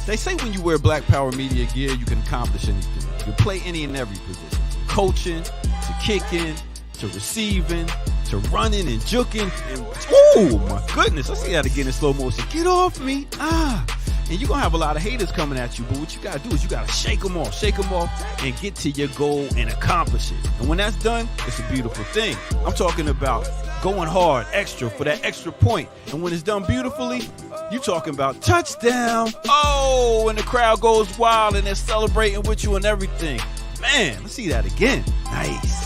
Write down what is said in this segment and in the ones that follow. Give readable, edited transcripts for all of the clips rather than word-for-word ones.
They say when you wear Black Power Media gear, you can accomplish anything. You play any and every position. From coaching, to kicking, to receiving, to running and juking. And, oh my goodness, I see that again in slow motion. Get off me. And you're going to have a lot of haters coming at you, but what you got to do is you got to shake them off, and get to your goal and accomplish it. And when that's done, it's a beautiful thing. I'm talking about going hard, extra, for that extra point. And when it's done beautifully, you talking about touchdown. Oh, and the crowd goes wild and they're celebrating with you and everything. Man, let's see that again. Nice.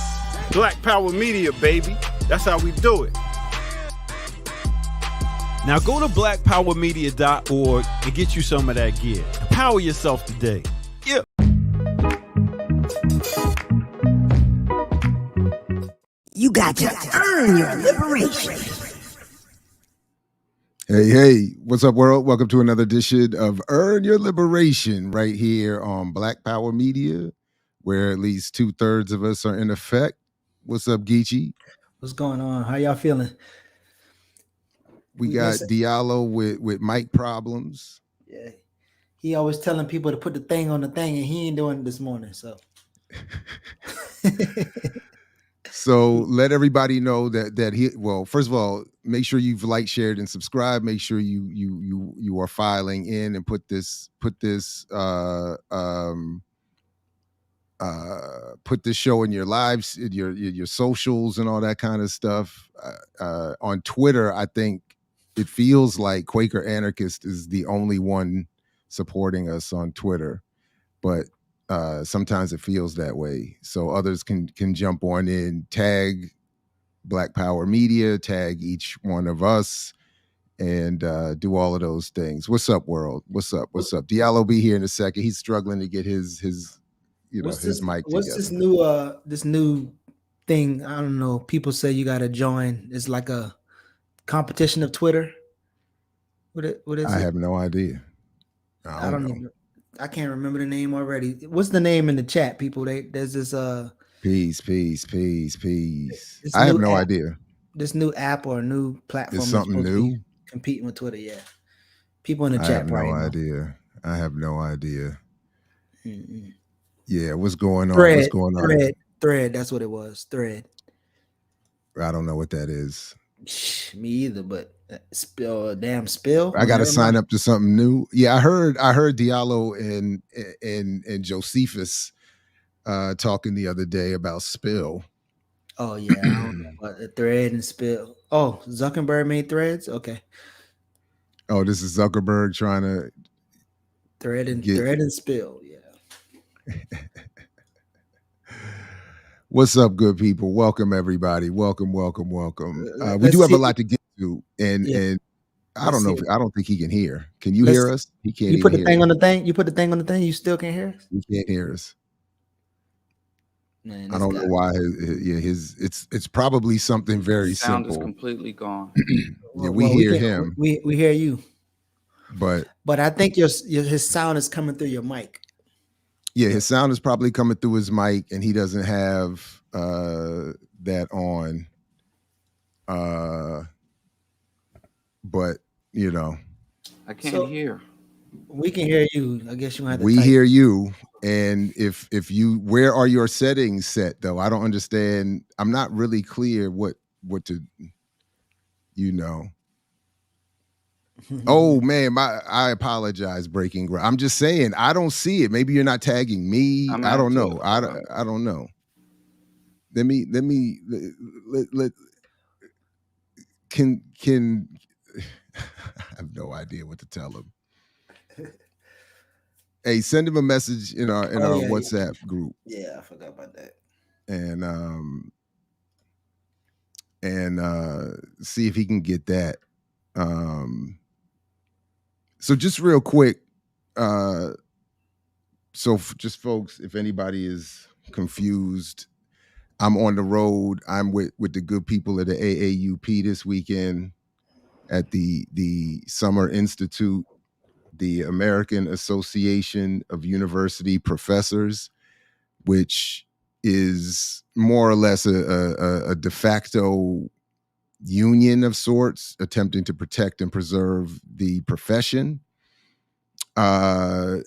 Black Power Media, baby. That's how we do it. Now go to blackpowermedia.org and get you some of that gear. Empower yourself today. Yeah. You got to earn your liberation. Hey, what's up, world? Welcome to another edition of Earn Your Liberation right here on Black Power Media, where at least 2/3 of us are in effect. What's up, Geechee? What's going on? How y'all feeling? We got Diallo with mic problems. Yeah. He always telling people to put the thing on the thing, and he ain't doing it this morning. So let everybody know that he, well, first of all, make sure you've liked, shared, and subscribed. Make sure you are filing in and put this show in your lives, in your socials and all that kind of stuff. On Twitter, I think it feels like Quaker Anarchist is the only one supporting us on Twitter, but sometimes it feels that way. So others can jump on in, tag Black Power Media, tag each one of us, and do all of those things. What's up, world? What's up? Diallo be here in a second. He's struggling to get his mic together. What's this new thing? I don't know. People say you got to join. It's like a competition of Twitter. What is it? I have no idea. I don't know. I can't remember the name already. What's the name in the chat, people? There's this peace. I have no idea. This new app or a new platform. It's something new. Competing with Twitter, yeah. People in the chat. I have no idea. Mm-mm. Yeah, what's going on? Thread. That's what it was. Thread. I don't know what that is. Me either, but spill. I got to sign up to something new. Yeah, I heard Diallo and Josephus talking the other day about spill. Oh yeah, I don't know about the thread and spill. Oh, Zuckerberg made threads. Okay. Oh, this is Zuckerberg trying to thread and spill. Yeah. What's up, good people? Welcome, everybody. Welcome. We do have a lot to get to, and I don't know. I don't think he can hear. Can you hear us? He can't. You put the thing on the thing. You put the thing on the thing. You still can't hear us. He can't hear us. Man, I don't know why. It's probably something very simple. Sound is completely gone. Yeah, we hear him. We hear you. But I think his sound is coming through your mic. Yeah, his sound is probably coming through his mic, and he doesn't have that on. But I can't hear. We can hear you. I guess you have to. We hear you, and if you, where are your settings set though? I don't understand. I'm not really clear what to. Oh man, I apologize, breaking ground. I'm just saying I don't see it. Maybe you're not tagging me. I don't know. I don't know. Can I have no idea what to tell him. Hey, send him a message in our WhatsApp group. Yeah, I forgot about that. And see if he can get that. So just real quick, just folks, if anybody is confused, I'm on the road. I'm with the good people at the AAUP this weekend at the Summer Institute, the American Association of University Professors, which is more or less a de facto union of sorts, attempting to protect and preserve the profession.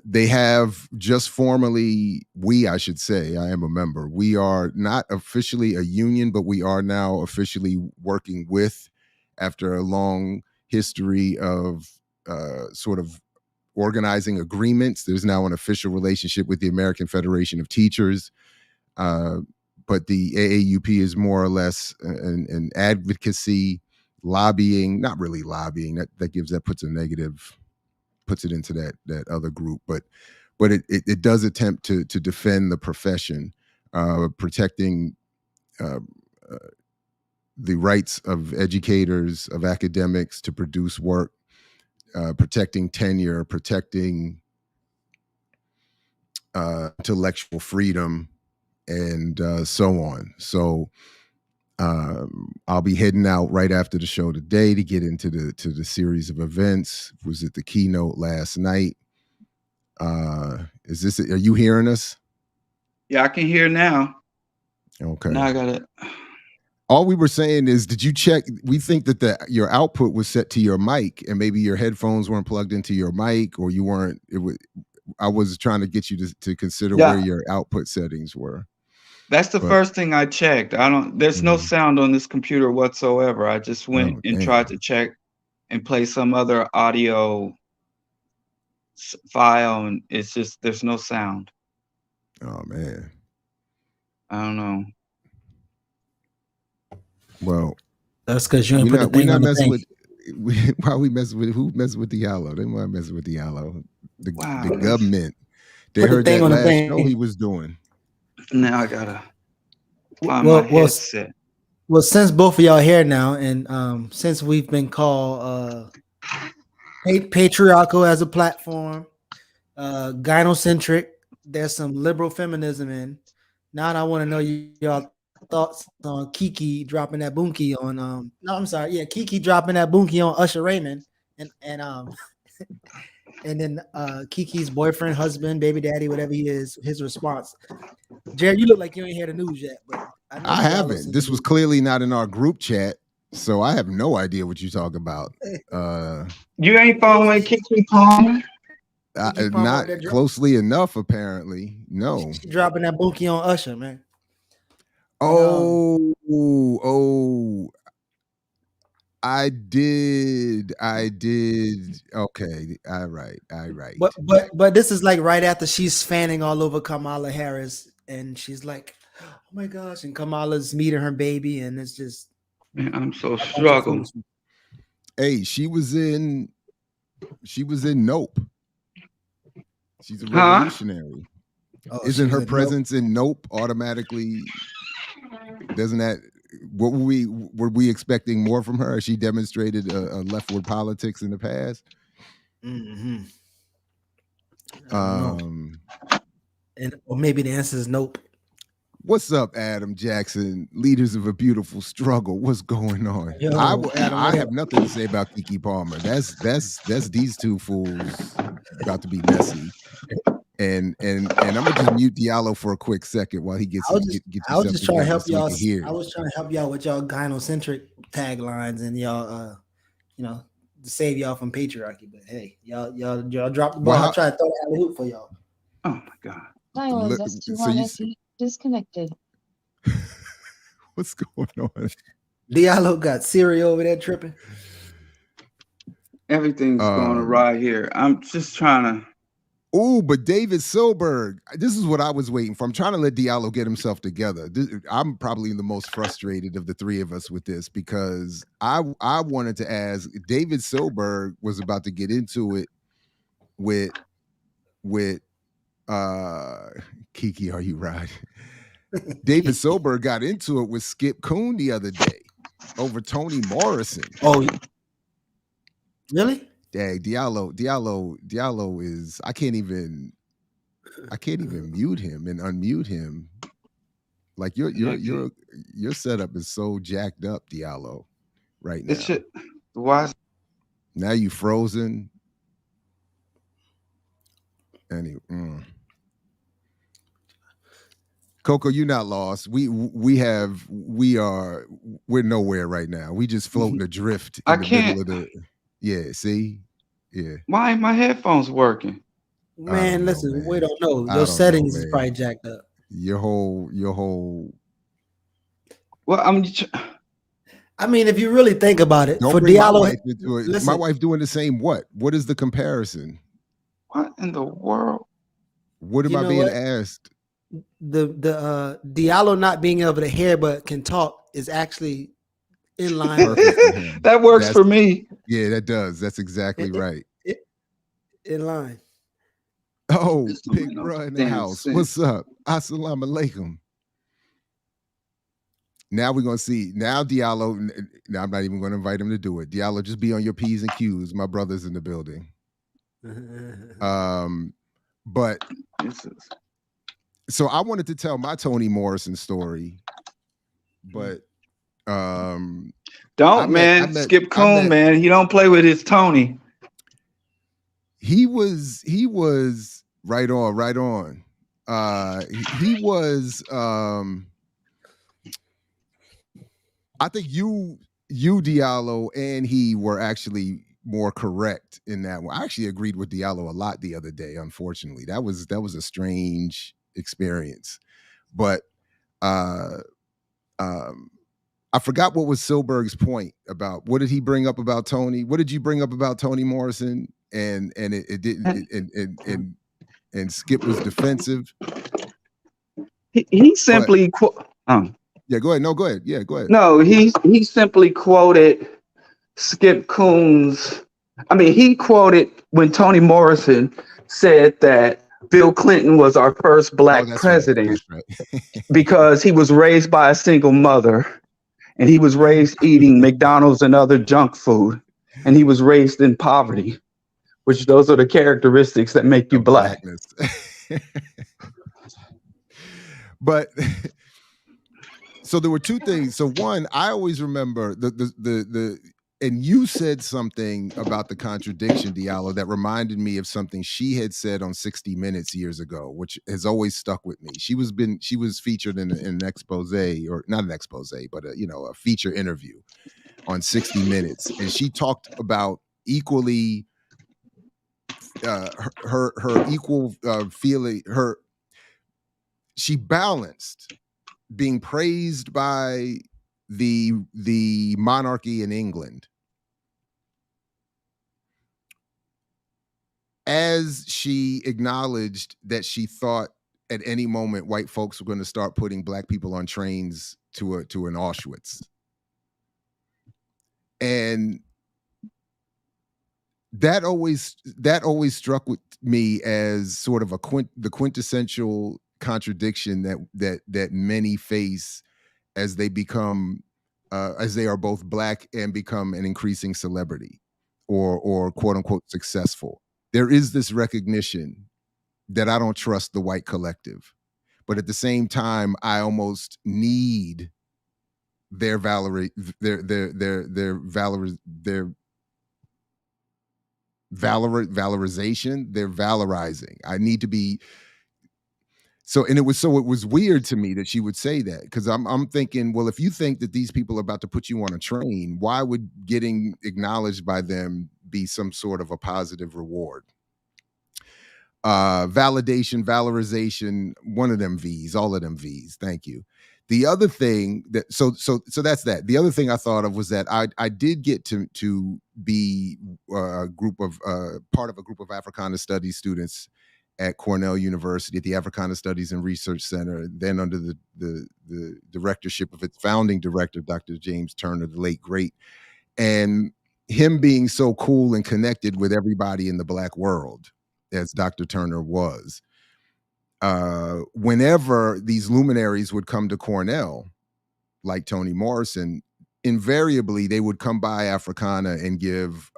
They have just formally, I should say, I am a member. We are not officially a union, but we are now officially working with, after a long history of sort of organizing agreements. There's now an official relationship with the American Federation of Teachers. But the AAUP is more or less an advocacy, lobbying, not really lobbying. Puts it into that other group, but it does attempt to defend the profession, protecting the rights of educators, of academics to produce work, protecting tenure, protecting intellectual freedom, and so on. So I'll be heading out right after the show today to get into the series of events. Was at the keynote last night. Are you hearing us? Yeah, I can hear now. Okay. Now I got it. All we were saying is, did you check? We think that your output was set to your mic, and maybe your headphones weren't plugged into your mic, or you weren't. I was trying to get you to consider where your output settings were. That's the first thing I checked. There's no sound on this computer whatsoever. I just went and tried to check and play some other audio file, and it's just, there's no sound. Oh man. I don't know. Well, that's because you ain't put the thing on the thing. Why we messing with who messing with Diallo? They might messing with Diallo. The government. They heard that last show he was doing. Now I gotta find my headset. Well, since both of y'all here now, and since we've been called patriarchal as a platform, gynocentric, there's some liberal feminism in. Now I want to know y'all thoughts on Keke dropping that bunkie on Keke dropping that bunkie on Usher Raymond, and and then Keke's boyfriend, husband, baby daddy, whatever he is, his response. Jared, you look like you ain't heard the news yet, but I haven't. This was clearly not in our group chat, so I have no idea what you talk about. You ain't following Keke Palmer? Not closely enough, apparently. No. She dropping that bunkie on Usher, man. Oh, I did. Okay, all right. But this is like right after she's fanning all over Kamala Harris, and she's like, "Oh my gosh!" And Kamala's meeting her baby, and it's just, man, I'm so struggling. Hey, she was in Nope. She's a revolutionary. Isn't her presence in Nope automatically? Doesn't that? Were we expecting more from her? She demonstrated a leftward politics in the past. Mm-hmm. Or maybe the answer is nope. What's up, Adam Jackson? Leaders of a beautiful struggle. What's going on? Yo, I have nothing to say about Keke Palmer. That's these two fools about to be messy. And I'm gonna just mute Diallo for a quick second while he gets. I was just trying to help y'all. I was trying to help y'all with y'all gynocentric taglines and y'all, to save y'all from patriarchy. But hey, y'all dropped the ball. I'll try to throw the alley hoop for y'all. Oh my God! Diallo disconnected. What's going on? Diallo got Siri over there tripping. Everything's going awry here. I'm just trying to. Oh, but David Silberg, this is what I was waiting for. I'm trying to let Diallo get himself together. I'm probably the most frustrated of the three of us with this, because I wanted to ask. David Silberg was about to get into it with Keke, are you right? David Silberg got into it with Skip Coon the other day over Toni Morrison. Oh, really? Dang, Diallo is, I can't even mute him and unmute him. Like your setup is so jacked up, Diallo, right now. Why? Now you frozen. Anyway, Coco, you're not lost. We're nowhere right now. We just floating adrift in the middle of the. Yeah, see? Yeah. Why ain't my headphones working? Man, listen, man. we don't know. I Your don't settings know, is man. probably jacked up. Your whole. Well, I mean, if you really think about it, Don't for bring my Diallo, wife into it. listen, My wife doing the same. What? What is the comparison? what in the world? What am you I know being what? asked? The Diallo not being able to hear but can talk is actually in line with Perfect for him. That works for me. Yeah, that does. That's exactly right. in line. Oh, This don't Big make no Bro in the damn house. sense. What's up? Assalamu alaikum. Now we're gonna see. Now Diallo. Now I'm not even going to invite him to do it. Diallo, just be on your P's and Q's. My brother's in the building. But so I wanted to tell my Toni Morrison story, but don't Skip Coon, man. He don't play with his Toni. He was right on. He was I think you Diallo and he were actually more correct in that one. I actually agreed with Diallo a lot the other day. Unfortunately, that was a strange experience. But I forgot what was Silberg's point about. What did he bring up about Toni? What did you bring up about Toni Morrison? And it didn't. And Skip was defensive. He simply yeah, go ahead. No, go ahead. Yeah, go ahead. No, he simply quoted Skip Coon's. I mean, he quoted when Toni Morrison said that Bill Clinton was our first black president. Right. Because he was raised by a single mother, and he was raised eating McDonald's and other junk food, and he was raised in poverty, which those are the characteristics that make you black. But so there were two things. So one, I always remember the and you said something about the contradiction, Diallo, that reminded me of something she had said on 60 Minutes years ago, which has always stuck with me. She was featured in an expose, or not an expose, but a feature interview on 60 Minutes, and she talked about equally her equal feeling. She balanced being praised by the monarchy in England as she acknowledged that she thought at any moment white folks were going to start putting black people on trains to an Auschwitz. And that always struck with me as sort of the quintessential contradiction that many face as they become as they are both black and become an increasing celebrity or quote unquote successful. There is this recognition that I don't trust the white collective, but at the same time, I almost need their valorization. They're valorizing. I need to be. So it was weird to me that she would say that, because I'm thinking, well, if you think that these people are about to put you on a train, why would getting acknowledged by them be some sort of a positive reward? Validation, valorization, one of them V's, all of them V's. Thank you. The other thing that so that's that. The other thing I thought of was that I did get to be a group of part of a group of Africana Studies students at Cornell University at the Africana Studies and Research Center, then under the directorship of its founding director, Dr. James Turner, the late great, and him being so cool and connected with everybody in the Black world, as Dr. Turner was. Whenever these luminaries would come to Cornell, like Toni Morrison, invariably they would come by Africana and give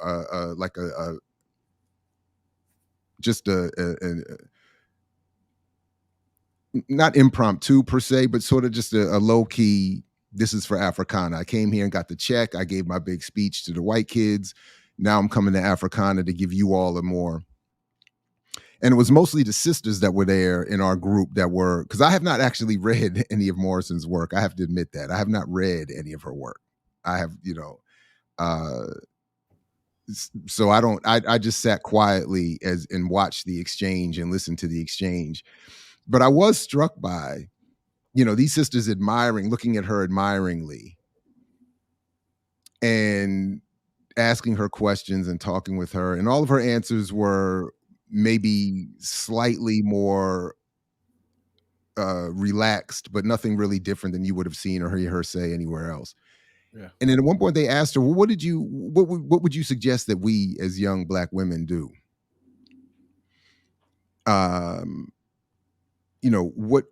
not impromptu per se, but sort of just a low key, this is for Africana. I came here and got the check. I gave my big speech to the white kids. Now I'm coming to Africana to give you all a more. And it was mostly the sisters that were there in our group that were, because I have not actually read any of Morrison's work. I have to admit that. I have not read any of her work. I have, so I just sat quietly and watched the exchange and listened to the exchange. But I was struck by, these sisters looking at her admiringly and asking her questions and talking with her. And all of her answers were maybe slightly more relaxed, but nothing really different than you would have seen or heard her say anywhere else. Yeah. And then at one point they asked her, well, what would you suggest that we as young Black women do? What,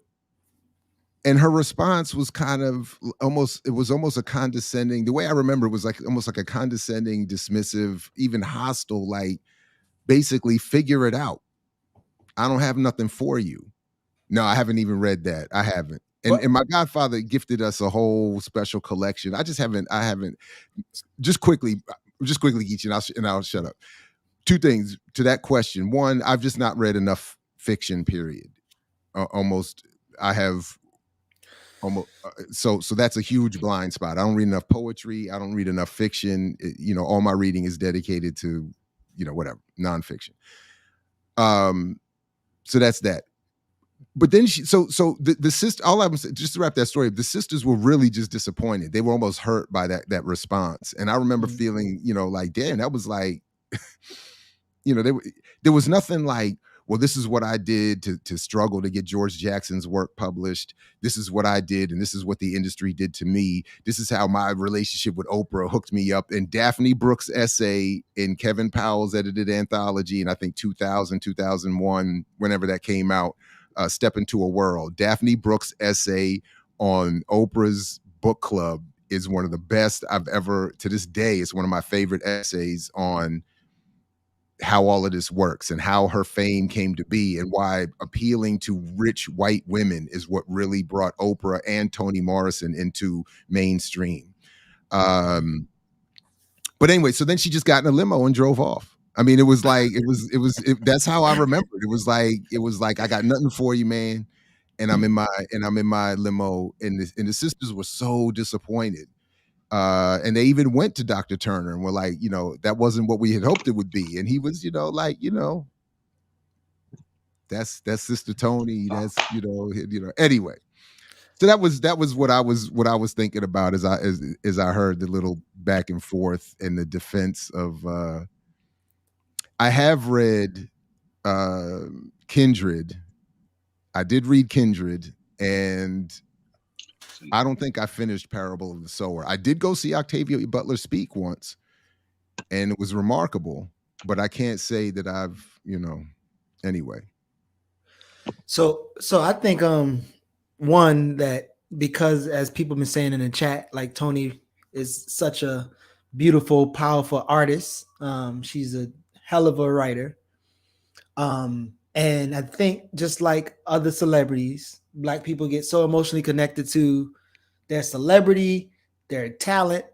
and her response was kind of almost a condescending, the way I remember it was almost like a condescending, dismissive, even hostile, like basically figure it out. I don't have nothing for you. No, I haven't even read that. I haven't. And my godfather gifted us a whole special collection. I haven't. Just quickly, Geechee, and I'll shut up. Two things to that question. One, I've just not read enough fiction, period. I have almost. So that's a huge blind spot. I don't read enough poetry. I don't read enough fiction. All my reading is dedicated to, whatever, nonfiction. So that's that. But then the sister, all I'm saying, just to wrap that story up, the sisters were really just disappointed. They were almost hurt by that response. And I remember feeling, like, damn, that was like, there was nothing like, well, this is what I did to struggle to get George Jackson's work published. This is what I did, and this is what the industry did to me. This is how my relationship with Oprah hooked me up. And Daphne Brooks' essay in Kevin Powell's edited anthology, and I think 2000, 2001, whenever that came out, Step Into a World. Daphne Brooks' essay on Oprah's book club is one of the best I've ever, to this day, it's one of my favorite essays on how all of this works and how her fame came to be and why appealing to rich white women is what really brought Oprah and Toni Morrison into mainstream. But anyway, so then she just got in a limo and drove off. I mean, it was like, that's how I remember it. It was like, I got nothing for you, man. And I'm in my limo, and the sisters were so disappointed. And they even went to Dr. Turner and were like, that wasn't what we had hoped it would be. And he was, that's Sister Toni. That's, anyway. So that was what I was thinking about as I heard the little back and forth and the defense of, I have read Kindred. I did read Kindred, and I don't think I finished Parable of the Sower. I did go see Octavia Butler speak once, and it was remarkable, but I can't say that I've, anyway. So I think one, that because, as people have been saying in the chat, like, Toni is such a beautiful, powerful artist. She's a hell of a writer. And I think just like other celebrities, Black people get so emotionally connected to their celebrity, their talent,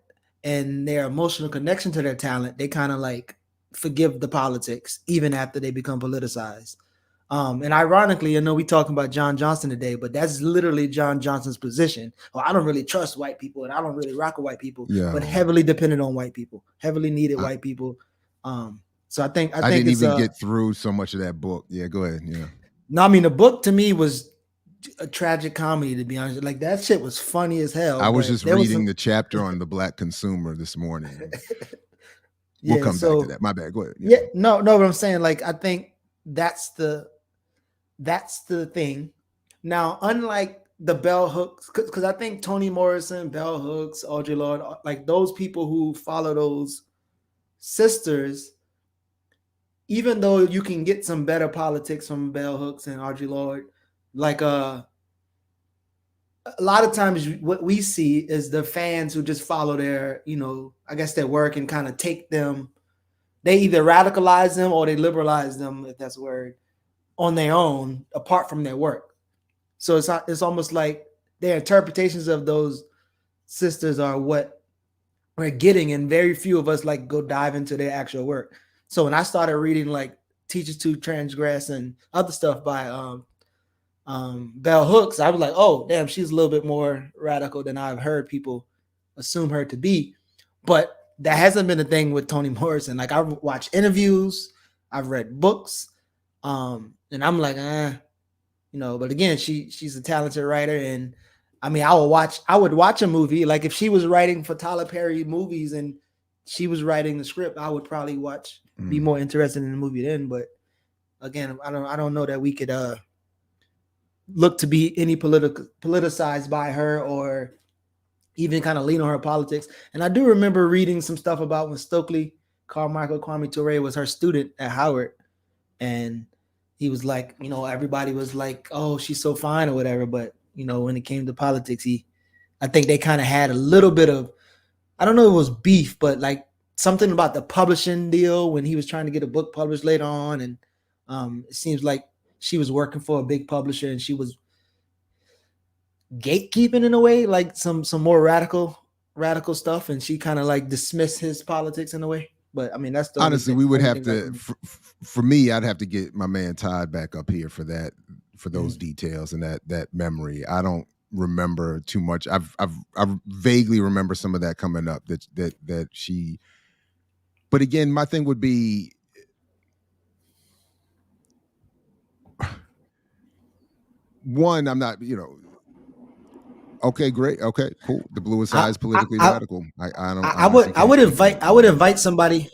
and their emotional connection to their talent. They kind of like forgive the politics even after they become politicized. And ironically, I know we talking about John Johnson today, but that's literally John Johnson's position. Well, I don't really trust white people, and I don't really rock with white people, but heavily dependent on white people, heavily needed white people. So I think I didn't even get through so much of that book. Yeah, go ahead. Yeah. No, I mean, the book to me was a tragic comedy, to be honest. Like, that shit was funny as hell. I was just reading the chapter on the Black consumer this morning. We'll come back to that. My bad. Go ahead. Yeah. No, but I'm saying, like, I think that's the thing. Now, unlike the bell hooks, because I think Toni Morrison, bell hooks, Audre Lorde, like those people who follow those sisters, even though you can get some better politics from bell hooks and Audre Lorde, like a lot of times what we see is the fans who just follow their, I guess their work and kind of take them. They either radicalize them or they liberalize them, if that's a word, on their own, apart from their work. So it's almost like their interpretations of those sisters are what we're getting, and very few of us like go dive into their actual work. So when I started reading like Teachers to Transgress and other stuff by bell hooks, I was like, oh damn, she's a little bit more radical than I've heard people assume her to be. But that hasn't been a thing with Toni Morrison. Like I've watched interviews, I've read books, and I'm like, but again, she's a talented writer, and I mean, I would watch a movie. Like if she was writing for Tyler Perry movies and she was writing the script, I would probably be more interested in the movie then. But again, I don't know that we could look to be any politicized by her or even kind of lean on her politics. And I do remember reading some stuff about when Stokely Carmichael Kwame Ture was her student at Howard, and he was like, everybody was like, oh, she's so fine or whatever. But, when it came to politics, I think they kind of had a little bit of, I don't know if it was beef, but like something about the publishing deal when he was trying to get a book published later on. And it seems like she was working for a big publisher and she was gatekeeping in a way, like some more radical stuff. And she kind of like dismissed his politics in a way. But I mean, that's the honestly, we would have to, for me, I'd have to get my man Todd back up here for those details and that memory. I don't remember too much. I vaguely remember some of that coming up that she, but again, my thing would be, one, I'm not, okay, great. Okay, cool. The bluest eye is politically radical. I would invite somebody.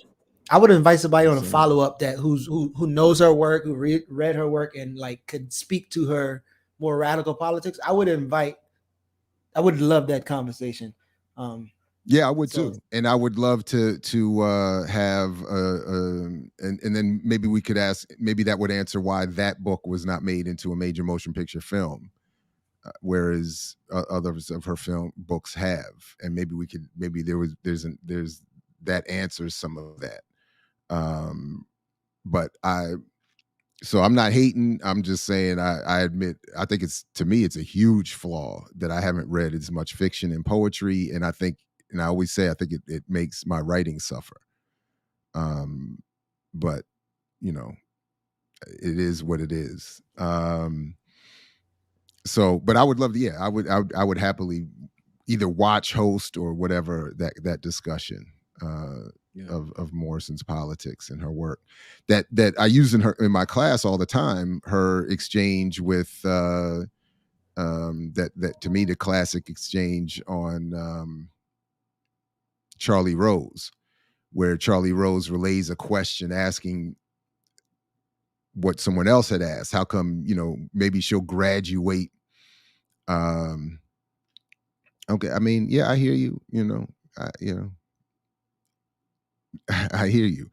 I would invite somebody on a follow up that who knows her work, who read her work, and like could speak to her more radical politics. I would love that conversation. Yeah, I would too, and I would love to have and then maybe we could ask. Maybe that would answer why that book was not made into a major motion picture film. Whereas others of her film books have, and maybe there's that answers some of that. But I'm not hating. I'm just saying I admit I think to me it's a huge flaw that I haven't read as much fiction and poetry, and I always say I think it makes my writing suffer. But it is what it is. So, but I would love to, I would happily either watch, host, or whatever that discussion of Morrison's politics and her work that I use in my class all the time. Her exchange with that to me, the classic exchange on Charlie Rose, where Charlie Rose relays a question asking what someone else had asked. How come, maybe she'll graduate. Okay. I mean, yeah, I hear you, I hear you,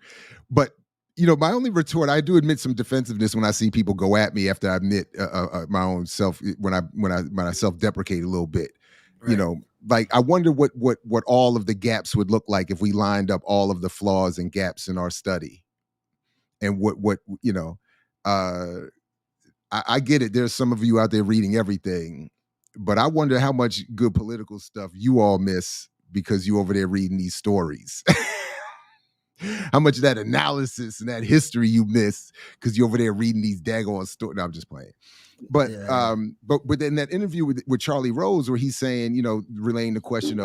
but my only retort, I do admit some defensiveness when I see people go at me after I admit my own self, when I self-deprecate a little bit, right. Like I wonder what all of the gaps would look like if we lined up all of the flaws and gaps in our study. And I get it. There's some of you out there reading everything, but I wonder how much good political stuff you all miss because you over there reading these stories. How much of that analysis and that history you miss because you're over there reading these daggone stories. No, I'm just playing. But but in that interview with Charlie Rose, where he's saying, relaying the question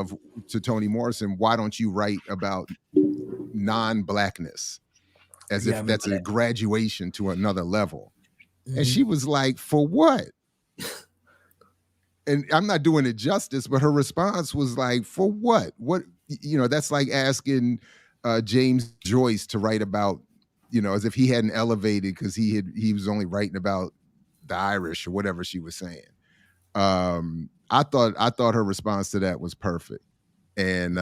to Toni Morrison, why don't you write about non-blackness as if that's a graduation to another level? Mm-hmm. And she was like, for what? And I'm not doing it justice, but her response was like, for what? What, that's like asking James Joyce to write about, as if he hadn't elevated because he was only writing about the Irish or whatever she was saying. I thought her response to that was perfect. And,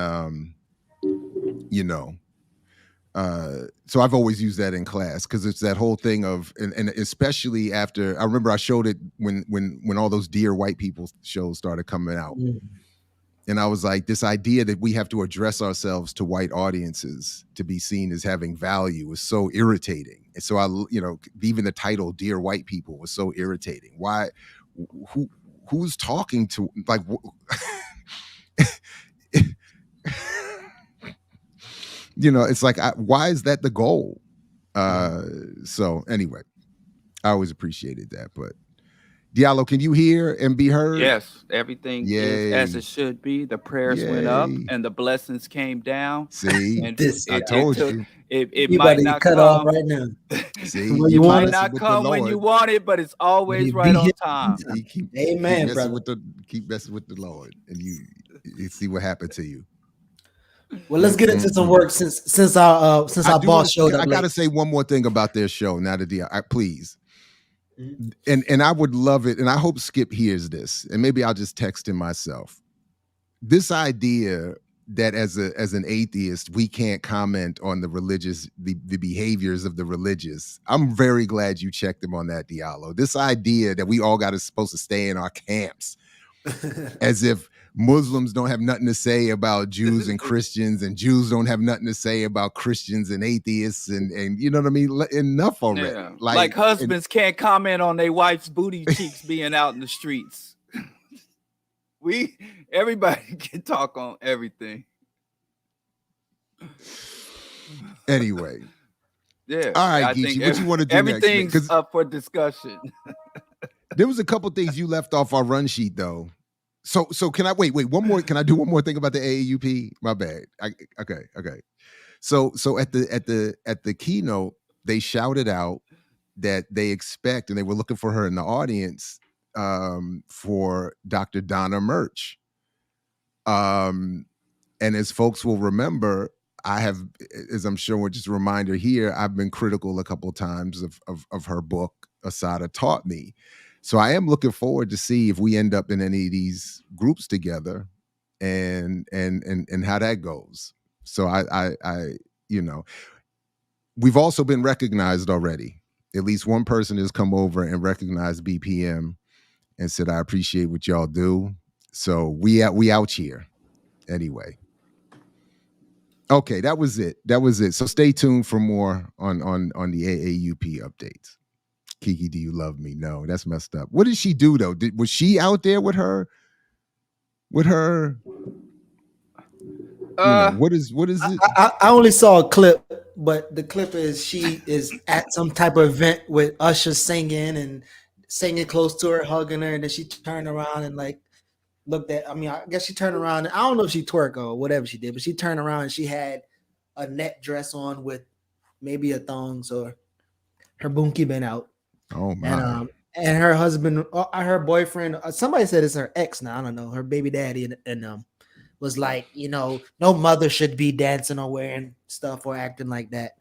so I've always used that in class because it's that whole thing of, and especially after, I remember I showed it when all those Dear White People shows started coming out. Mm. And I was like, this idea that we have to address ourselves to white audiences to be seen as having value is so irritating. And so even the title Dear White People was so irritating. Why, who's talking to, like, it's like, why is that the goal? So anyway, I always appreciated that, but Diallo, can you hear and be heard? Yes, everything is as it should be. The prayers went up and the blessings came down. See, And I told you. It You might about to not cut come. off right now. See, Well, It you want might it? not come when you want it, but it's always right on time. Amen, keep brother. Keep messing with the Lord, and you see what happened to you. Well, let's get into some work since our boss showed up. I gotta say one more thing about their show. Now that please, and I would love it, and I hope Skip hears this, and maybe I'll just text him myself. This idea that as an atheist we can't comment on the behaviors of the religious. I'm very glad you checked him on that, Diallo. This idea that we all supposed to stay in our camps as if Muslims don't have nothing to say about Jews and Christians, and Jews don't have nothing to say about Christians and atheists, and you know what I mean? Enough already. Yeah. Like husbands can't comment on their wife's booty cheeks being out in the streets. Everybody can talk on everything. Anyway. Yeah. All right, Geechee, what you want to do next? Everything's up for discussion. There was a couple things you left off our run sheet though. So can I wait one more? Can I do one more thing about the AAUP? My bad. Okay. So at the keynote, they shouted out that they expect, and they were looking for her in the audience for Dr. Donna Murch. And as folks will remember, I have, as I'm sure, just a reminder here, I've been critical a couple of times of her book, Asada Taught Me. So I am looking forward to see if we end up in any of these groups together and how that goes. So I we've also been recognized already. At least one person has come over and recognized BPM and said, I appreciate what y'all do. So we out here anyway. Okay, that was it. So stay tuned for more on the AAUP updates. Keke, do you love me? No, that's messed up. What did she do though? Was she out there with her? What is it? I only saw a clip, but the clip is she is at some type of event with Usher singing close to her, hugging her, and then she turned around and looked at. I mean, I guess she turned around. I don't know if she twerked or whatever she did, but she turned around and she had a net dress on with maybe a thongs, or her bunkie been out. Oh my! And her husband, her boyfriend, somebody said it's her ex now. I don't know, her baby daddy, and was like, no mother should be dancing or wearing stuff or acting like that.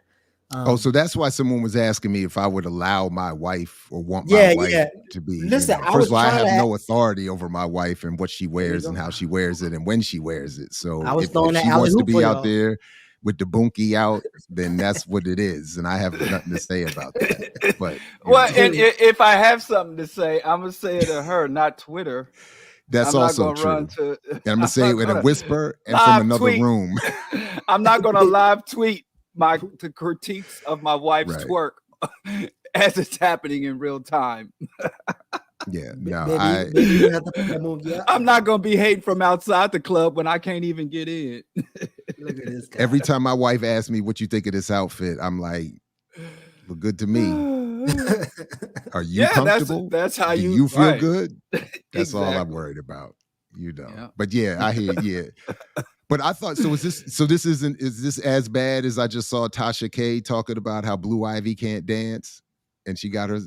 So that's why someone was asking me if I would allow my wife or want my wife to be. Listen, first of all, I have no authority over my wife and what she wears and how she wears it and when she wears it. So if she wants to be out there with the bunkie out, then that's what it is, and I have nothing to say about that. But and if I have something to say, I'm gonna say it to her, not Twitter. That's also true. And I'm gonna say it in a whisper and from another room. I'm not gonna live tweet the critiques of my wife's twerk as it's happening in real time. Yeah, no, I'm not gonna be hating from outside the club when I can't even get in. Look at this guy. Every time my wife asks me what you think of this outfit, I'm like, look good to me. Are you comfortable? That's how Do you feel good? That's all I'm worried about. Yeah. But yeah, I hear But I thought is this as bad as I just saw Tasha K talking about how Blue Ivy can't dance and she got her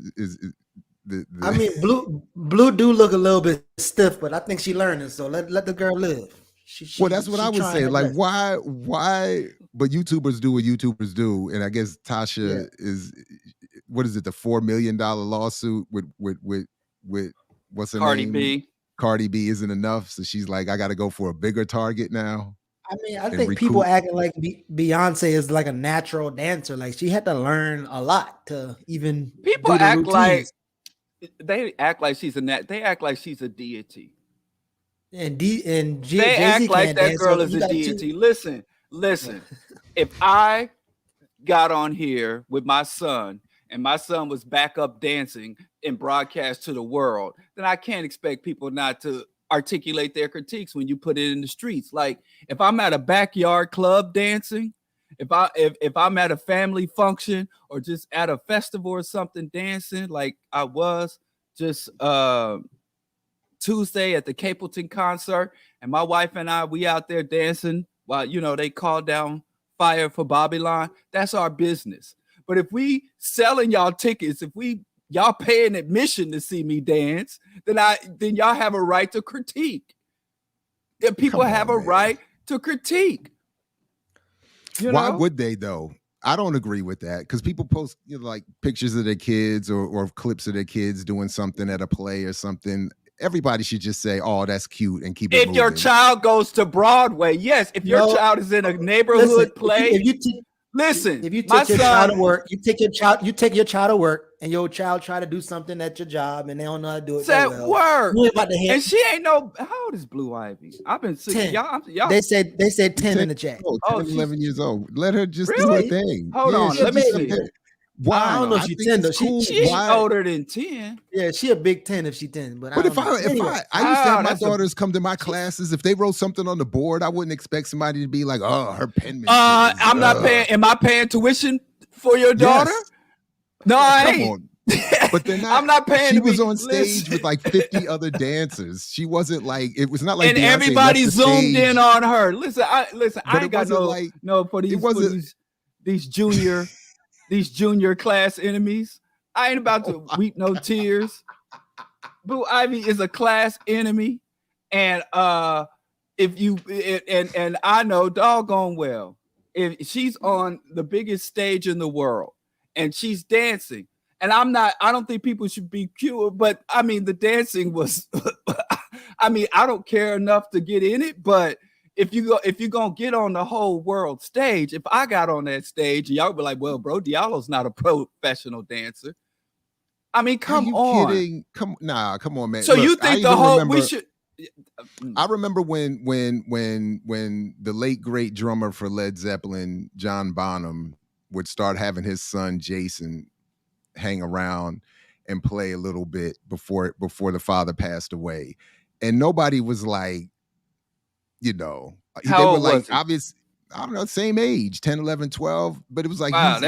I mean, Blue do look a little bit stiff, but I think she learning. So let the girl live. Well, that's what I would say. Like, why? But YouTubers do what YouTubers do, and I guess Tasha is. What is it? The $4 million lawsuit with what's her Cardi name? B. Cardi B isn't enough, so she's like, I got to go for a bigger target now. I mean, I think people acting like Beyonce is like a natural dancer. Like she had to learn a lot to even. People act like they act like she's they act like she's a deity. And they act like that girl is a deity. Listen. If I got on here with my son and my son was back up dancing and broadcast to the world, then I can't expect people not to articulate their critiques when you put it in the streets. Like if I'm at a backyard club dancing, if I'm at a family function or just at a festival or something dancing like I was, Tuesday at the Capitalism concert, and my wife and I, we out there dancing while, you know, they called down fire for Babylon. That's our business. But if we selling y'all tickets, if y'all paying admission to see me dance, then y'all have a right to critique. Then people have a right to critique. Why would they though? I don't agree with that, because people post, you know, like pictures of their kids or clips of their kids doing something at a play or something. Everybody should just say, "Oh, that's cute," and keep it moving. If your child goes to Broadway, yes. If your child is in a neighborhood play, if you take your child to work, you take your child to work, and your child try to do something at your job, and they don't know how to do it. At well, work, and she ain't no. How old is Blue Ivy? I've been seeing y'all. They said 10 in the chat. 11 years old. Let her just do her thing. Hold on, let me see. Why? I don't know if she's 10 though. She ain't older than 10. Yeah, she a big 10 if she 10. But if I used to have my daughters come to my classes, if they wrote something on the board, I wouldn't expect somebody to be like, "Oh, her penmanship." I'm not paying. Am I paying tuition for your daughter? Yes. No, I ain't. On. But they're not. I'm not paying. She was on stage with like 50 other dancers. She wasn't like, it was not like, and Beyonce everybody zoomed in on her. Listen, I ain't got for these junior. These junior class enemies. I ain't about to weep no tears. Blue Ivy is a class enemy. And if you and I know doggone well, if she's on the biggest stage in the world and she's dancing, and I don't think people should be cute, but I mean the dancing was I mean, I don't care enough to get in it, but if you're gonna get on the whole world stage, if I got on that stage, y'all be like, "Well, bro, Diallo's not a professional dancer." I mean, come on. Kidding? Come on, man. So look, you think we should? I remember when the late great drummer for Led Zeppelin, John Bonham, would start having his son Jason hang around and play a little bit before the father passed away, and nobody was like, you know, they were like, obvious, I don't know, same age, 10, 11, 12. But it was like, wow,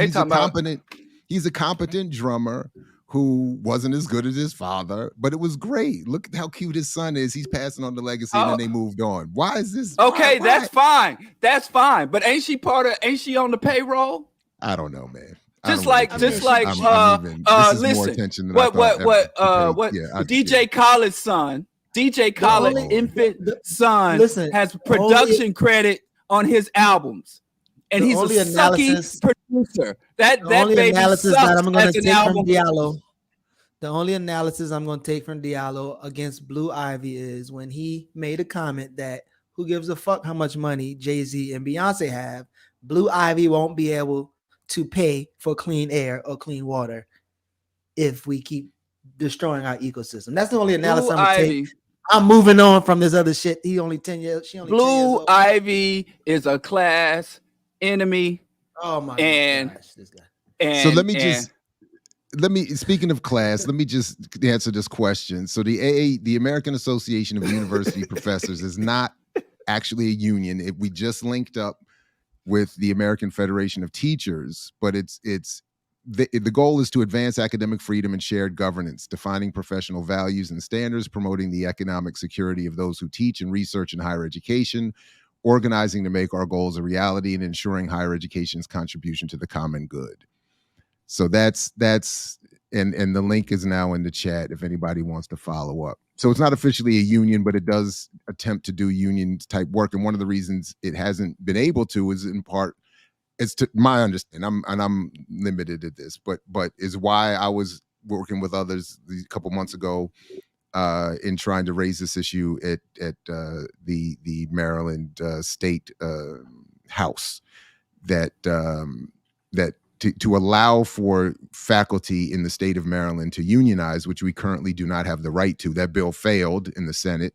he's a competent drummer who wasn't as good as his father, but it was great. Look at how cute his son is. He's passing on the legacy, and then they moved on. Why is this? Okay, that's fine. That's fine. But ain't she on the payroll? I don't know, man. Listen, what DJ Khaled's son, DJ Khaled, infant son, has production credit on his albums, and he's a sucky producer. That baby sucks that I'm going to take from Diallo. The only analysis I'm going to take from Diallo against Blue Ivy is when he made a comment that who gives a fuck how much money Jay-Z and Beyonce have, Blue Ivy won't be able to pay for clean air or clean water if we keep destroying our ecosystem. That's the only analysis I'm going to take. I'm moving on from this other shit. He only 10 years. She only Blue 10 years old. Ivy is a class enemy. Oh my gosh, this guy. So let me speaking of class, let me just answer this question. So the American Association of University Professors is not actually a union. We just linked up with the American Federation of Teachers, but the goal is to advance academic freedom and shared governance, defining professional values and standards, promoting the economic security of those who teach and research in higher education, organizing to make our goals a reality, and ensuring higher education's contribution to the common good. So that's and the link is now in the chat if anybody wants to follow up. So it's not officially a union, but it does attempt to do union type work. And one of the reasons it hasn't been able to is in part, it's to my understanding, I'm limited at this, but is why I was working with others a couple months ago in trying to raise this issue at the Maryland State House that to allow for faculty in the state of Maryland to unionize, which we currently do not have the right to. That bill failed in the Senate,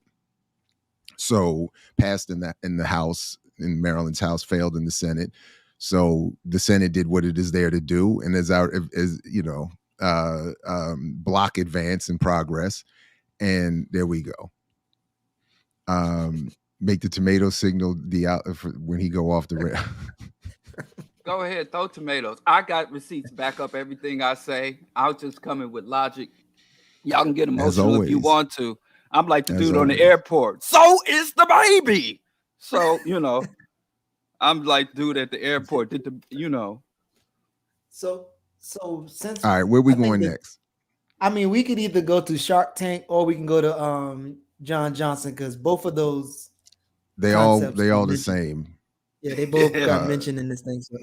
so passed in the House, in Maryland's House, failed in the Senate. So the Senate did what it is there to do, and block advance and progress. And there we go. Make the tomato signal when he go off the rail. Go ahead, throw tomatoes. I got receipts back up everything I say. I'll just come in with logic. Y'all can get emotional if you want to. I'm like the dude on the always. airport. So is the baby. So, I'm like dude at the airport. So since All right, where we I think going that- next? I mean, we could either go to Shark Tank or we can go to John Johnson, because both of those They all concepts the were mentioned. same. Yeah, they both got mentioned in this thing. So,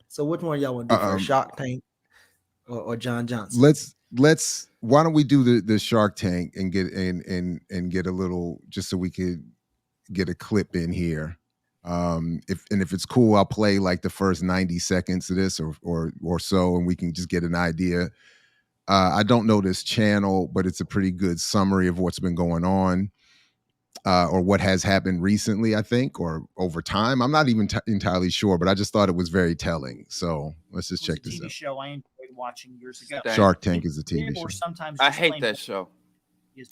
so which one y'all want to do first, Shark Tank or John Johnson? Let's why don't we do the Shark Tank and get get a little, just so we could get a clip in here. If it's cool, I'll play like the first 90 seconds of this or so, and we can just get an idea. I don't know this channel, but it's a pretty good summary of what's been going on, or what has happened recently, I think, or over time. I'm not even entirely sure, but I just thought it was very telling. So let's just check this out. Show I enjoyed watching years ago. Shark Tank is a TV show. Sometimes I hate that show.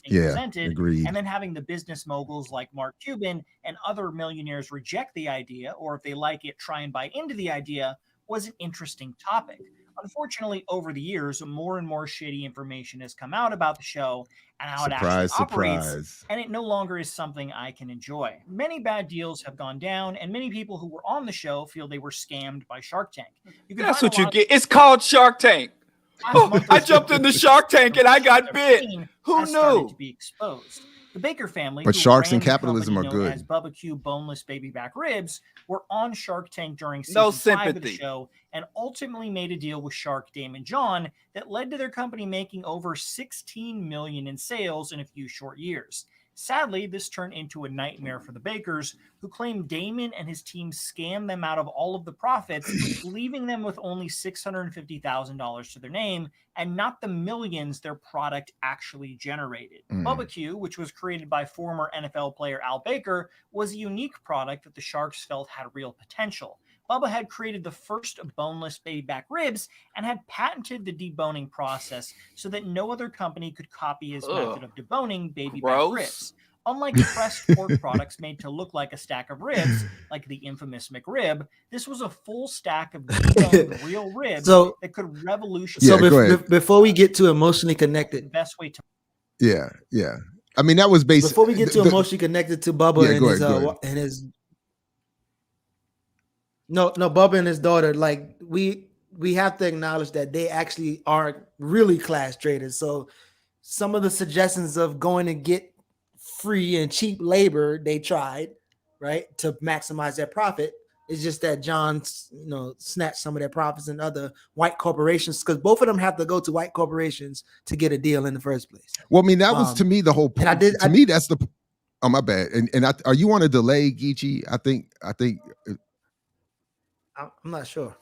Agreed. And then having the business moguls like Mark Cuban and other millionaires reject the idea, or if they like it, try and buy into the idea, was an interesting topic. Unfortunately, over the years, more and more shitty information has come out about the show and how it actually operates, and it no longer is something I can enjoy. Many bad deals have gone down, and many people who were on the show feel they were scammed by Shark Tank. That's what you get. It's called Shark Tank. I jumped in the Shark Tank and I got bit. Who knew? To be exposed. The Baker family, but Sharks and Capitalism are good. As Bubba Q boneless baby back ribs, were on Shark Tank during no season 5 of the show, and ultimately made a deal with Shark Dame and John that led to their company making over $16 million in sales in a few short years. Sadly, this turned into a nightmare for the Bakers, who claim Damon and his team scammed them out of all of the profits, leaving them with only $650,000 to their name and not the millions their product actually generated. Bubba Q, which was created by former NFL player Al Baker, was a unique product that the Sharks felt had real potential. Bubba had created the first boneless baby back ribs and had patented the deboning process so that no other company could copy his method of deboning baby back ribs. Unlike pressed pork products made to look like a stack of ribs, like the infamous McRib, this was a full stack of deboned real ribs that could revolutionize. Before we get to emotionally connected, the best way to. Yeah. I mean, that was basically. Before we get to emotionally connected to Bubba and his. No, Bubba and his daughter, like we have to acknowledge that they actually aren't really class traders. So some of the suggestions of going to get free and cheap labor they tried, right, to maximize their profit. It's just that John, snatched some of their profits in other white corporations, because both of them have to go to white corporations to get a deal in the first place. Well, I mean, that was to me the whole point. To me, that's the. Oh, my bad. And are you on a delay, Geechee? I think. I'm not sure.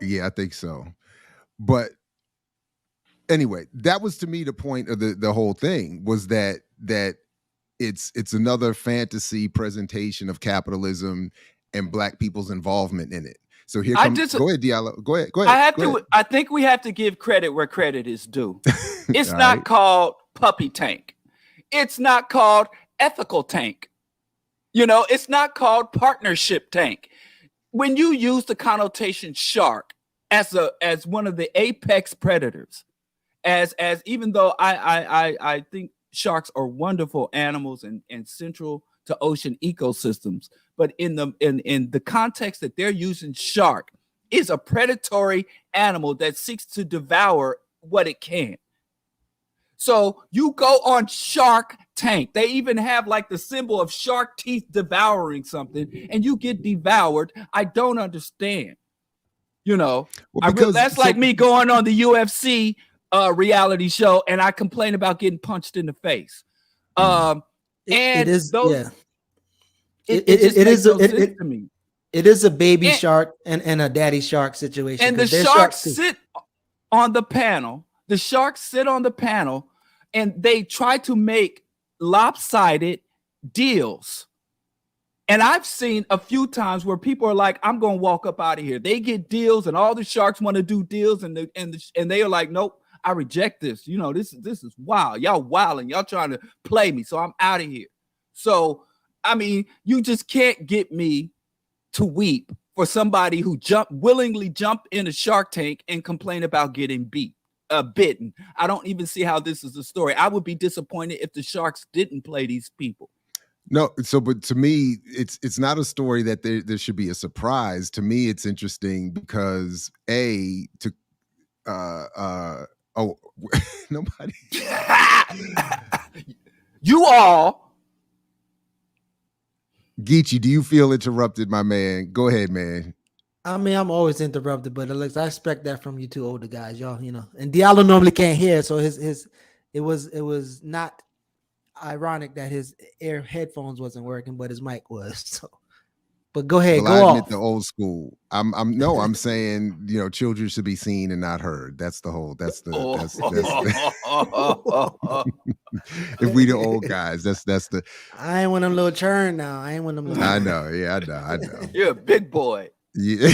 Yeah, I think so. But anyway, that was to me the point of the whole thing, was that it's another fantasy presentation of capitalism and black people's involvement in it. So here comes. Go ahead, Diallo. Go ahead. I think we have to give credit where credit is due. It's not called Puppy Tank. It's not called Ethical Tank. It's not called Partnership Tank. When you use the connotation shark as one of the apex predators, as even though I think sharks are wonderful animals and central to ocean ecosystems, but in the context that they're using, shark is a predatory animal that seeks to devour what it can. So you go on Shark Tank. They even have like the symbol of shark teeth devouring something, and you get devoured. I don't understand. That's like me going on the UFC reality show, and I complain about getting punched in the face. It is a baby shark and a daddy shark situation. And the sharks sit on the panel. The sharks sit on the panel and they try to make lopsided deals. And I've seen a few times where people are like, I'm going to walk up out of here. They get deals and all the sharks want to do deals and they are like, nope, I reject this. This is wild. Y'all wilding. Y'all trying to play me. So I'm out of here. So, I mean, you just can't get me to weep for somebody who willingly jumped in a Shark Tank and complain about getting beat. bitten. I don't even see how this is a story. I would be disappointed if the Sharks didn't play these people. No, so but to me, it's not a story that there should be a surprise. To me, it's interesting because nobody. You all. Geechee, do you feel interrupted, my man? Go ahead, man. I mean, I'm always interrupted, but Alex, I expect that from you two older guys, y'all. And Diallo normally can't hear, so it was not ironic that his headphones wasn't working, but his mic was. So, but go ahead, well, go I admit off. The old school. I'm saying children should be seen and not heard. That's the whole. That's if we the old guys, that's the. I ain't one of them little churn now. I ain't one of them. I know. Yeah, I know. You're a big boy. Yeah.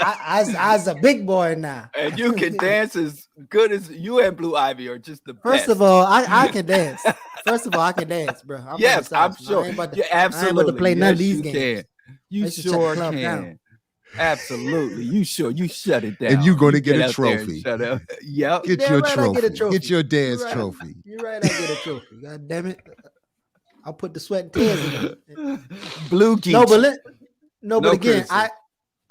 I's a big boy now. And you can dance as good as you and Blue Ivy are just the best. First of all, I can dance. First of all, I can dance, bro. Yes, I'm sure. Absolutely. I ain't about to play none of these games. You sure can. Absolutely. You sure. You shut it down. And you're going to get a trophy. Shut up. Yep. Get your trophy. Get your dance trophy. You're right. I get a trophy. God damn it. I'll put the sweat and tears in it. Blue Geach. But again,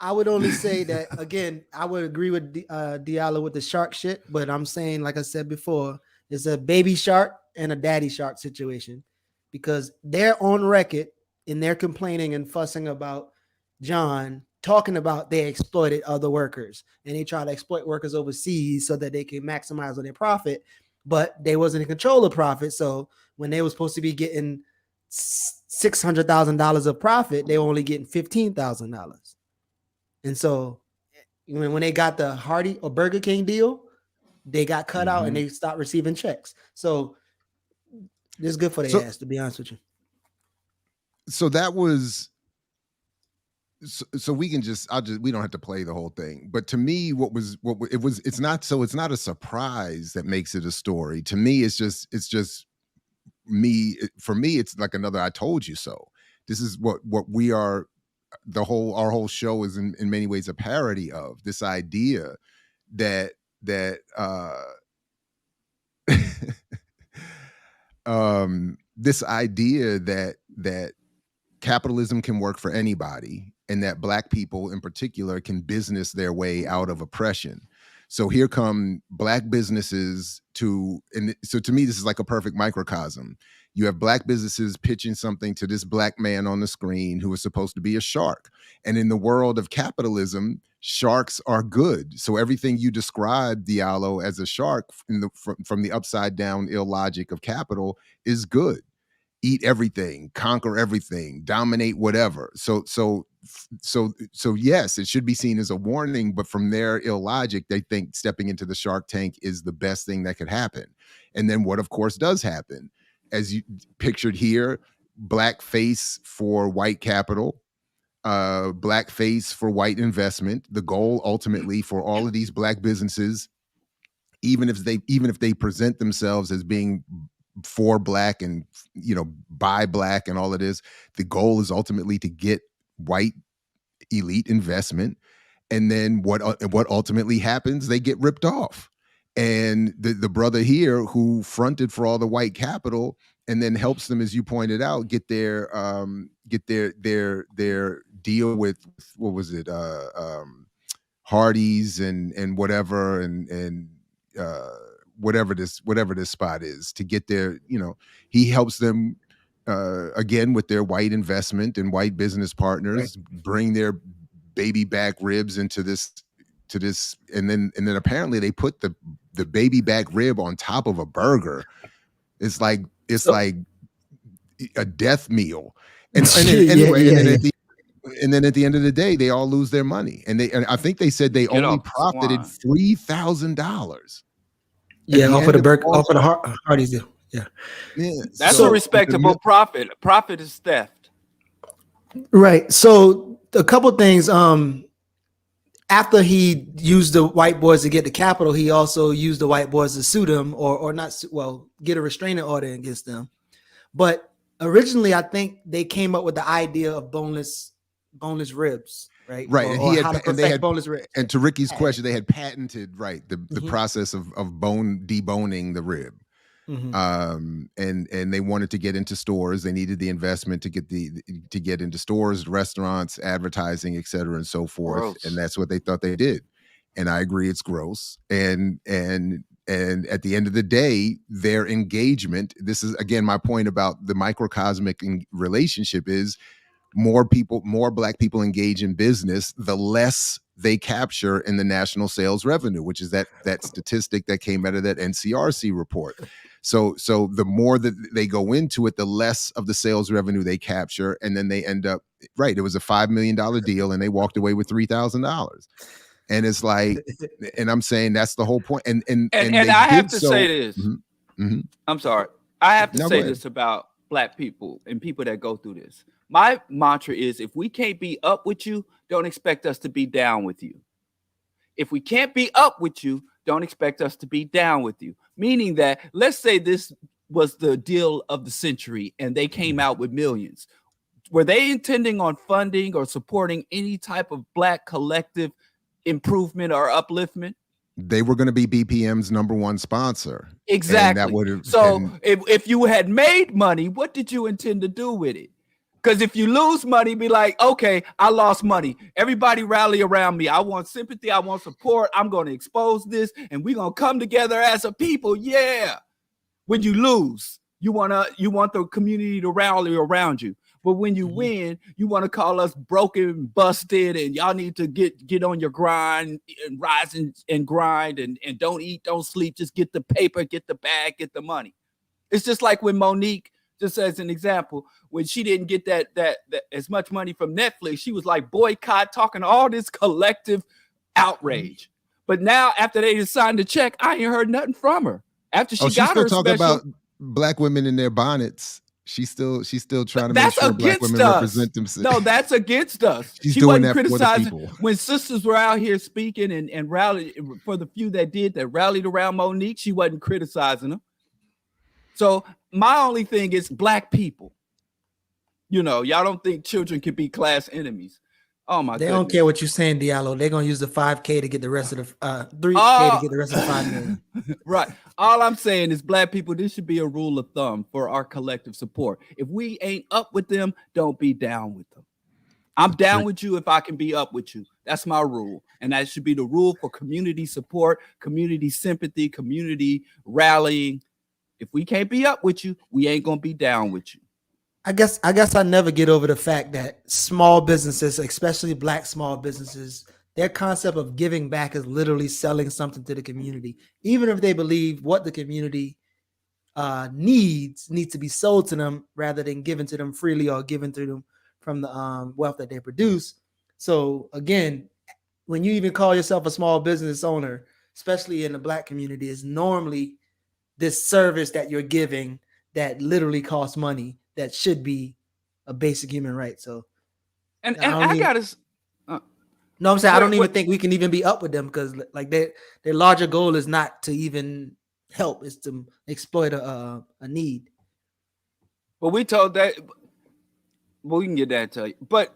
I would only say that, again, I would agree with Diallo with the shark shit, but I'm saying, like I said before, it's a baby shark and a daddy shark situation, because they're on record and they're complaining and fussing about John talking about they exploited other workers and they try to exploit workers overseas so that they can maximize on their profit, but they wasn't in control of profit. So when they were supposed to be getting $600,000 of profit, they were only getting $15,000. And so when they got the Hardy or Burger King deal, they got cut out and they stopped receiving checks. So it's good for their ass, to be honest with you. So that was, so we can we don't have to play the whole thing. But to me, it's not a surprise that makes it a story. To me, it's just me. For me, it's like another I told you so. This is what we are. Our whole show is in many ways a parody of this idea that this idea that capitalism can work for anybody and that Black people in particular can business their way out of oppression. So here come Black businesses so to me, this is like a perfect microcosm. You have Black businesses pitching something to this Black man on the screen who is supposed to be a shark. And in the world of capitalism, sharks are good. So everything you describe, Diallo, as a shark from the upside down illogic of capital is good. Eat everything, conquer everything, dominate whatever. So yes, it should be seen as a warning, but from their illogic, they think stepping into the shark tank is the best thing that could happen. And then what, of course, does happen, as you pictured here, Black face for white capital, Black face for white investment. The goal ultimately for all of these Black businesses, even if they present themselves as being for Black and by Black and all it is, the goal is ultimately to get white elite investment. And then what ultimately happens, they get ripped off. And the brother here who fronted for all the white capital and then helps them, as you pointed out, get their deal with, what was it, Hardee's and whatever and whatever this spot is, to get their, he helps them again with their white investment and white business partners, right, bring their baby back ribs into this and then apparently they put the baby back rib on top of a burger. It's like a death meal. And anyway, and then at the end of the day, they all lose their money. And I think they said they only profited $3,000. Yeah, off of the Hardee's deal. Yeah. That's a respectable profit. Profit is theft. Right. So a couple things. After he used the white boys to get the capital, he also used the white boys to sue them or not, get a restraining order against them. But originally, I think they came up with the idea of boneless ribs. right? Right, Or, and or he how to had, and perfect they had, boneless ribs. and to Ricky's question, they had patented the Mhm. process of deboning the rib. Mhm. And they wanted to get into stores. They needed the investment to get into stores, restaurants, advertising, et cetera, and so forth. Gross. And that's what they thought they did. And I agree, it's gross. And at the end of the day, their engagement, this is again my point about the microcosmic relationship, is more Black people engage in business, the less they capture in the national sales revenue, which is that statistic that came out of that NCRC report. So the more that they go into it, the less of the sales revenue they capture, and then they end up it was a $5 million deal, and they walked away with $3,000. And it's like, and I'm saying that's the whole point. And they I have did to so, say this. I'm sorry. I have to No, say go ahead. this about Black people and people that go through this. My mantra is, if we can't be up with you, don't expect us to be down with you. If we can't be up with you, don't expect us to be down with you. Meaning that, let's say this was the deal of the century and they came out with millions. Were they intending on funding or supporting any type of Black collective improvement or upliftment? They were going to be BPM's #1 sponsor. Exactly. And that would have, so if you had made money, what did you intend to do with it? Because if you lose money, be like, okay, I lost money. Everybody rally around me. I want sympathy. I want support. I'm going to expose this, and we're going to come together as a people. Yeah. When you lose, you want the community to rally around you. But when you win, you want to call us broken, busted, and y'all need to get on your grind and rise and grind and don't eat, don't sleep. Just get the paper, get the bag, get the money. It's just like when Monique, just as an example, when she didn't get that as much money from Netflix, she was like boycott, talking all this collective outrage. But now after they just signed the check, I ain't heard nothing from her. After she got her talking special, about Black women in their bonnets. She's still trying to make sure Black women represent themselves. No, that's against us. She doing that for the people. When sisters were out here speaking and rallied, for the few that rallied around Monique, she wasn't criticizing them. So my only thing is Black people. Y'all don't think children can be class enemies. Oh my! They goodness. don't care what you're saying, Diallo. They're gonna use the 5K to get the rest of the 3K to get the rest of the 5 million. Right. All I'm saying is, Black people, this should be a rule of thumb for our collective support. If we ain't up with them, don't be down with them. I'm down with you if I can be up with you. That's my rule. And that should be the rule for community support, community sympathy, community rallying. If we can't be up with you, we ain't gonna be down with you. I guess I never get over the fact that small businesses, especially Black small businesses, their concept of giving back is literally selling something to the community. Even if they believe what the community needs to be sold to them rather than given to them freely or given to them from the wealth that they produce. So again, when you even call yourself a small business owner, especially in the Black community, is normally this service that you're giving that literally costs money, that should be a basic human right. So, and I gotta. No, I'm saying I don't even think we can even be up with them, because like their larger goal is not to even help; is to exploit a need. But we told that. Well, we can get that to you. But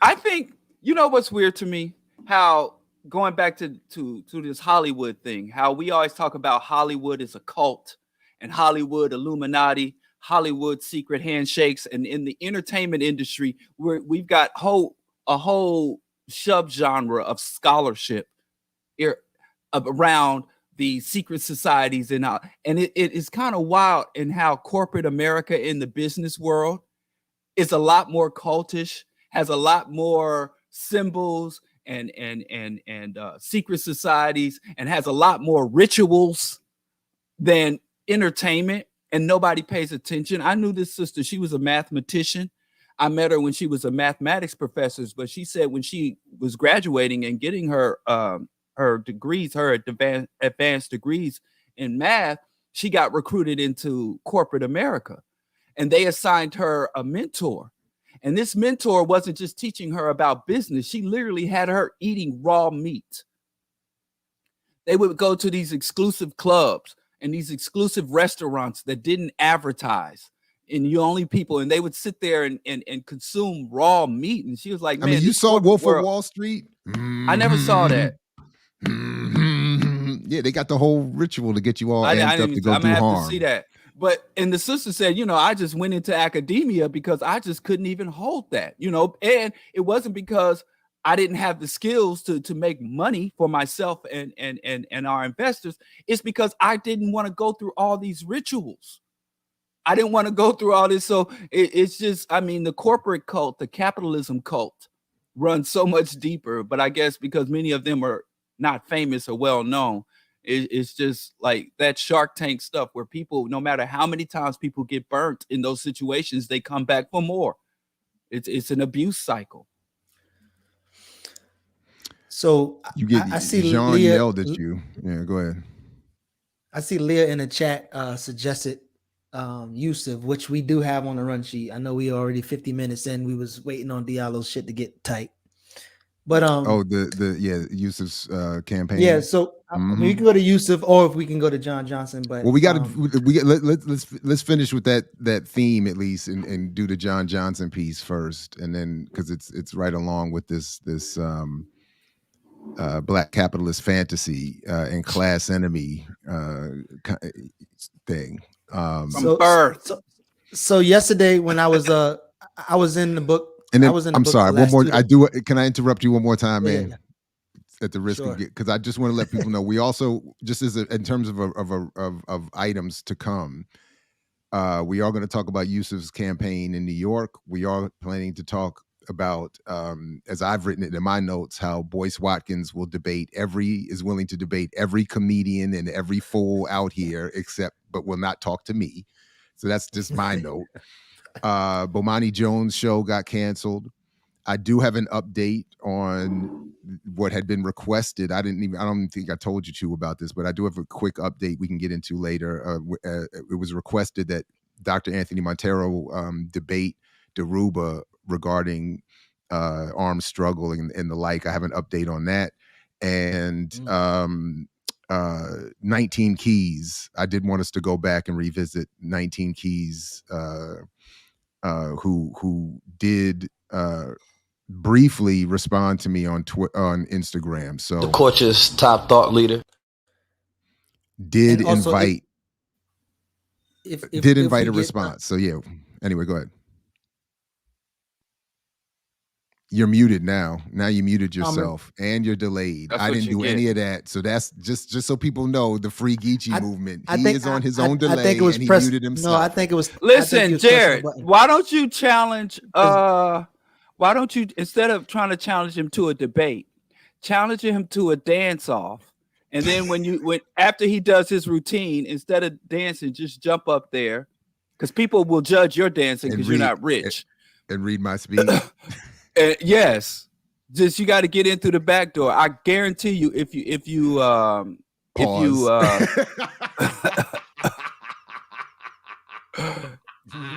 I think what's weird to me, how going back to this Hollywood thing, how we always talk about Hollywood as a cult and Hollywood Illuminati. Hollywood secret handshakes, and in the entertainment industry, we've got a whole subgenre of scholarship around the secret societies and it is kind of wild in how corporate America in the business world is a lot more cultish, has a lot more symbols and secret societies, and has a lot more rituals than entertainment. And nobody pays attention. I knew this sister. She was a mathematician. I met her when she was a mathematics professor, but she said when she was graduating and getting her degrees, her advanced degrees in math, she got recruited into corporate America, and they assigned her a mentor. And this mentor wasn't just teaching her about business. She literally had her eating raw meat. They would go to these exclusive clubs and these exclusive restaurants that didn't advertise. and you only people, and they would sit there and consume raw meat. And she was like, man, I mean, you saw Wolf of Wall Street? I never saw that. Yeah, they got the whole ritual to get you all amped up to go do harm. I'm gonna have to see that. But and the sister said, I just went into academia because I just couldn't even hold that, and it wasn't because I didn't have the skills to make money for myself and our investors. It's because I didn't want to go through all these rituals. I didn't want to go through all this. So it's just, I mean, the corporate cult, the capitalism cult runs so much deeper, but I guess because many of them are not famous or well known, it's just like that Shark Tank stuff where people, no matter how many times people get burnt in those situations, they come back for more. It's an abuse cycle. So I see Jean Leah yelled at you. Yeah, go ahead. I see Leah in the chat suggested Yusef, which we do have on the run sheet. I know we already 50 minutes in. We was waiting on Diallo's shit to get tight. But Yusef's campaign. Yeah, so we can go to Yusef, or if we can go to John Johnson. But well, let's finish with that theme at least, and do the John Johnson piece first, and then because it's right along with this black capitalist fantasy and class enemy thing. From birth. So yesterday when I was in the book. And then, I'm sorry, one more. Can I interrupt you one more time, man? Yeah. At the risk of because I just want to let people know we also just in terms of items to come, we are going to talk about Yusef's campaign in New York. We are planning to talk about, as I've written it in my notes, how Boyce Watkins is willing to debate every comedian and every fool out here, but will not talk to me. So that's just my note. Bomani Jones' show got canceled. I do have an update on what had been requested. I don't think I told you two about this, but I do have a quick update we can get into later. It was requested that Dr. Anthony Montero debate Dhoruba regarding armed struggle and the like. I have an update on that. And 19 Keys. I did want us to go back and revisit 19 Keys, who did briefly respond to me on Instagram. So the coach's top thought leader did invite a response. So yeah. Anyway, go ahead. You're muted now. Now you muted yourself and you're delayed. I didn't do any of that. So that's just so people know the Free Geechee movement. He is on his own delay, and he muted himself. No, I think it was. Listen, Jared, why don't you challenge? Why don't you, instead of trying to challenge him to a debate, challenge him to a dance off, and then when after he does his routine, instead of dancing, just jump up there, because people will judge your dancing because you're not rich. And read my speech. Yes, just you got to get in through the back door. I guarantee you, if you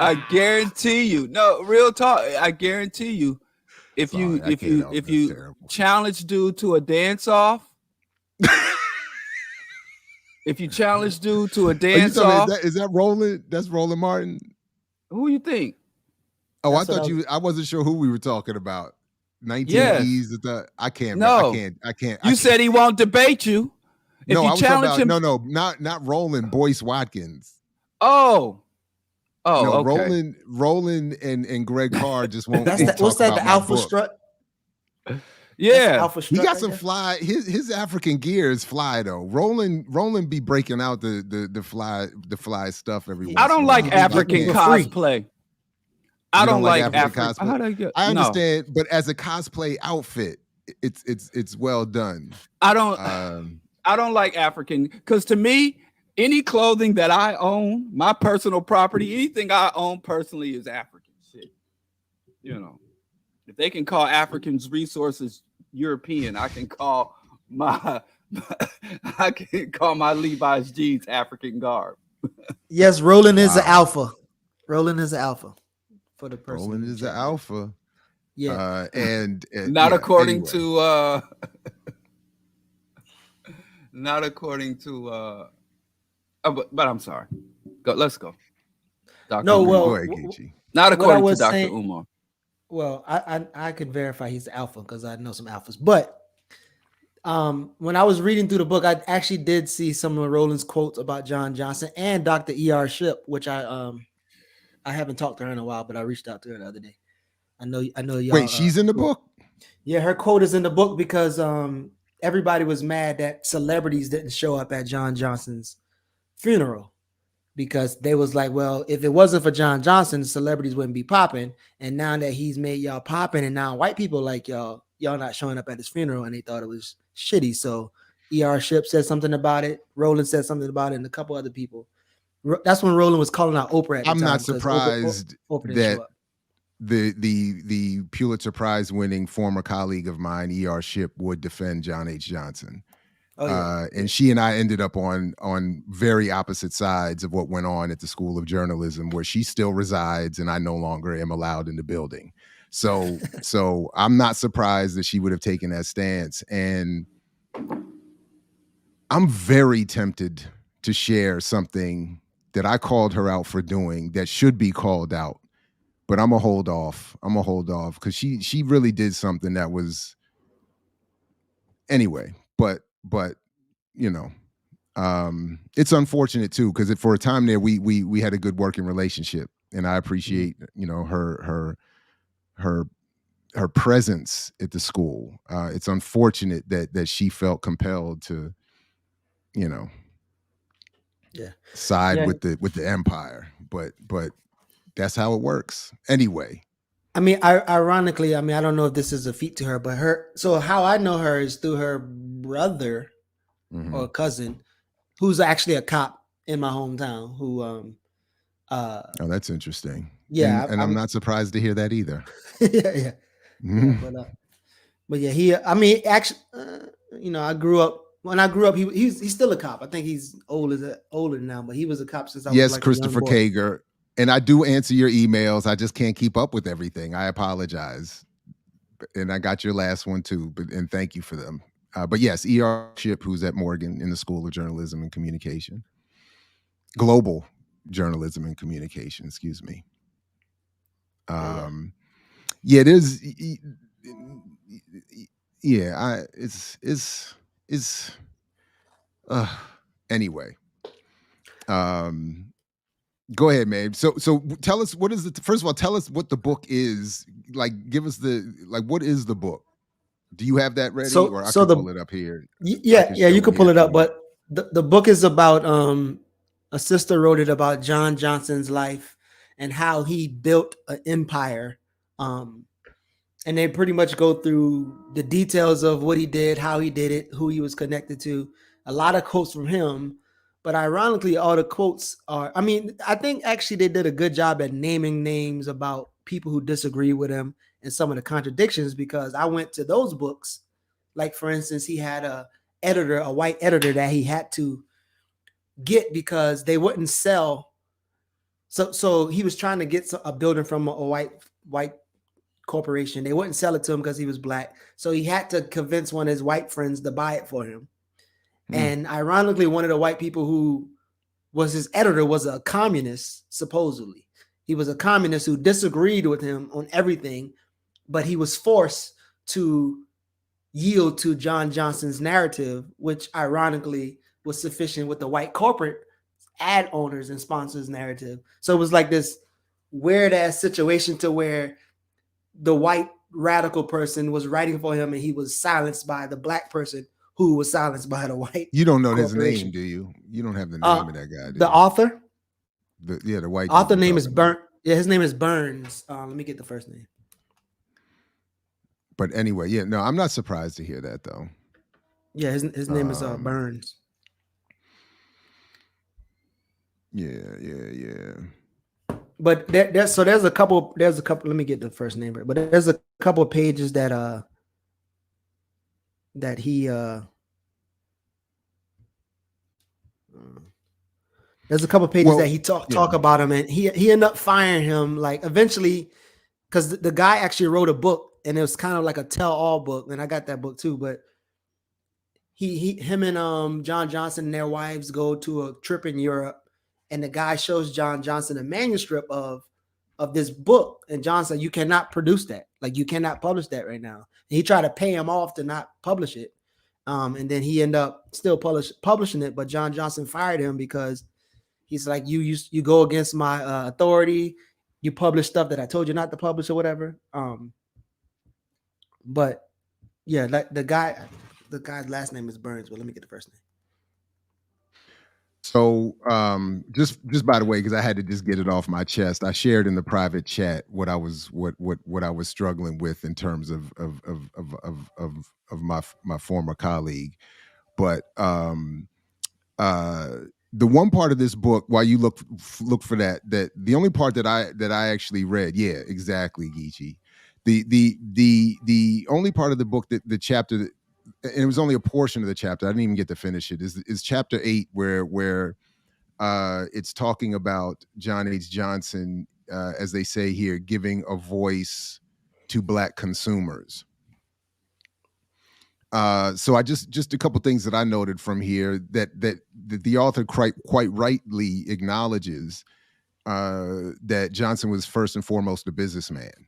I guarantee you, no, real talk. I guarantee you, if you challenge dude to a dance off, if you challenge dude to a dance off, is that Roland? That's Roland Martin. Who you think? Oh, I thought I wasn't sure who we were talking about. 19 Keys. I can't. No, I can't. You said he won't debate you. If no, you I was challenge about, him. No, not Roland. Boyce Watkins. Oh, no, okay. Roland and Greg Carr just won't. What's that? The Alpha Strut. Yeah, Alpha Strut he got some fly. His African gear is fly though. Roland be breaking out the fly stuff every once. I don't like African cosplay. I don't like African cosplay. I understand, but as a cosplay outfit, it's well done. I don't like African, because to me, any clothing that I own, my personal property, anything I own personally is African shit. If they can call Africans resources European, I can call my Levi's jeans African garb. Yes, Roland is the alpha. Roland is the alpha. For the person. Roland is the alpha. Yeah. And not according to not according to but I'm sorry. Let's go. Dr. No, Umar. well, Go ahead, Geechee. Not what I according to was Dr. saying. Umar. Well, I could verify he's the alpha because I know some alphas. But when I was reading through the book, I actually did see some of Roland's quotes about John Johnson and Dr. E.R. Shipp, which I haven't talked to her in a while, but I reached out to her the other day. I know y'all. Wait, she's in the book? Yeah, her quote is in the book because everybody was mad that celebrities didn't show up at John Johnson's funeral because they was like, well, if it wasn't for John Johnson, celebrities wouldn't be popping. And now that he's made y'all popping, and now white people like y'all not showing up at his funeral, and they thought it was shitty. So E.R. Shipp said something about it. Roland said something about it, and a couple other people. That's when Roland was calling out Oprah at the time. I'm not surprised Oprah that the Pulitzer Prize winning former colleague of mine, E.R. Shipp, would defend John H. Johnson. Oh, yeah. And she and I ended up on very opposite sides of what went on at the School of Journalism, where she still resides and I no longer am allowed in the building. So I'm not surprised that she would have taken that stance. And I'm very tempted to share something that I called her out for doing that should be called out. But I'm gonna hold off. Because she really did something that was anyway. But you know, it's unfortunate too, because for a time there we had a good working relationship, and I appreciate her presence at the school. It's unfortunate that she felt compelled to, side with the empire, but that's how it works anyway. I mean, ironically, I don't know if this is a feat to her, but so how I know her is through her brother or cousin, who's actually a cop in my hometown. Who, oh, that's interesting. Yeah, and I'm not surprised to hear that either. yeah. But yeah, he. I mean, actually, I grew up. When I grew up, he's still a cop. I think he's older now, but he was a cop since I was like Christopher Kager. And I do answer your emails. I just can't keep up with everything. I apologize. And I got your last one too, and thank you for them. But yes, E.R. Shipp, who's at Morgan in the School of Journalism and Communication. Global Journalism and Communication, excuse me. Yeah, there's anyway. Go ahead, man. So tell us first of all, tell us what the book is. Like, give us what is the book? Do you have that ready? Or I can pull it up here. Yeah, you can pull it up. But the book is about a sister wrote it about John Johnson's life and how he built an empire. And they pretty much go through the details of what he did, how he did it, who he was connected to. A lot of quotes from him. But ironically, all the quotes are, I think actually they did a good job at naming names about people who disagree with him and some of the contradictions, because I went to those books. Like, for instance, he had a white editor that he had to get because they wouldn't sell. So he was trying to get a building from a white corporation. They wouldn't sell it to him because he was black. So he had to convince one of his white friends to buy it for him. And ironically, one of the white people who was his editor was a communist, supposedly. He was a communist who disagreed with him on everything, but he was forced to yield to John Johnson's narrative, which ironically was sufficient with the white corporate ad owners and sponsors narrative. So it was like this weird ass situation to where the white radical person was writing for him and he was silenced by the black person who was silenced by the white. You don't know his name, do you? You don't have the name of that guy. The author? The white author name is Burns. Yeah, his name is Burns. Let me get the first name. But anyway, yeah, no, I'm not surprised to hear that though. Yeah, his name is Burns. Yeah. But there's a couple. Let me get the first name. But there's a couple of pages that he there's a couple of pages that he talk about him, and he ended up firing him like eventually, because the guy actually wrote a book and it was kind of like a tell-all book, and I got that book too. But him and John Johnson and their wives go to a trip in Europe, and the guy shows John Johnson a manuscript of this book, and John said, you cannot produce that, like you cannot publish that right now. And he tried to pay him off to not publish it, and then he ended up still publishing it, but John Johnson fired him because he's like, you go against my authority, you publish stuff that I told you not to publish or whatever. But yeah, like the guy's last name is Burns, but let me get the first name. So just by the way, because I had to just get it off my chest, I shared in the private chat what I was struggling with in terms of my former colleague. But the one part of this book, while you look for that the only part that I actually read, yeah, exactly, Geechee. The only part of the book that the chapter that, and it was only a portion of the chapter, I didn't even get to finish it, is chapter 8, where it's talking about John H. Johnson, as they say here, giving a voice to Black consumers. So I just a couple things that I noted from here that the author quite rightly acknowledges that Johnson was first and foremost a businessman.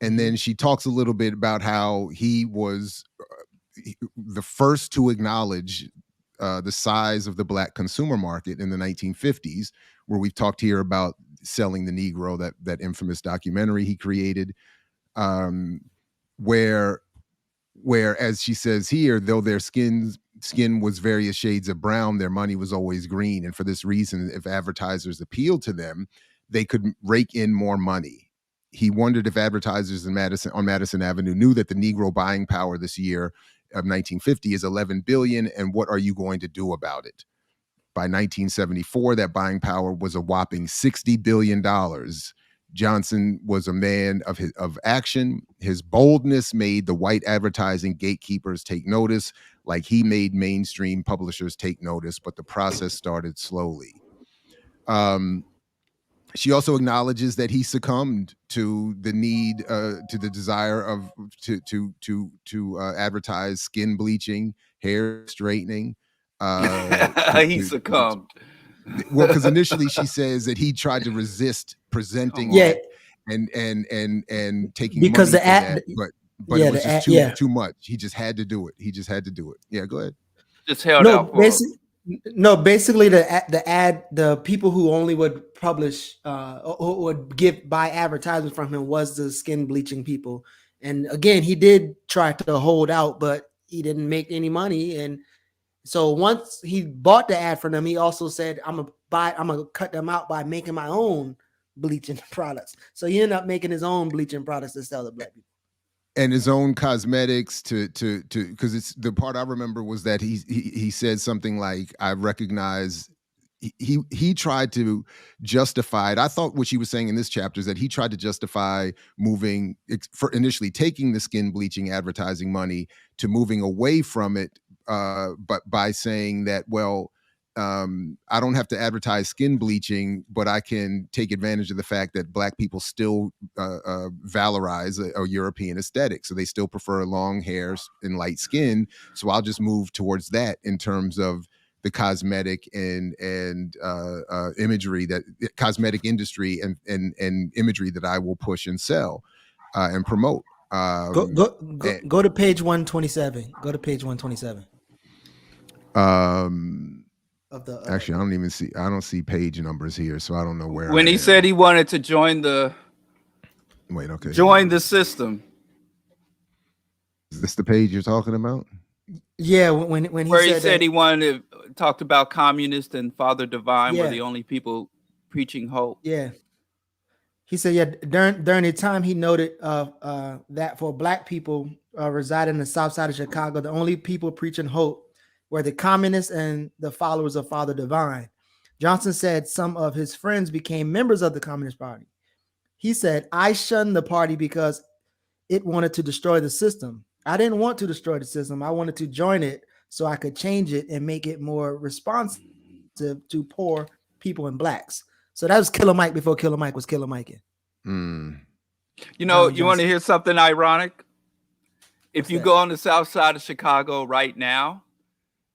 And then she talks a little bit about how he was the first to acknowledge the size of the Black consumer market in the 1950s, where we've talked here about Selling the Negro, that infamous documentary he created, where as she says here, though their skin was various shades of brown, their money was always green. And for this reason, if advertisers appealed to them, they could rake in more money. He wondered if advertisers on Madison Avenue knew that the Negro buying power this year of 1950 is 11 billion, and what are you going to do about it? By 1974, that buying power was a whopping $60 billion. Johnson was a man of action. His boldness made the white advertising gatekeepers take notice, like he made mainstream publishers take notice, but the process started slowly. She also acknowledges that he succumbed to the need, to the desire of to advertise skin bleaching, hair straightening. He succumbed. Well, because initially she says that he tried to resist presenting it and taking because money the ad, for that, but it was just too much. He just had to do it. Yeah, go ahead. Just held out for basically the people who only would publish or would buy advertisements from him was the skin bleaching people. And again, he did try to hold out, but he didn't make any money. And so once he bought the ad from them, he also said, I'm gonna cut them out by making my own bleaching products. So he ended up making his own bleaching products to sell to Black people. And his own cosmetics to because it's the part I remember was that he said something like, I recognize he tried to justify it. I thought what she was saying in this chapter is that he tried to justify moving for initially taking the skin bleaching advertising money to moving away from it, but by saying that, well, I don't have to advertise skin bleaching, but I can take advantage of the fact that Black people still valorize a European aesthetic. So they still prefer long hair and light skin. So I'll just move towards that in terms of the cosmetic and imagery, that cosmetic industry and imagery that I will push and sell and promote. Go to page 127. Go to page 127. Actually, I don't see page numbers here, so I don't know where. When he said he wanted to join the system. Is this the page you're talking about? Yeah, when he said he wanted to talked about communist and Father Divine were the only people preaching hope. Yeah. He said, during the time he noted that for Black people residing in the South Side of Chicago, the only people preaching hope were the communists and the followers of Father Divine. Johnson said some of his friends became members of the Communist Party. He said, I shunned the party because it wanted to destroy the system. I didn't want to destroy the system. I wanted to join it so I could change it and make it more responsive to poor people and Blacks. So that was Killer Mike before Killer Mike was Killer Mike. You know, you want to hear something ironic? If you go on the South Side of Chicago right now,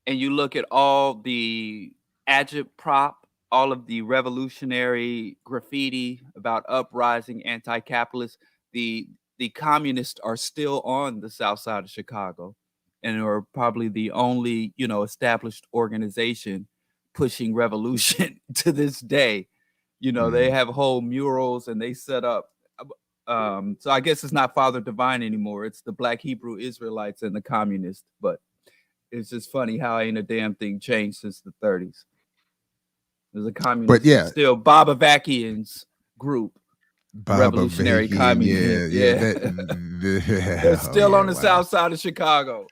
and you look at all the agitprop all of the revolutionary graffiti about uprising, anti-capitalist, the communists are still on the south side of Chicago and are probably the only, established organization pushing revolution to this day. They have whole murals and they set up. So I guess it's not Father Divine anymore. It's the Black Hebrew Israelites and the communists. But it's just funny how ain't a damn thing changed since the 30s. There's a communist, but still Bob Avakian's group, revolutionary communists. They're still on the south side of Chicago.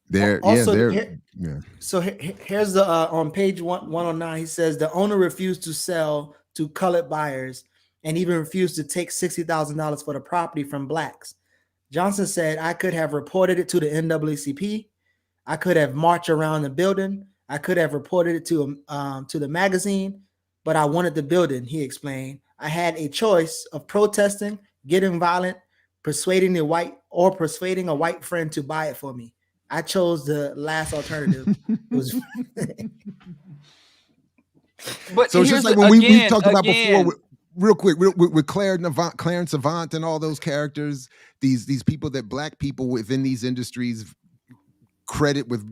Here's the on page 109. He says the owner refused to sell to colored buyers and even refused to take $60,000 for the property from blacks. Johnson said, "I could have reported it to the NAACP. I could have marched around the building. I could have reported it to the magazine, but I wanted the building," he explained. "I had a choice of protesting, getting violent, persuading a white friend to buy it for me. I chose the last alternative." But so it's just like when we talked about before, real quick, with Clarence Avant and all those characters, these people that Black people within these industries credit with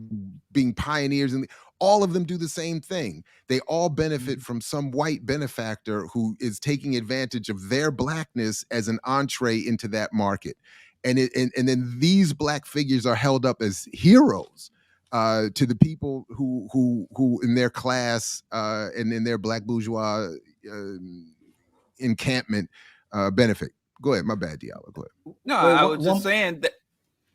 being pioneers, and all of them do the same thing. They all benefit from some white benefactor who is taking advantage of their Blackness as an entree into that market. And then these Black figures are held up as heroes to the people who in their class and in their Black bourgeois encampment benefit. Go ahead, my bad, Diallo. Go ahead. No, I was just saying that.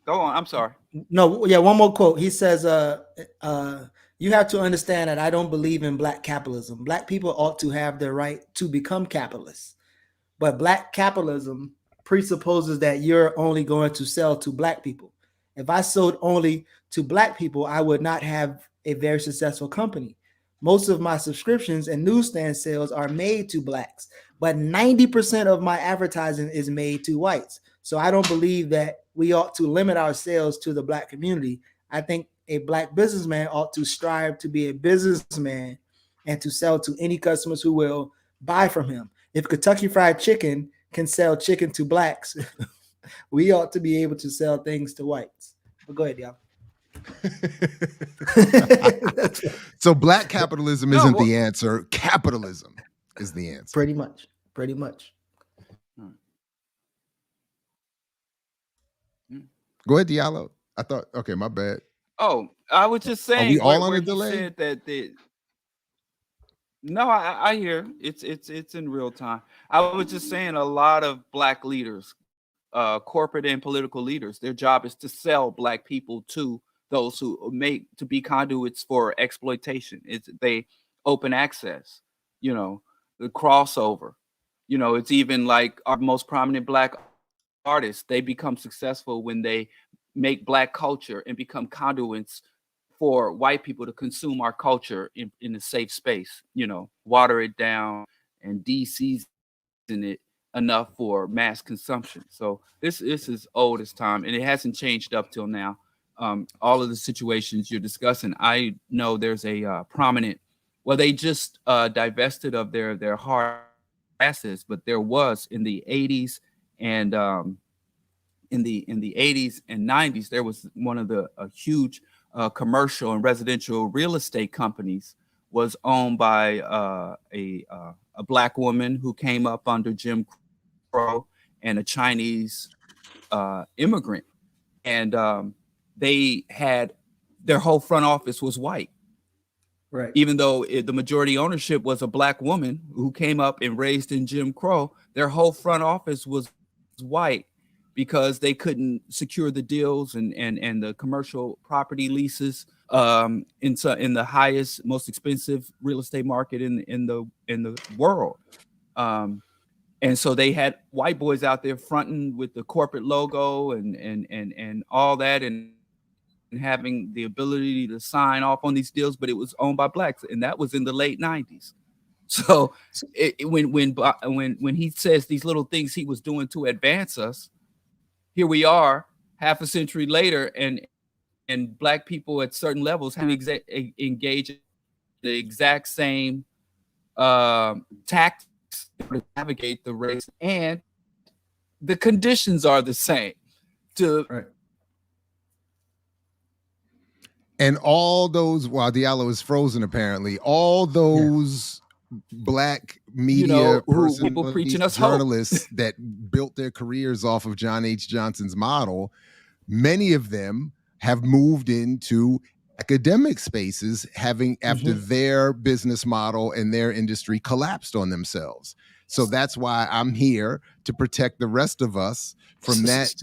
Go on. I'm sorry. No, yeah, one more quote. He says, "You have to understand that I don't believe in Black capitalism. Black people ought to have the right to become capitalists. But Black capitalism presupposes that you're only going to sell to Black people. If I sold only to Black people, I would not have a very successful company. Most of my subscriptions and newsstand sales are made to Blacks, but 90% of my advertising is made to whites. So I don't believe that we ought to limit our sales to the Black community. I think a Black businessman ought to strive to be a businessman and to sell to any customers who will buy from him. If Kentucky Fried Chicken can sell chicken to Blacks, we ought to be able to sell things to whites." But go ahead, y'all. So Black capitalism isn't the answer. Capitalism is the answer. Pretty much. Go ahead, Diallo. I thought, okay, my bad. Oh, I was just saying. Are we all on a delay? Said that no, I hear it's in real time. I was just saying a lot of Black leaders, corporate and political leaders, their job is to sell Black people to those who to be conduits for exploitation. They open access, the crossover. It's even like our most prominent Black artists, they become successful when they make Black culture and become conduits for white people to consume our culture in a safe space, water it down and de-season it enough for mass consumption. So this is old as time, and it hasn't changed up till now. All of the situations you're discussing, I know there's a prominent, well, they just divested of their hard assets, but there was in the 80s and in the 80s and 90s, there was one of the huge commercial and residential real estate companies was owned by a Black woman who came up under Jim Crow and a Chinese immigrant, and they had their whole front office was white, right? Even though the majority ownership was a Black woman who came up and raised in Jim Crow, their whole front office was white because they couldn't secure the deals and the commercial property leases in the highest, most expensive real estate market in the world. And so they had white boys out there fronting with the corporate logo and all that, and having the ability to sign off on these deals, but it was owned by Blacks, and that was in the late 90s. So when he says these little things he was doing to advance us, here we are half a century later, and Black people at certain levels have engaged in the exact same tactics to navigate the race, and the conditions are the same. And all those, while Diallo is frozen, apparently, all those Black media people preaching us journalists that built their careers off of John H. Johnson's model, many of them have moved into academic spaces after their business model and their industry collapsed on themselves. So that's why I'm here to protect the rest of us from that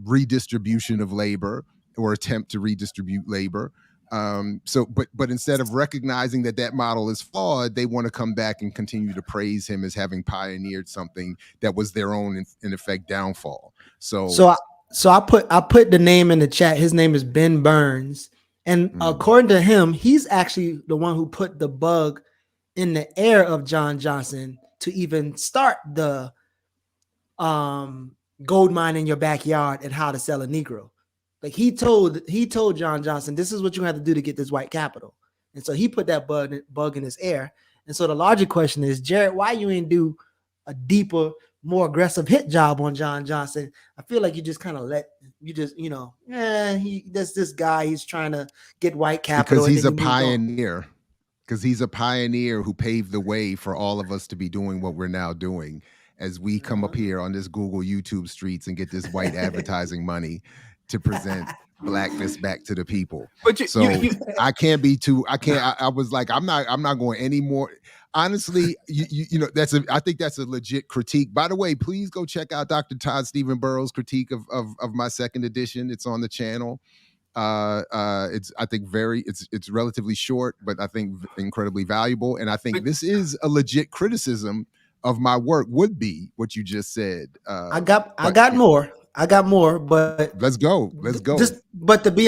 redistribution of labor or attempt to redistribute labor. But instead of recognizing that model is flawed, they want to come back and continue to praise him as having pioneered something that was their own, in effect, downfall. So I put the name in the chat. His name is Ben Burns, and according to him, he's actually the one who put the bug in the air of John Johnson to even start the gold mine in your backyard and how to sell a Negro. Like he told John Johnson, this is what you have to do to get this white capital. And so he put that bug in his air. And so the larger question is, Jared, why you ain't do a deeper, more aggressive hit job on John Johnson? I feel like you just kind of that's this guy, he's trying to get white capital. Because he's a pioneer. Because he's a pioneer who paved the way for all of us to be doing what we're now doing as we come up here on this Google YouTube streets and get this white advertising money to present Blackness back to the people. But I can't be too. I was like, I'm not going any more. Honestly, I think that's a legit critique. By the way, please go check out Dr. Todd Stephen Burrows' critique of my second edition. It's on the channel. It's relatively short, but I think incredibly valuable. And I think this is a legit criticism of my work. Would be what you just said. I got more, but let's go. But to be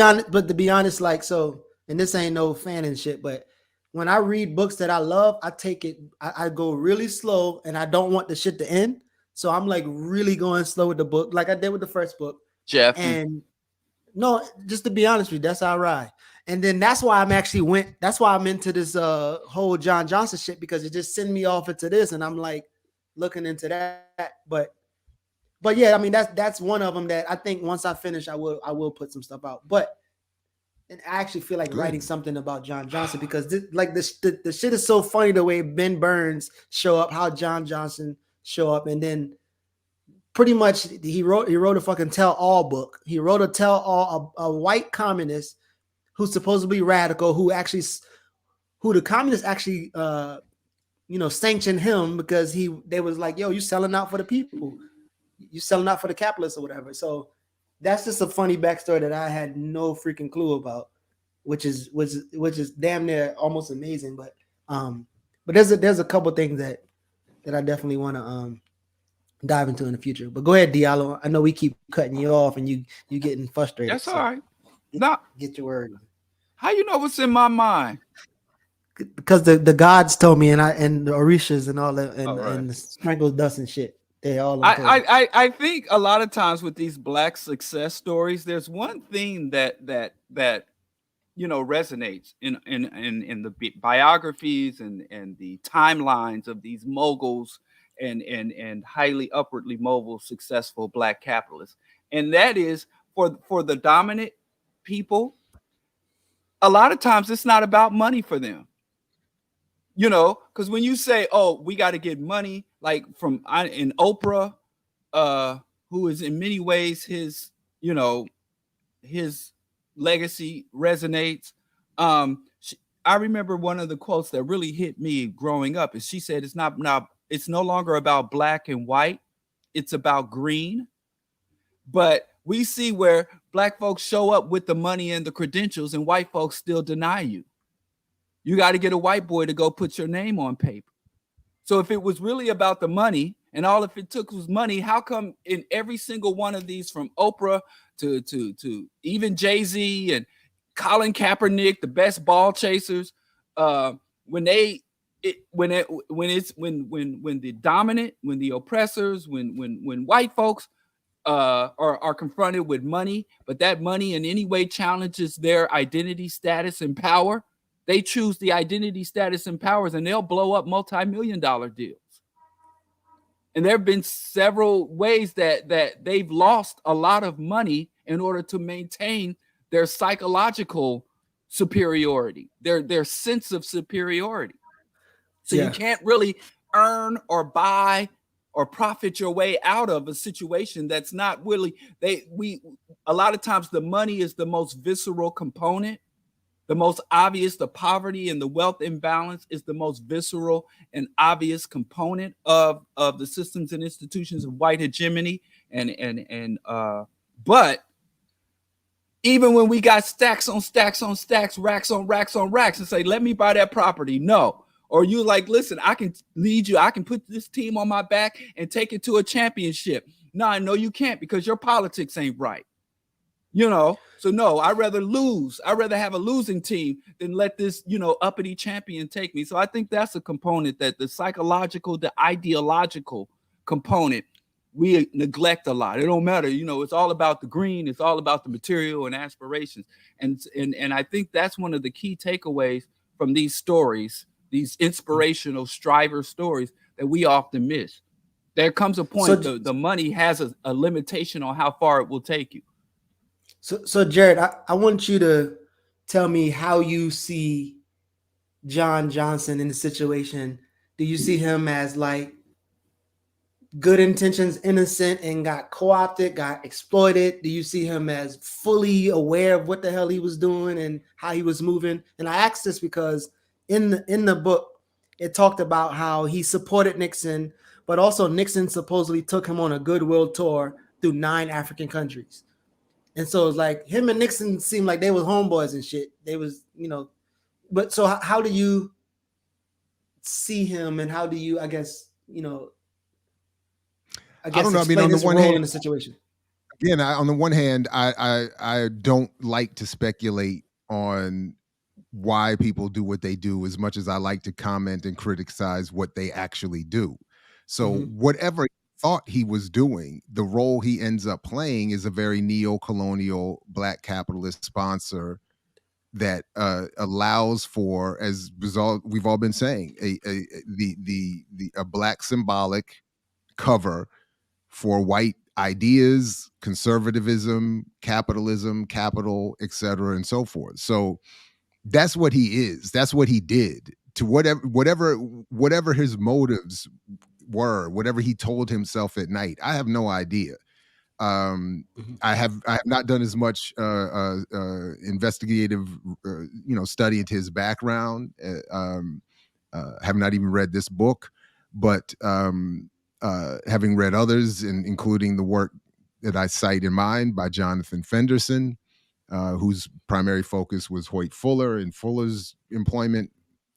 honest, like, so, and this ain't no fan and shit, but when I read books that I love, I go really slow, and I don't want the shit to end. So I'm like really going slow with the book, like I did with the first book. Jeff. And no, just to be honest with you, that's how I ride. And then that's why I'm into this whole John Johnson shit, because it just sent me off into this, and I'm like looking into that. But yeah, I mean that's one of them that I think once I finish, I will put some stuff out. But and I actually feel like writing something about John Johnson, because the shit is so funny the way Ben Burns show up, how John Johnson show up, and then pretty much he wrote a fucking tell-all book. He wrote a tell-all, a white communist who's supposed to be radical, who the communists actually sanctioned him because they was like, yo, you selling out for the people, you selling out for the capitalists or whatever. So that's just a funny backstory that I had no freaking clue about, which is damn near almost amazing. But there's a couple things that I definitely want to dive into in the future. But go ahead, Diallo. I know we keep cutting you off and you getting frustrated. That's all right. No, get your word. How you know what's in my mind? Because the gods told me, and the Orishas and all that, and the sprinkled dust and shit. They all. I think a lot of times with these Black success stories, there's one thing that resonates in the biographies and the timelines of these moguls and highly upwardly mobile, successful Black capitalists, and that is for the dominant people. A lot of times it's not about money for them, because when you say, "Oh, we got to get money," like in Oprah, who is in many ways his legacy resonates. I remember one of the quotes that really hit me growing up is she said, "It's no longer about black and white; it's about green." But we see where Black folks show up with the money and the credentials, and white folks still deny you. You got to get a white boy to go put your name on paper. So if it was really about the money, and all if it took was money, how come in every single one of these, from Oprah to even Jay-Z and Colin Kaepernick, the best ball chasers, when the dominant, when the oppressors, when white folks are confronted with money, but that money in any way challenges their identity, status, and power, They choose the identity, status, and powers, and they'll blow up multi-million-dollar deals. And there have been several ways that they've lost a lot of money in order to maintain their psychological superiority, their sense of superiority. So you can't really earn or buy or profit your way out of a situation that's not really, a lot of times the money is the most visceral component. The most obvious, the poverty and the wealth imbalance is the most visceral and obvious component of the systems and institutions of white hegemony. But even when we got stacks on stacks on stacks, racks on racks on racks, and say, let me buy that property. No. Or you like, listen, I can lead you. I can put this team on my back and take it to a championship. No, you can't, because your politics ain't right. So no, I'd rather lose. I'd rather have a losing team than let this, uppity champion take me. So I think that's a component, that the psychological, the ideological component, we neglect a lot. It don't matter. It's all about the green. It's all about the material and aspirations. And I think that's one of the key takeaways from these stories, these inspirational striver stories that we often miss. There comes a point, the money has a limitation on how far it will take you. So Jared, I want you to tell me how you see John Johnson in the situation. Do you see him as like good intentions, innocent, and got co-opted, got exploited? Do you see him as fully aware of what the hell he was doing and how he was moving? And I asked this because in the book, it talked about how he supported Nixon, but also Nixon supposedly took him on a goodwill tour through 9 African countries. And so it's like him and Nixon seemed like they was homeboys and shit. They was, but so how do you see him, and how do you, I don't know. I mean, on the one hand, in the situation. Again, on the one hand, I don't like to speculate on why people do what they do as much as I like to comment and criticize what they actually do. So whatever thought he was doing, the role he ends up playing is a very neo-colonial black capitalist sponsor that allows for, as we've all been saying, a black symbolic cover for white ideas, conservatism, capitalism, capital, etc., and so forth. So that's what he is. That's what he did. To whatever his motives were, whatever he told himself at night, I have no idea. I have not done as much investigative study into his background. Have not even read this book, but having read others, including the work that I cite in mine by Jonathan Fenderson, whose primary focus was Hoyt Fuller and Fuller's employment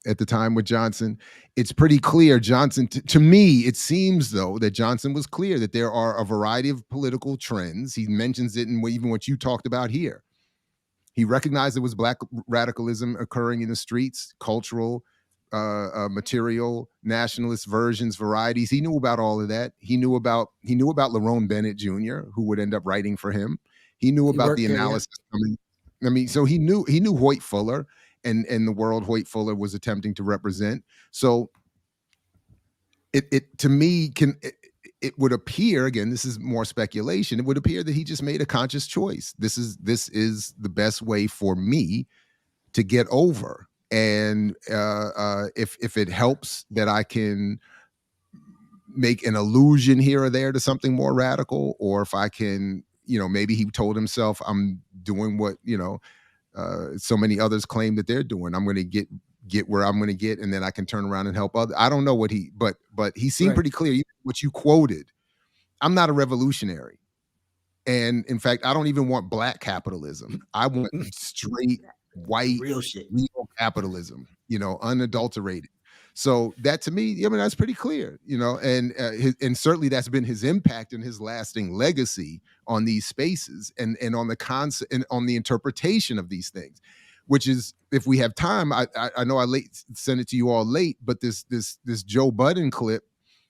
at the time with Johnson. It's pretty clear Johnson, to me, it seems though that Johnson was clear that there are a variety of political trends. He mentions it in even what you talked about here. He recognized there was black radicalism occurring in the streets, cultural, material, nationalist versions, varieties. He knew about all of that. He knew about Lerone Bennett Jr., who would end up writing for him. He knew about the analysis coming. I mean, so he knew Hoyt Fuller and the world Hoyt Fuller was attempting to represent. So it to me it would appear, again, this is more speculation, it would appear that he just made a conscious choice. This is the best way for me to get over. And if it helps that I can make an allusion here or there to something more radical, or if I can, maybe he told himself, I'm doing what, so many others claim that they're doing. I'm going to get where I'm going to get, and then I can turn around and help others. I don't know what but he seemed pretty clear. What you quoted, I'm not a revolutionary. And in fact, I don't even want black capitalism. I want straight white, real shit, real capitalism, unadulterated. So that to me, that's pretty clear, and certainly that's been his impact and his lasting legacy on these spaces and on the concept and on the interpretation of these things, which is, if we have time, I know I sent it to you all late, but this Joe Budden clip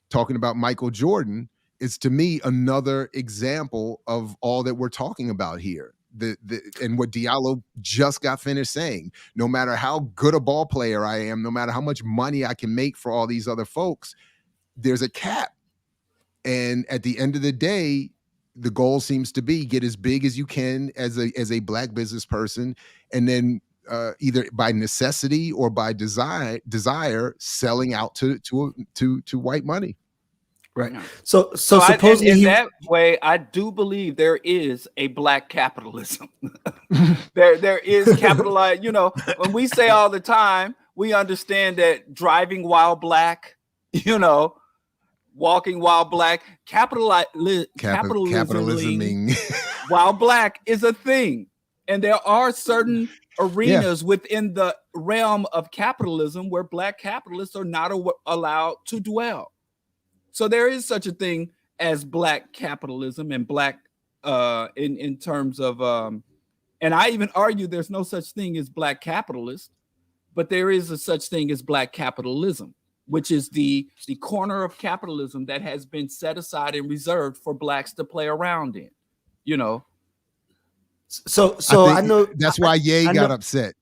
talking about Michael Jordan is to me another example of all that we're talking about here. and what Diallo just got finished saying, no matter how good a ball player I am, no matter how much money I can make for all these other folks, there's a cap. And at the end of the day, the goal seems to be get as big as you can as a Black business person, and then either by necessity or by desire selling out to white money. Right. So supposedly in that way, I do believe there is a Black capitalism. there is capitalized. You know, when we say all the time, we understand that driving while Black, you know, walking while Black, capitalisming while Black is a thing, and there are certain arenas within the realm of capitalism where Black capitalists are not allowed to dwell. So there is such a thing as Black capitalism and Black in terms of and I even argue there's no such thing as Black capitalist, but there is a such thing as Black capitalism, which is the corner of capitalism that has been set aside and reserved for Blacks to play around in, you know. So I know that's why Ye got upset.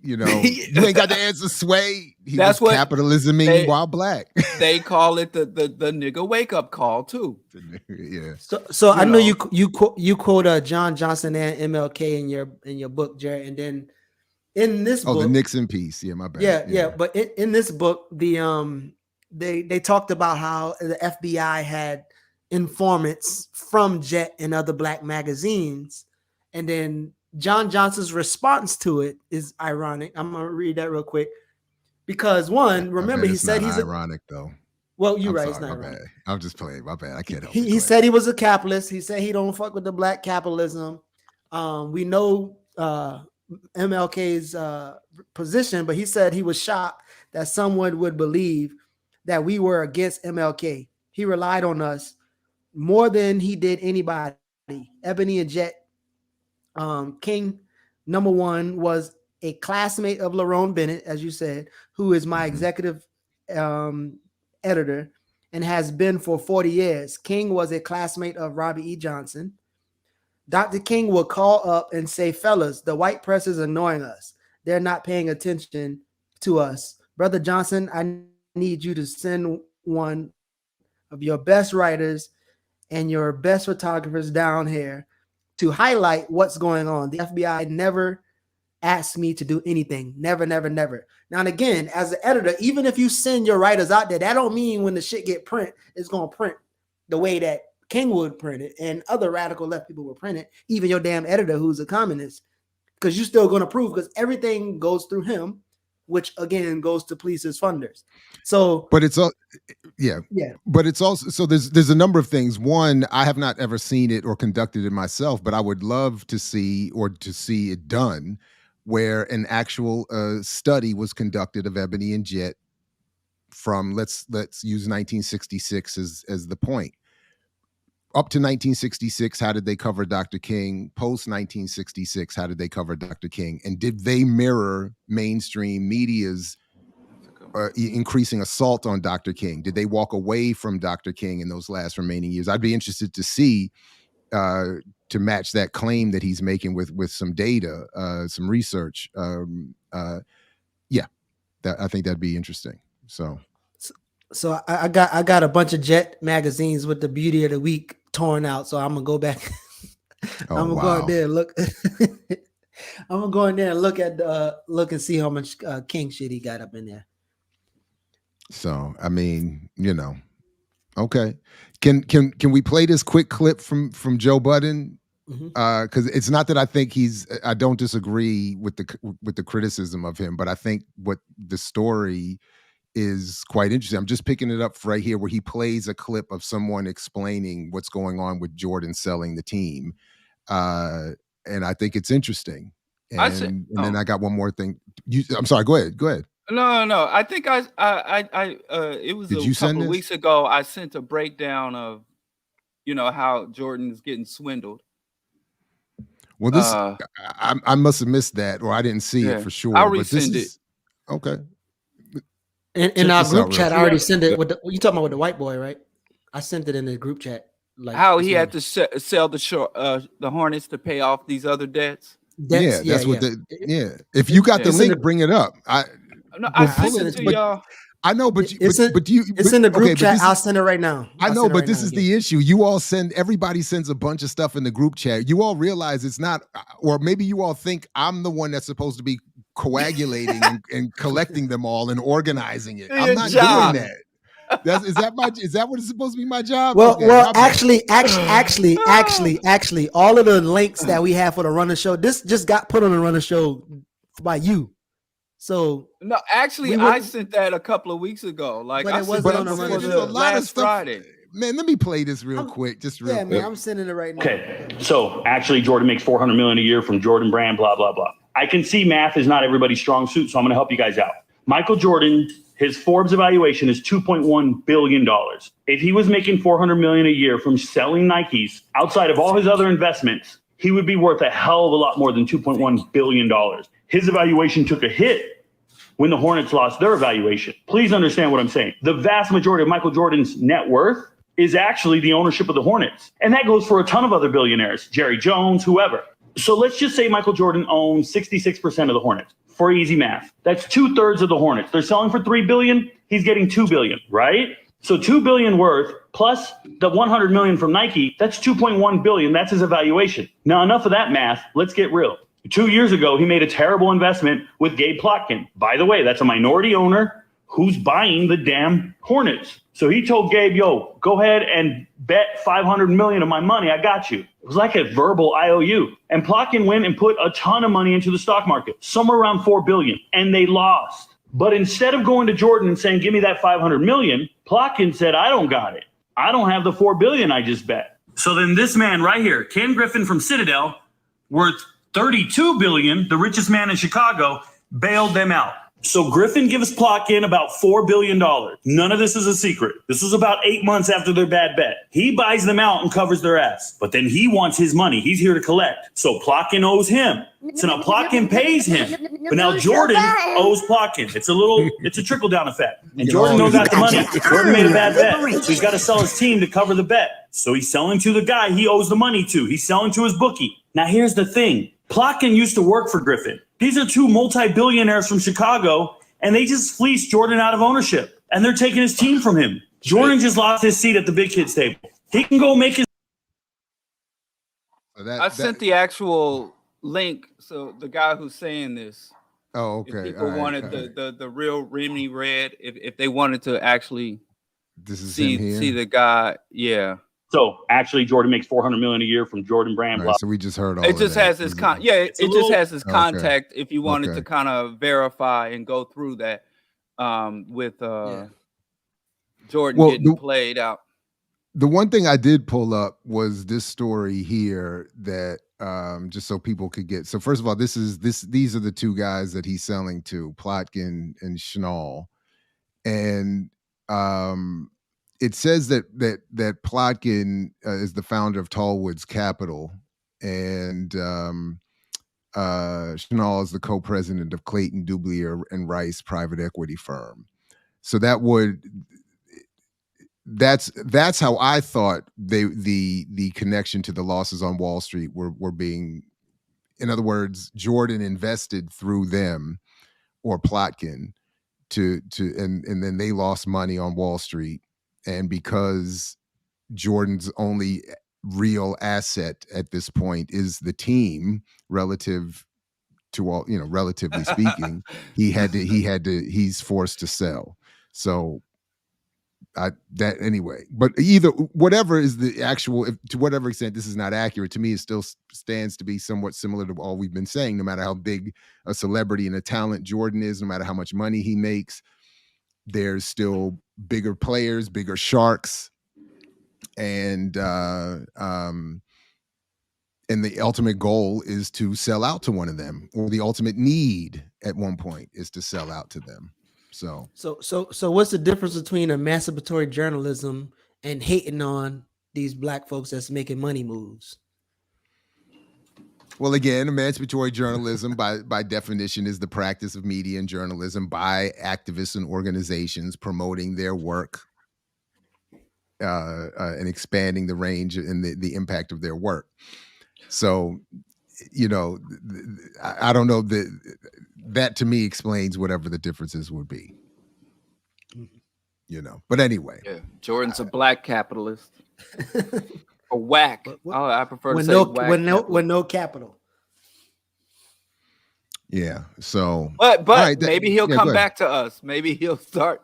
You know, you ain't got the answer, Sway. That's what capitalisming while Black. They call it the nigga wake up call too. Yeah. So I know you quote John Johnson and MLK in your book, Jared, and then in this book, the Nixon piece. Yeah, my bad. Yeah. But in this book, they talked about how the FBI had informants from Jet and other Black magazines, and then John Johnson's response to it is ironic. I'm gonna read that real quick because remember he said he's ironic though. Well, you're right. Sorry, it's not ironic. bad. I'm just playing. My bad. I can't help. He said he was a capitalist. He said he don't fuck with the Black capitalism. We know MLK's position, but he said he was shocked that someone would believe that we were against MLK. He relied on us more than he did anybody. Ebony and Jet. King, number one, was a classmate of Lerone Bennett, as you said, who is my executive editor and has been for 40 years. King was a classmate of Robbie E. Johnson. Dr. King would call up and say, fellas, the white press is annoying us. They're not paying attention to us. Brother Johnson, I need you to send one of your best writers and your best photographers down here to highlight what's going on. The FBI never asked me to do anything. Never, never, never. Now, and again, as an editor, even if you send your writers out there, that don't mean when the shit get print, it's going to print the way that King would print it and other radical left people would print it, even your damn editor who's a communist, because you're still going to prove, because everything goes through him, which again goes to police his funders. So, but it's all, but it's also, so there's a number of things. One, I have not ever seen it or conducted it myself, but I would love to see it done where an actual study was conducted of Ebony and Jet from, let's use 1966 as the point. Up to 1966, how did they cover Dr. King? Post 1966, how did they cover Dr. King? And did they mirror mainstream media's increasing assault on Dr. King? Did they walk away from Dr. King in those last remaining years? I'd be interested to see, to match that claim that he's making with some data, some research. I think that'd be interesting. So I got a bunch of Jet magazines with the Beauty of the Week torn out. So I'm gonna go back. I'm gonna go out there and look. I'm gonna go in there and look and see how much King shit he got up in there. So I mean, okay. Can we play this quick clip from Joe Budden? Because it's not that I think I don't disagree with the criticism of him, but I think what the story is quite interesting. I'm just picking it up right here where he plays a clip of someone explaining what's going on with Jordan selling the team. And I think it's interesting. And then I got one more thing. I'm sorry, go ahead. No. I think it was a couple of weeks ago. I sent a breakdown of, how Jordan's getting swindled. Well, this I must have missed that, or I didn't see it for sure. I'll resend it. Okay. In our group chat, I already sent it. You talking about with the white boy, right? I sent it in the group chat Like how he had to sell the Hornets to pay off these other debts. That's what if you got the link, bring it up. I sent it to y'all. I know, but it's in the group chat. I'll send it right now. I know, but this is the issue. You all everybody sends a bunch of stuff in the group chat. You all realize it's not, or maybe you all think I'm the one that's supposed to be coagulating and collecting them all and organizing it. I'm not doing that. Is that what it's supposed to be my job? Well, actually, all of the links that we have for the Runner Show, this just got put on the Runner Show by you. So no, actually, I sent that a couple of weeks ago. Like, but it wasn't on the Runner Show. Last Friday. Man, let me play this real quick. Man, I'm sending it right now. Okay, so actually, Jordan makes $400 million a year from Jordan Brand. Blah blah blah. I can see math is not everybody's strong suit, so I'm going to help you guys out. Michael Jordan, his Forbes evaluation is $2.1 billion. If he was making $400 million a year from selling Nikes outside of all his other investments, he would be worth a hell of a lot more than $2.1 billion. His evaluation took a hit when the Hornets lost their evaluation. Please understand what I'm saying. The vast majority of Michael Jordan's net worth is actually the ownership of the Hornets. And that goes for a ton of other billionaires, Jerry Jones, whoever. So let's just say Michael Jordan owns 66% of the Hornets. For easy math, that's 2/3 of the Hornets. They're selling for $3 billion. He's getting $2 billion, right? So $2 billion worth plus the $100 million from Nike, that's $2.1 billion. That's his evaluation. Now, enough of that math. Let's get real. 2 years ago, he made a terrible investment with Gabe Plotkin. By the way, that's a minority owner who's buying the damn Hornets. So he told Gabe, yo, go ahead and bet $500 million of my money. I got you. It was like a verbal IOU. And Plotkin went and put a ton of money into the stock market, somewhere around $4 billion, and they lost. But instead of going to Jordan and saying, give me that $500 million, Plotkin said, I don't got it. I don't have the $4 billion I just bet. So then this man right here, Ken Griffin from Citadel, worth $32 billion, the richest man in Chicago, bailed them out. So Griffin gives Plotkin about $4 billion. None of this is a secret. This was about 8 months after their bad bet. He buys them out and covers their ass. But then he wants his money. He's here to collect. So Plotkin owes him. So now Plotkin pays him. But now Jordan owes Plotkin. It's a trickle-down effect. And Jordan knows got the money. Jordan made a bad bet. So he's got to sell his team to cover the bet. So he's selling to the guy he owes the money to. He's selling to his bookie. Now here's the thing. Plotkin used to work for Griffin. These are two multi-billionaires from Chicago, and they just fleeced Jordan out of ownership, and they're taking his team from him. Jordan just lost his seat at the big kids table. He can go make his. I sent the actual link. So the guy who's saying this. Oh, okay. If people wanted the real Remy Red, if they wanted to actually see the guy, yeah. So actually, Jordan makes $400 million a year from Jordan Brand. Right, so we just heard all. It just has his just has his contact. Okay. If you wanted to kind of verify and go through that, with Jordan getting played out. The one thing I did pull up was this story here that just so people could get. So first of all, these are the two guys that he's selling to, Plotkin and Schnall, and it says that Plotkin is the founder of Tallwoods Capital, and Schnall is the co-president of Clayton, Dublier and Rice private equity firm. So that's how I thought the connection to the losses on Wall Street were being. In other words, Jordan invested through them or Plotkin and then they lost money on Wall Street. And because Jordan's only real asset at this point is the team relative to all, relatively speaking, he's forced to sell. So anyway, but whatever is the actual, to whatever extent this is not accurate, to me, it still stands to be somewhat similar to all we've been saying. No matter how big a celebrity and a talent Jordan is, no matter how much money he makes, there's still bigger players, bigger sharks, and the ultimate goal is to sell out to one of them, or the ultimate need at one point is to sell out to them. So what's the difference between emancipatory journalism and hating on these black folks that's making money moves? Well, again, emancipatory journalism by definition is the practice of media and journalism by activists and organizations promoting their work and expanding the range and the impact of their work. So, you know, I don't know that to me explains whatever the differences would be. You know, but anyway, yeah, Jordan's a black capitalist. A whack. I prefer to with say no whack with no capital. Yeah. So, but right, maybe he'll yeah, come back to us. Maybe he'll start.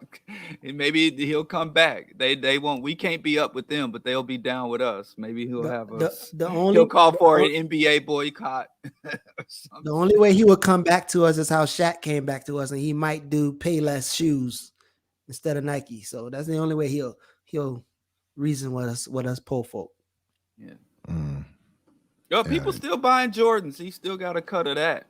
Maybe he'll come back. They won't. We can't be up with them, but they'll be down with us. Maybe he'll have us. He'll call for an NBA boycott. The only way he would come back to us is how Shaq came back to us, and he might do Payless shoes instead of Nike. So that's the only way he'll reason with us poor folk. Yeah. Yo, people still buying Jordans. He still got a cut of that.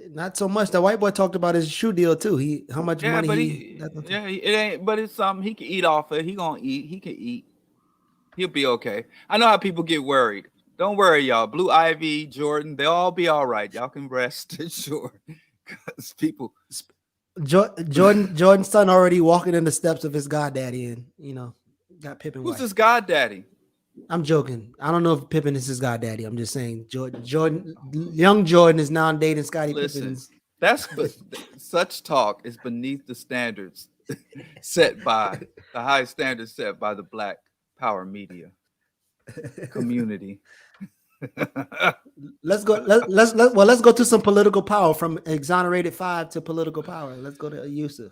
Not so much. The white boy talked about his shoe deal too. How much money? It ain't. But it's something he can eat off of. He gonna eat. He can eat. He'll be okay. I know how people get worried. Don't worry, y'all. Blue Ivy, Jordan, they'll all be all right. Y'all can rest assured. Because people. Jordan's son already walking in the steps of his goddaddy, and you know, got Pippen. Who's his goddaddy? I'm joking. I don't know if Pippen is his goddaddy. I'm just saying young Jordan is now dating Scottie Pippen. That's such talk is beneath the standards set by the high standards set by the Black Power media community. Let's go to some political power, from exonerated 5 to political power. Let's go to Yusef.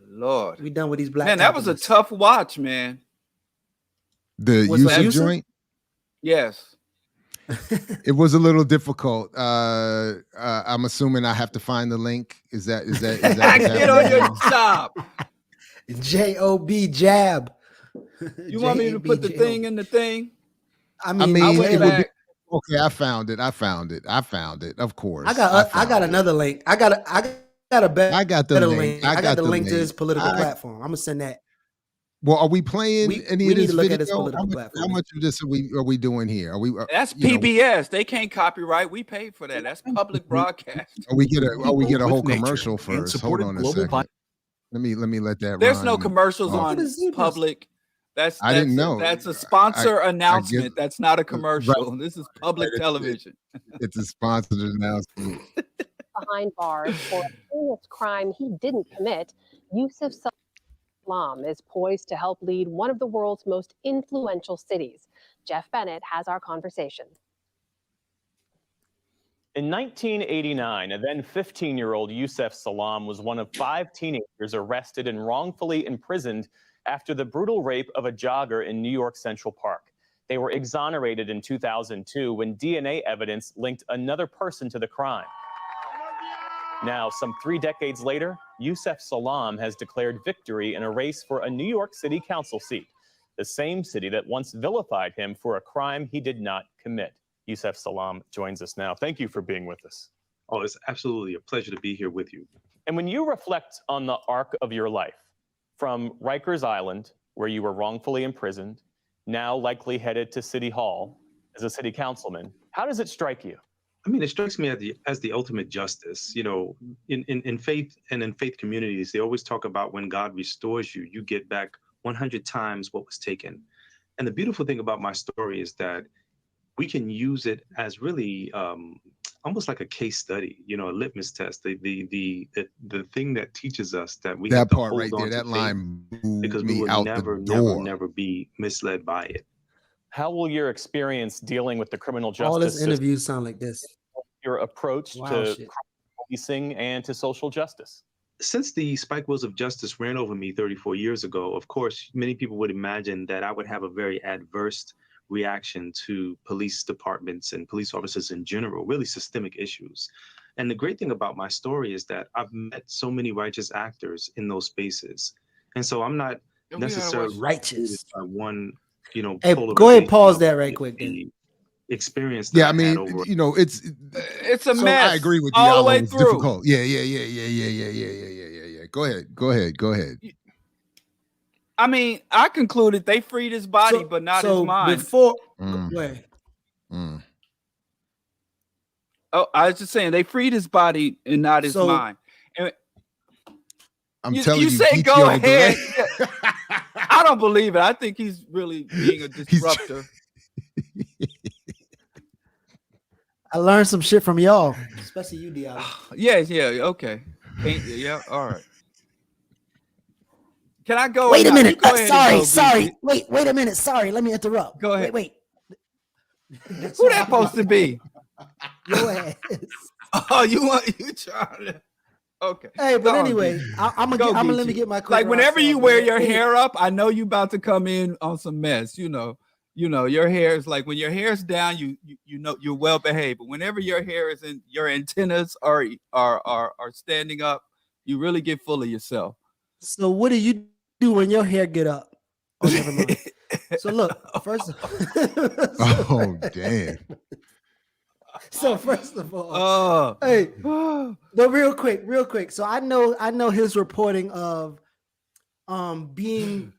Lord, we done with these black. Man, that was a tough watch, man. The Yusef joint? Yes. It was a little difficult. I'm assuming I have to find the link. Is that get on your job? J-O-B jab. You want me to put the thing in the thing? I mean it would be, okay, I found it. Of course. I got another link. I got a better link. I got the link to his political platform. I'm gonna send that. Well, are we playing any of this video? How much of this are we doing here? Are we? That's PBS. They can't copyright. We paid for that. That's public broadcast. We get a whole commercial first. Hold on a second. Let me let that. There's run. no commercials on public. I didn't know. That's a sponsor announcement. That's not a commercial. Right. This is public television. It's a sponsored announcement. Behind bars for a heinous crime he didn't commit, Yusef Salaam is poised to help lead one of the world's most influential cities. Jeff Bennett has our conversation. In 1989, a then 15-year-old Yusef Salaam was one of 5 teenagers arrested and wrongfully imprisoned after the brutal rape of a jogger in New York Central Park. They were exonerated in 2002 when DNA evidence linked another person to the crime. Now, some 3 decades later, Yusef Salaam has declared victory in a race for a New York City council seat, the same city that once vilified him for a crime he did not commit. Yusef Salaam joins us now. Thank you for being with us. Oh, it's absolutely a pleasure to be here with you. And when you reflect on the arc of your life, from Rikers Island, where you were wrongfully imprisoned, now likely headed to City Hall as a city councilman, how does it strike you? I mean, it strikes me as the ultimate justice. You know, in faith and in faith communities, they always talk about when God restores you, you get back 100 times what was taken. And the beautiful thing about my story is that we can use it as really almost like a case study, you know, a litmus test, the thing that teaches us that we have to part hold right on there, to that line because we me will out never, the door. never be misled by it. How will your experience dealing with the criminal justice all his system, interviews sound like this, your approach to policing and to social justice? Since the spike wheels of justice ran over me 34 years ago, of course, many people would imagine that I would have a very adverse reaction to police departments and police officers in general, really systemic issues. And the great thing about my story is that I've met so many righteous actors in those spaces. And so I'm not necessarily righteous by one, you know, hey, go ahead, pause that right quick then. Experience that I mean, you know, it's a mess. I agree with all Diallo. the way it's through. Difficult. Yeah. Go ahead. I mean, I concluded they freed his body, but not his mind. Before, Oh, I was just saying they freed his body and not his mind. And I'm telling you, say go ahead. I don't believe it. I think he's really being a disruptor. I learned some shit from y'all, especially you, Diallo. Yeah, okay. Yeah, all right. Can I go? Wait a minute. Go ahead Sorry. Wait a minute. Sorry, let me interrupt. Go ahead. Wait. Who that supposed to be? Your ass. Oh, you trying to? Okay. Hey, but anyway, I'm gonna let me get my like whenever you wear your hair up, I know you about to come in on some mess. You know, your hair is like when your hair's down, you know you're well behaved. But whenever your hair is in, your antennas are standing up, you really get full of yourself. So what do you do when your hair get up? Oh, never mind. So look, first. Oh damn. So first of all, hey, but real quick. So I know his reporting of being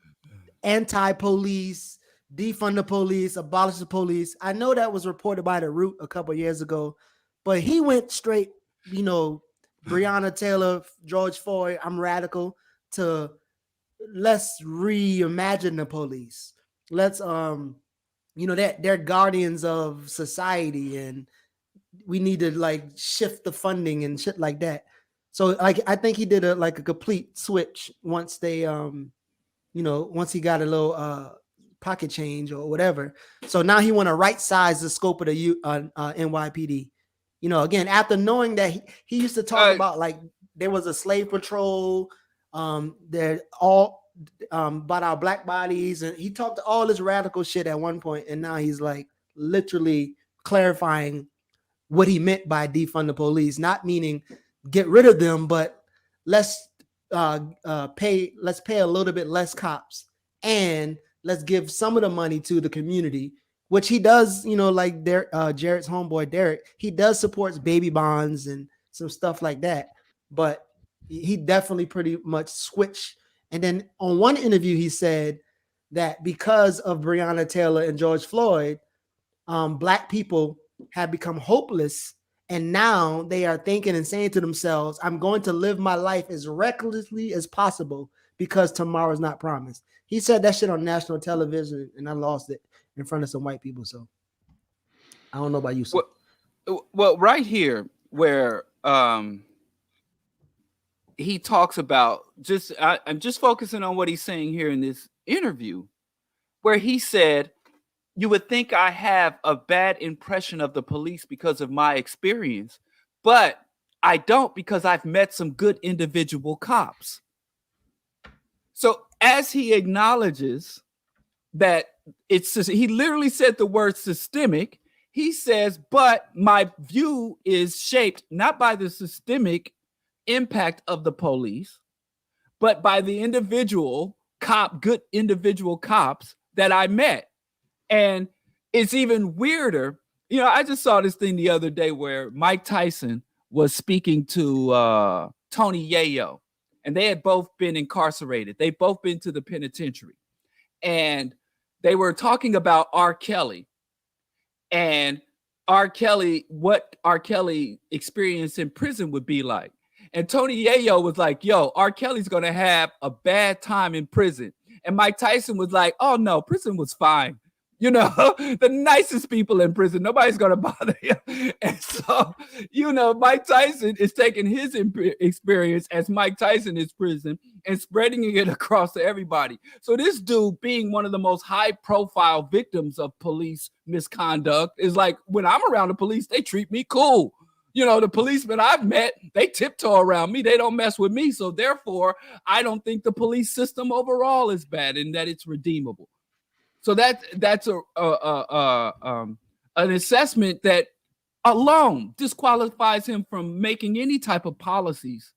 anti-police, defund the police, abolish the police. I know that was reported by The Root a couple years ago, but he went straight, Breonna Taylor, George Floyd, I'm radical, to let's reimagine the police. Let's that they're guardians of society and we need to like shift the funding and shit like that. So like I think he did a complete switch once they once he got a little pocket change or whatever. So now he want to right size the scope of the NYPD. Again, after knowing that he used to talk about like there was a slave patrol, they're all about our black bodies, and he talked all this radical shit at one point, and now he's like literally clarifying what he meant by defund the police, not meaning get rid of them, but let's pay a little bit less cops and let's give some of the money to the community, which he does, like Jared's homeboy Derek, he does supports baby bonds and some stuff like that, but he definitely pretty much switched. And then on one interview he said that because of Breonna Taylor and George Floyd, black people have become hopeless, and now they are thinking and saying to themselves, I'm going to live my life as recklessly as possible because tomorrow is not promised. He said that shit on national television, and I lost it in front of some white people. So I don't know about you. Well, right here where he talks about I'm just focusing on what he's saying here in this interview, where he said, you would think I have a bad impression of the police because of my experience, but I don't, because I've met some good individual cops. So as he acknowledges that he literally said the word systemic, he says, but my view is shaped not by the systemic impact of the police, but by the good individual cops that I met. And it's even weirder. I just saw this thing the other day where Mike Tyson was speaking to Toni Yayo, and they had both been incarcerated. They've both been to the penitentiary. And they were talking about R. Kelly and what R. Kelly experienced in prison would be like. And Toni Yayo was like, yo, R. Kelly's going to have a bad time in prison. And Mike Tyson was like, oh, no, prison was fine. The nicest people in prison, nobody's going to bother you. And so, Mike Tyson is taking his experience as Mike Tyson is prison and spreading it across to everybody. So this dude, being one of the most high profile victims of police misconduct, is like, when I'm around the police, they treat me cool. The policemen I've met, they tiptoe around me. They don't mess with me. So therefore, I don't think the police system overall is bad and that it's redeemable. So that's an assessment that alone disqualifies him from making any type of policies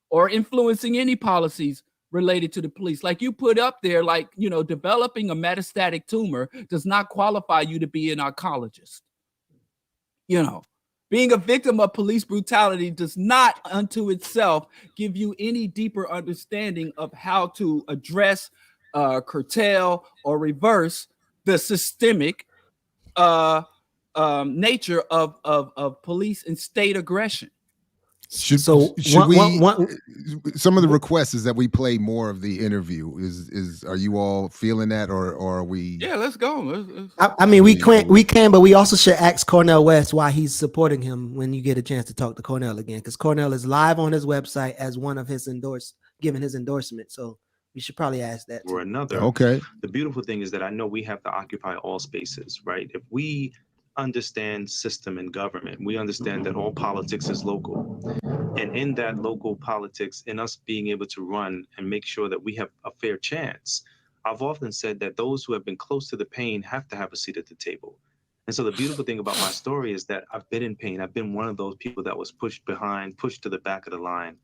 or influencing any policies related to the police. Like you put up there, developing a metastatic tumor does not qualify you to be an oncologist. Being a victim of police brutality does not unto itself give you any deeper understanding of how to address, curtail, or reverse the systemic nature of police and state aggression. Should some of the requests is that we play more of the interview. Are you all feeling that, or are we? Yeah, let's go. I mean, we can, but we also should ask Cornel West why he's supporting him when you get a chance to talk to Cornel again, because Cornel is live on his website as one of his giving his endorsement. So we should probably ask that. Or another. Okay. The beautiful thing is that I know we have to occupy all spaces, right? If we understand system and government, we understand that all politics is local. And in that local politics, in us being able to run and make sure that we have a fair chance, I've often said that those who have been close to the pain have to have a seat at the table. And so the beautiful thing about my story is that I've been in pain. I've been one of those people that was pushed behind, pushed to the back of the line.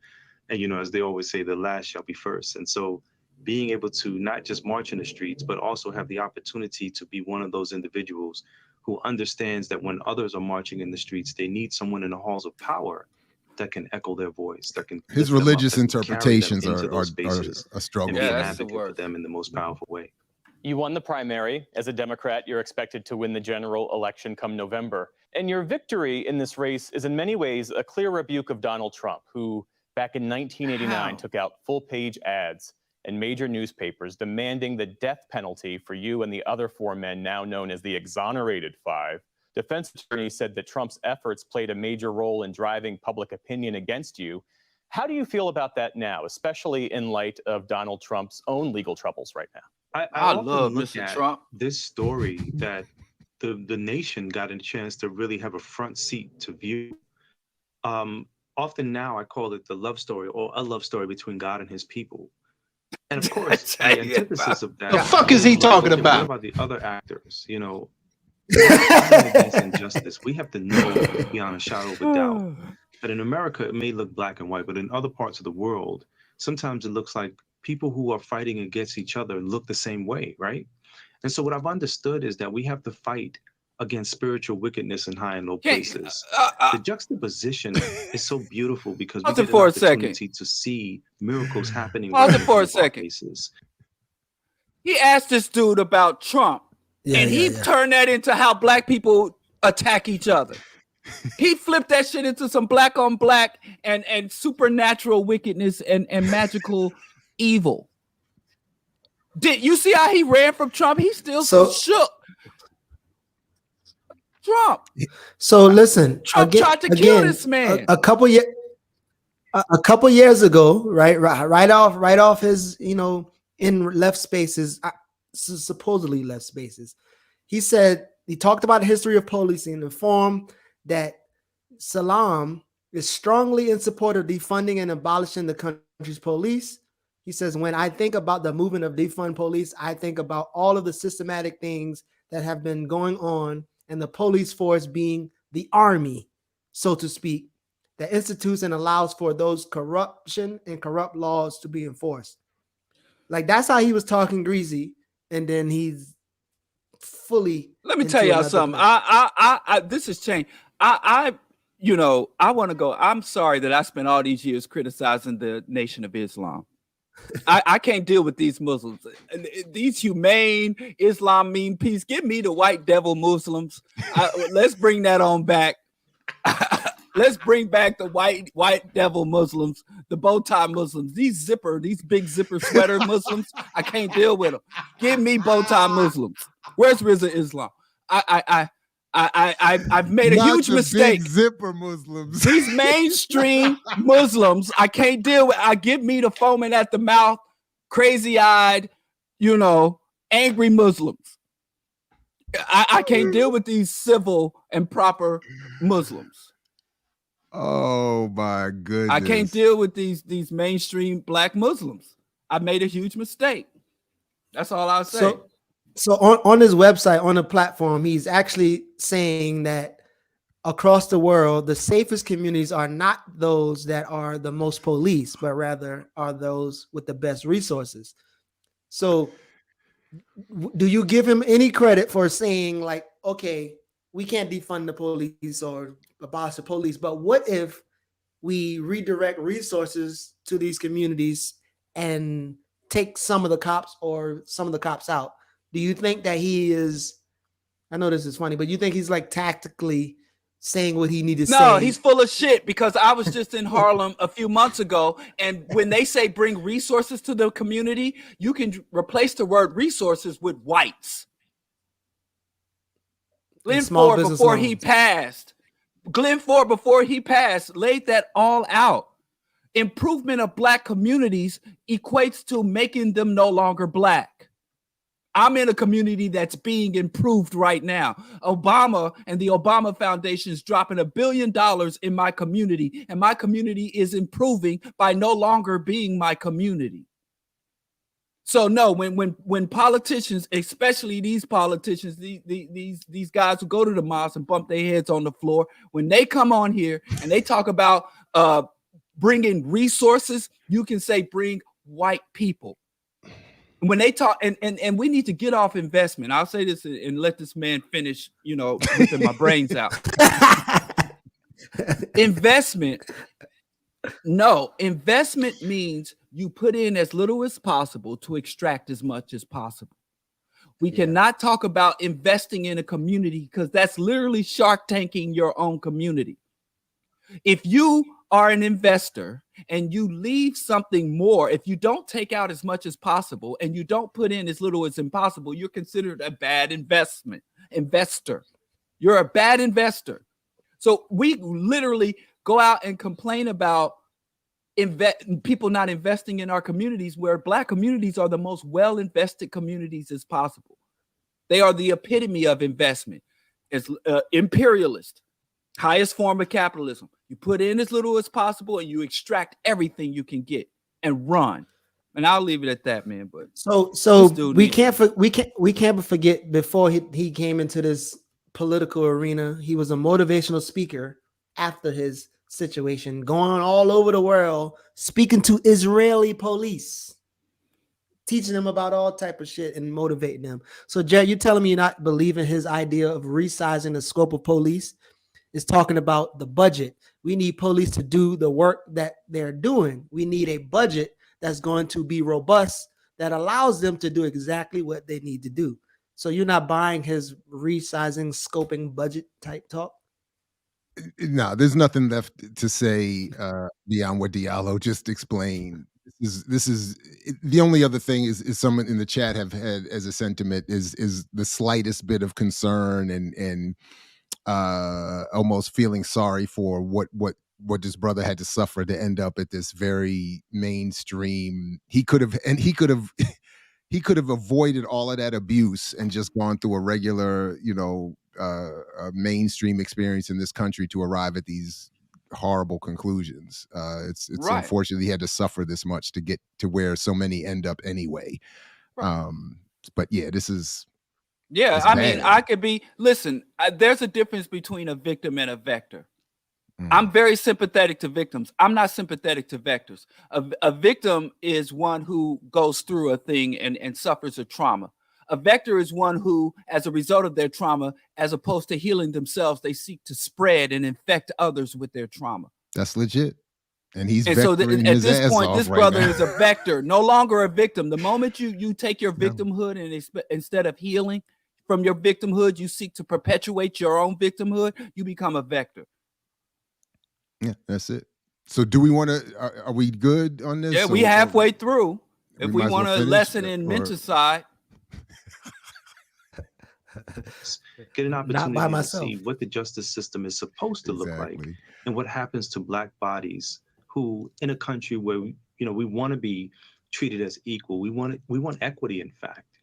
And, you know, as they always say, the last shall be first. And so being able to not just march in the streets, but also have the opportunity to be one of those individuals who understands that when others are marching in the streets, they need someone in the halls of power that can echo their voice, that can his religious interpretations are a struggle. And be an advocate for them in the most powerful way. You won the primary. As a Democrat, you're expected to win the general election come November. And your victory in this race is in many ways a clear rebuke of Donald Trump, who back in 1989 took out full-page ads in major newspapers demanding the death penalty for you and the other 4 men now known as the Exonerated Five. Defense attorneys said that Trump's efforts played a major role in driving public opinion against you. How do you feel about that now, especially in light of Donald Trump's own legal troubles right now? I love Mr. Trump. This story that the nation got a chance to really have a front seat to view. Often now I call it the love story, or a love story between God and his people. And of course, the antithesis of that. The fuck is he talking about? What about the other actors? You know, against injustice. We have to know beyond a shadow of a doubt that in America it may look black and white, but in other parts of the world, sometimes it looks like people who are fighting against each other look the same way, right? And so what I've understood is that we have to fight against spiritual wickedness in high and low places. The juxtaposition is so beautiful because we get an opportunity to see miracles happening. Pause it for a second. He asked this dude about Trump, and he turned that into how black people attack each other. He flipped that shit into some black on black and supernatural wickedness and magical evil. Did you see how he ran from Trump? He's still so shook. Trump. So listen, Trump tried to kill this man. A couple years ago, right off his, in left spaces, supposedly left spaces. He said he talked about the history of policing, informed that Salaam is strongly in support of defunding and abolishing the country's police. He says, when I think about the movement of defund police, I think about all of the systematic things that have been going on, and the police force being the army, so to speak, that institutes and allows for those corruption and corrupt laws to be enforced. Like, that's how he was talking greasy, and then he's fully. Let me tell y'all something. I this has changed. I want to go. I'm sorry that I spent all these years criticizing the Nation of Islam. I can't deal with these Muslims. These humane Islam mean peace. Give me the white devil Muslims. Let's bring that on back. Let's bring back the white devil Muslims, the bow tie Muslims, these big zipper sweater Muslims. I can't deal with them. Give me bow tie Muslims. Where's Rizza Islam? I've made a huge mistake. Zipper Muslims. These mainstream Muslims, I can't deal with. Give me the foaming at the mouth, crazy-eyed, angry Muslims. I can't deal with these civil and proper Muslims. Oh my goodness. I can't deal with these mainstream black Muslims. I made a huge mistake. That's all I'll say. So on his website, on the platform, he's actually saying that across the world, the safest communities are not those that are the most police, but rather are those with the best resources. So do you give him any credit for saying, like, okay, we can't defund the police or abolish the police, but what if we redirect resources to these communities and take some of the cops or some of the cops out? Do you think that he is, I know this is funny, but you think he's like tactically saying what he needed to No, say. he's full of shit, because I was just in Harlem a few months ago, and when they say bring resources to the community, you can replace the word resources with whites. Glenn Ford, before he passed, laid that all out. Improvement of black communities equates to making them no longer black. I'm in a community that's being improved right now. Obama and the Obama Foundation is dropping $1 billion in my community, and my community is improving by no longer being my community. So no, when politicians, especially these politicians, these guys who go to the mosque and bump their heads on the floor, when they come on here and they talk about bringing resources, you can say bring white people. When they talk, and we need to get off investment. I'll say this and let this man finish, ripping my brains out. Investment means you put in as little as possible to extract as much as possible. We cannot talk about investing in a community, because that's literally shark tanking your own community. If you are an investor and you leave something more, if you don't take out as much as possible and you don't put in as little as impossible, you're considered a bad investor. You're a bad investor. So we literally go out and complain about people not investing in our communities, where black communities are the most well-invested communities as possible. They are the epitome of investment. It's imperialist, highest form of capitalism. You put in as little as possible and you extract everything you can get and run. And I'll leave it at that, man. But so we can't forget, before he came into this political arena, he was a motivational speaker after his situation, going all over the world, speaking to Israeli police, teaching them about all type of shit and motivating them. So Jared, you're telling me you're not believing his idea of resizing the scope of police? Is talking about the budget. We need police to do the work that they're doing. We need a budget that's going to be robust, that allows them to do exactly what they need to do. So you're not buying his resizing, scoping budget type talk? No, there's nothing left to say beyond what Diallo just explained. This is the only other thing is someone in the chat have had as a sentiment is the slightest bit of concern and almost feeling sorry for what this brother had to suffer to end up at this very mainstream. He could have avoided all of that abuse and just gone through a regular, a mainstream experience in this country to arrive at these horrible conclusions. It's right. Unfortunate he had to suffer this much to get to where so many end up anyway. Right. But yeah, this is. Yeah, I mean, I could be, listen, there's a difference between a victim and a vector. I'm very sympathetic to victims. I'm not sympathetic to vectors. A victim is one who goes through a thing and suffers a trauma. A vector is one who, as a result of their trauma, as opposed to healing themselves, they seek to spread and infect others with their trauma. That's legit. And he's at this point, this brother is a vector, no longer a victim. The moment you take your victimhood and instead of healing from your victimhood, you seek to perpetuate your own victimhood, you become a vector. Yeah, that's it. So do we want to, are we good on this? Yeah, we halfway through. If we want a lesson in menticide. Get an opportunity to see what the justice system is supposed to look like and what happens to black bodies who, in a country where, we want to be treated as equal. We want equity, in fact,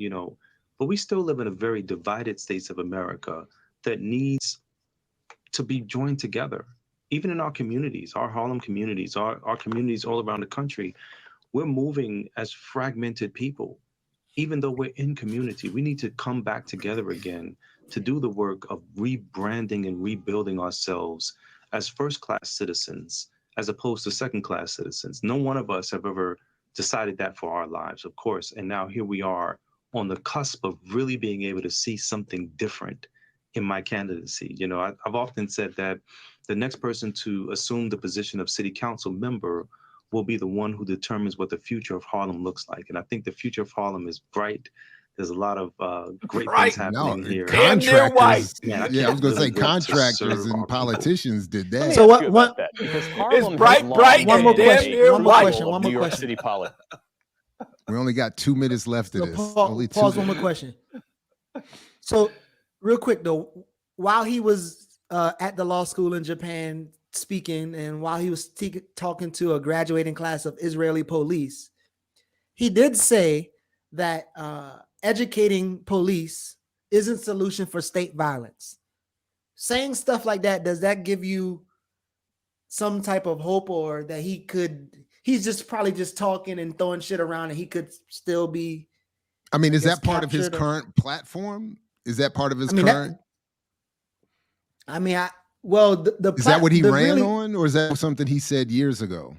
but we still live in a very divided states of America that needs to be joined together. Even in our communities, our Harlem communities, our communities all around the country, we're moving as fragmented people. Even though we're in community, we need to come back together again to do the work of rebranding and rebuilding ourselves as first-class citizens, as opposed to second-class citizens. No one of us have ever decided that for our lives, of course. And now here we are on the cusp of really being able to see something different in my candidacy. I've often said that the next person to assume the position of city council member will be the one who determines what the future of Harlem looks like. And I think the future of Harlem is bright. There's a lot of great Right. things happening No, here. Damn near white. contractors. Man, I Yeah, I was can't gonna say really wait to contractors serve our and people. politicians did Let me that. So ask you what? about that because It's Harlem has bright, long bright, One more and been damn question. near a One more white. question. crucible One of more New York question. City politics. We only got 2 minutes left of So this. Only 2 pause. One more minutes. question. So real quick though, while he was at the law school in Japan speaking, and while he was talking to a graduating class of Israeli police, he did say that educating police isn't solution for state violence. Saying stuff like that, does that give you some type of hope, or that he's just probably just talking and throwing shit around and he could still be, I mean, I is guess, that part of his captured, or current platform? Is that part of his I mean, current? Is that what he ran on, or is that something he said years ago?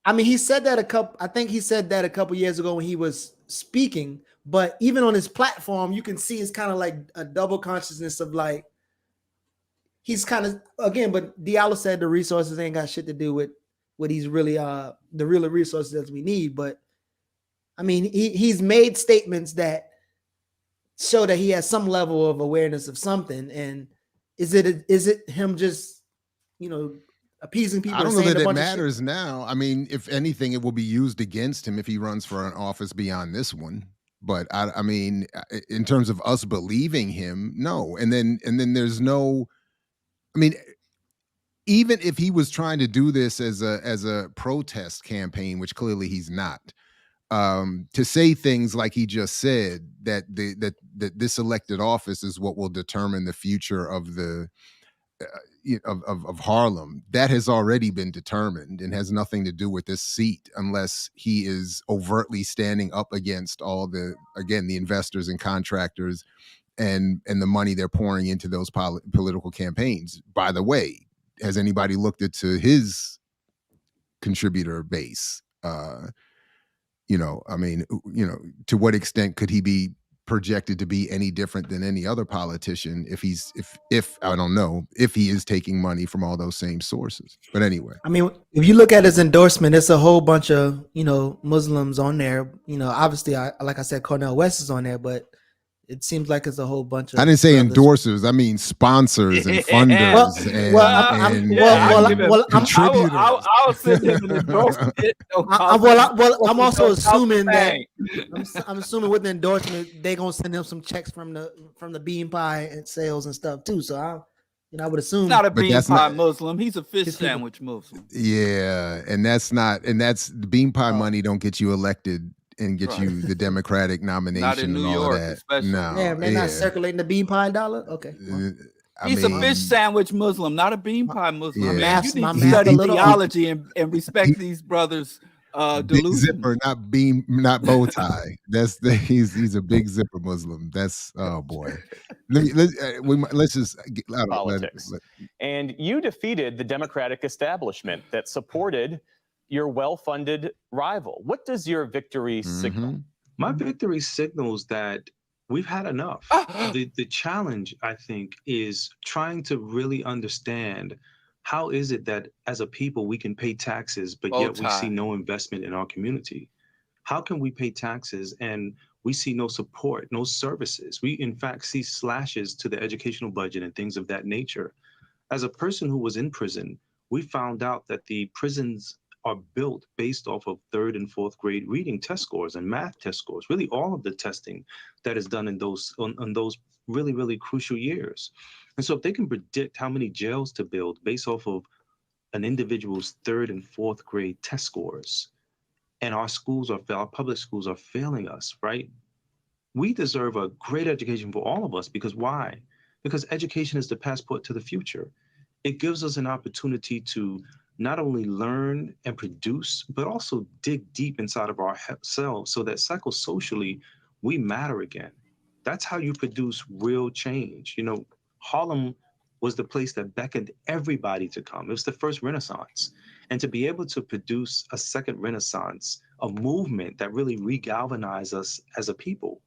I mean, he said that I think he said that a couple years ago when he was speaking, but even on his platform, you can see it's kind of like a double consciousness of like, he's kind of, again, but Diallo said the resources ain't got shit to do with what he's really, the real resources that we need. But I mean, he's made statements that show that he has some level of awareness of something. And is it him just, appeasing people? I don't and know saying that a it bunch of shit? matters now. I mean, if anything, it will be used against him if he runs for an office beyond this one. But I mean, in terms of us believing him, no. And then there's no. I mean, even if he was trying to do this as a protest campaign, which clearly he's not, to say things like he just said that that this elected office is what will determine the future of the of Harlem, that has already been determined and has nothing to do with this seat, unless he is overtly standing up against all the investors and contractors and the money they're pouring into those political campaigns. By the way, has anybody looked into his contributor base? I mean, to what extent could he be projected to be any different than any other politician if I don't know, if he is taking money from all those same sources? But anyway, I mean, if you look at his endorsement, it's a whole bunch of, Muslims on there. Obviously, like I said, Cornel West is on there, but it seems like it's a whole bunch of. I didn't say brothers. endorsers. I mean sponsors and funders and contributors. I'll send him an endorsement. I'm also assuming that I'm assuming with the endorsement they're gonna send him some checks from the bean pie and sales and stuff too. So I would assume he's not a bean pie Muslim. He's a fish sandwich Muslim. Yeah, and that's the bean pie money don't get you elected and get you the Democratic nomination. Not in New and all York, of that. especially. No, they're not circulating the bean pie dollar. Okay. He's a fish sandwich Muslim, not a bean pie Muslim. Yeah. Man, you need to study theology and respect these brothers. Big zipper, not bow tie. He's a big zipper Muslim. That's, oh boy. Let's just get politics. And you defeated the Democratic establishment that supported your well-funded rival. What does your victory signal? My victory signals that we've had enough. The challenge, I think, is trying to really understand how is it that as a people we can pay taxes, but yet we see no investment in our community? How can we pay taxes and we see no support, no services? We, in fact, see slashes to the educational budget and things of that nature. As a person who was in prison, we found out that the prisons are built based off of 3rd and 4th grade reading test scores and math test scores, really all of the testing that is done in those on those really, really crucial years. And so if they can predict how many jails to build based off of an individual's 3rd and 4th grade test scores, and our public schools are failing us, right? We deserve a great education for all of us, because why? Because education is the passport to the future. It gives us an opportunity to not only learn and produce, but also dig deep inside of ourselves so that psychosocially we matter again. That's how you produce real change. Harlem was the place that beckoned everybody to come. It was the first Renaissance. And to be able to produce a second Renaissance, a movement that really regalvanized us as a people,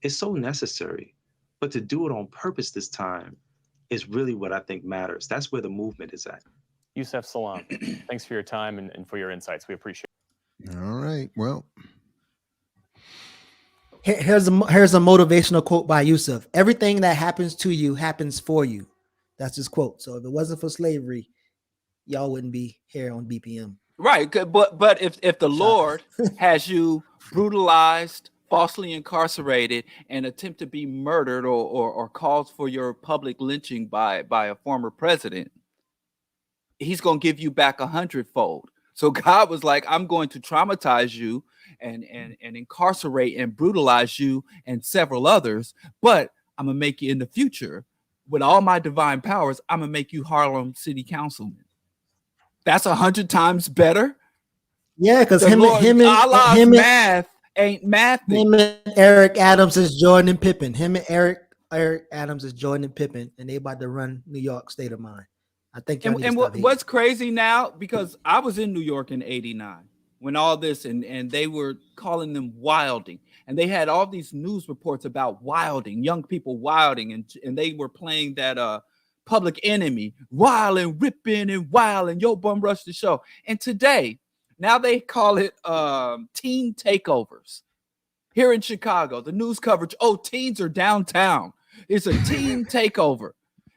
is so necessary. But to do it on purpose this time is really what I think matters. That's where the movement is at. Yusef Salaam, thanks for your time and for your insights. We appreciate it. All right. Well, Here's a motivational quote by Yusef. Everything that happens to you happens for you. That's his quote. So if it wasn't for slavery, y'all wouldn't be here on BPM. Right. But if the Lord has you brutalized, falsely incarcerated, and attempt to be murdered or calls for your public lynching by a former president, he's going to give you back 100-fold. So God was like, I'm going to traumatize you and incarcerate and brutalize you and several others, but I'm going to make you in the future with all my divine powers, I'm going to make you Harlem City Councilman. That's 100 times better. Yeah, because Allah's him math ain't math. Him and Eric Adams is Jordan and Pippen. Him and Eric Adams is Jordan and Pippen, and they about to run New York State of Mind. I think. And what's crazy now, because I was in New York in '89 when all this, and they were calling them wilding, and they had all these news reports about wilding, young people wilding, and they were playing that Public Enemy, wild and ripping and wild, and Yo Bum Rush the Show. And today, now they call it teen takeovers. Here in Chicago, the news coverage, teens are downtown. It's a teen takeover.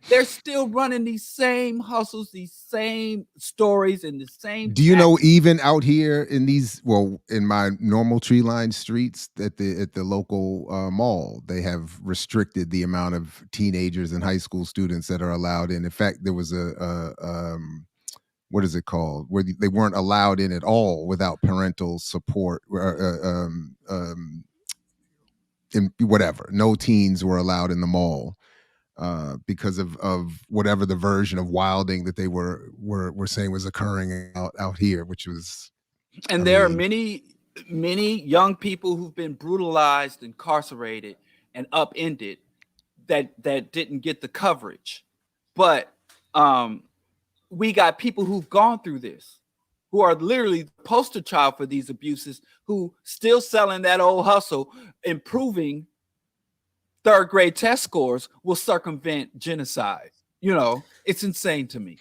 They're still running these same hustles, these same stories, and the same. Do you know, even out here in in my normal tree-lined streets at the local mall, they have restricted the amount of teenagers and high school students that are allowed in. In fact, there was what is it called, where they weren't allowed in at all without parental support. In whatever, no teens were allowed in the mall. Because of whatever the version of wilding that they were saying was occurring out here, which was. And there are many young people who've been brutalized, incarcerated, and upended that didn't get the coverage. But we got people who've gone through this, who are literally the poster child for these abuses, who still selling that old hustle, improving third grade test scores will circumvent genocide. You know, it's insane to me.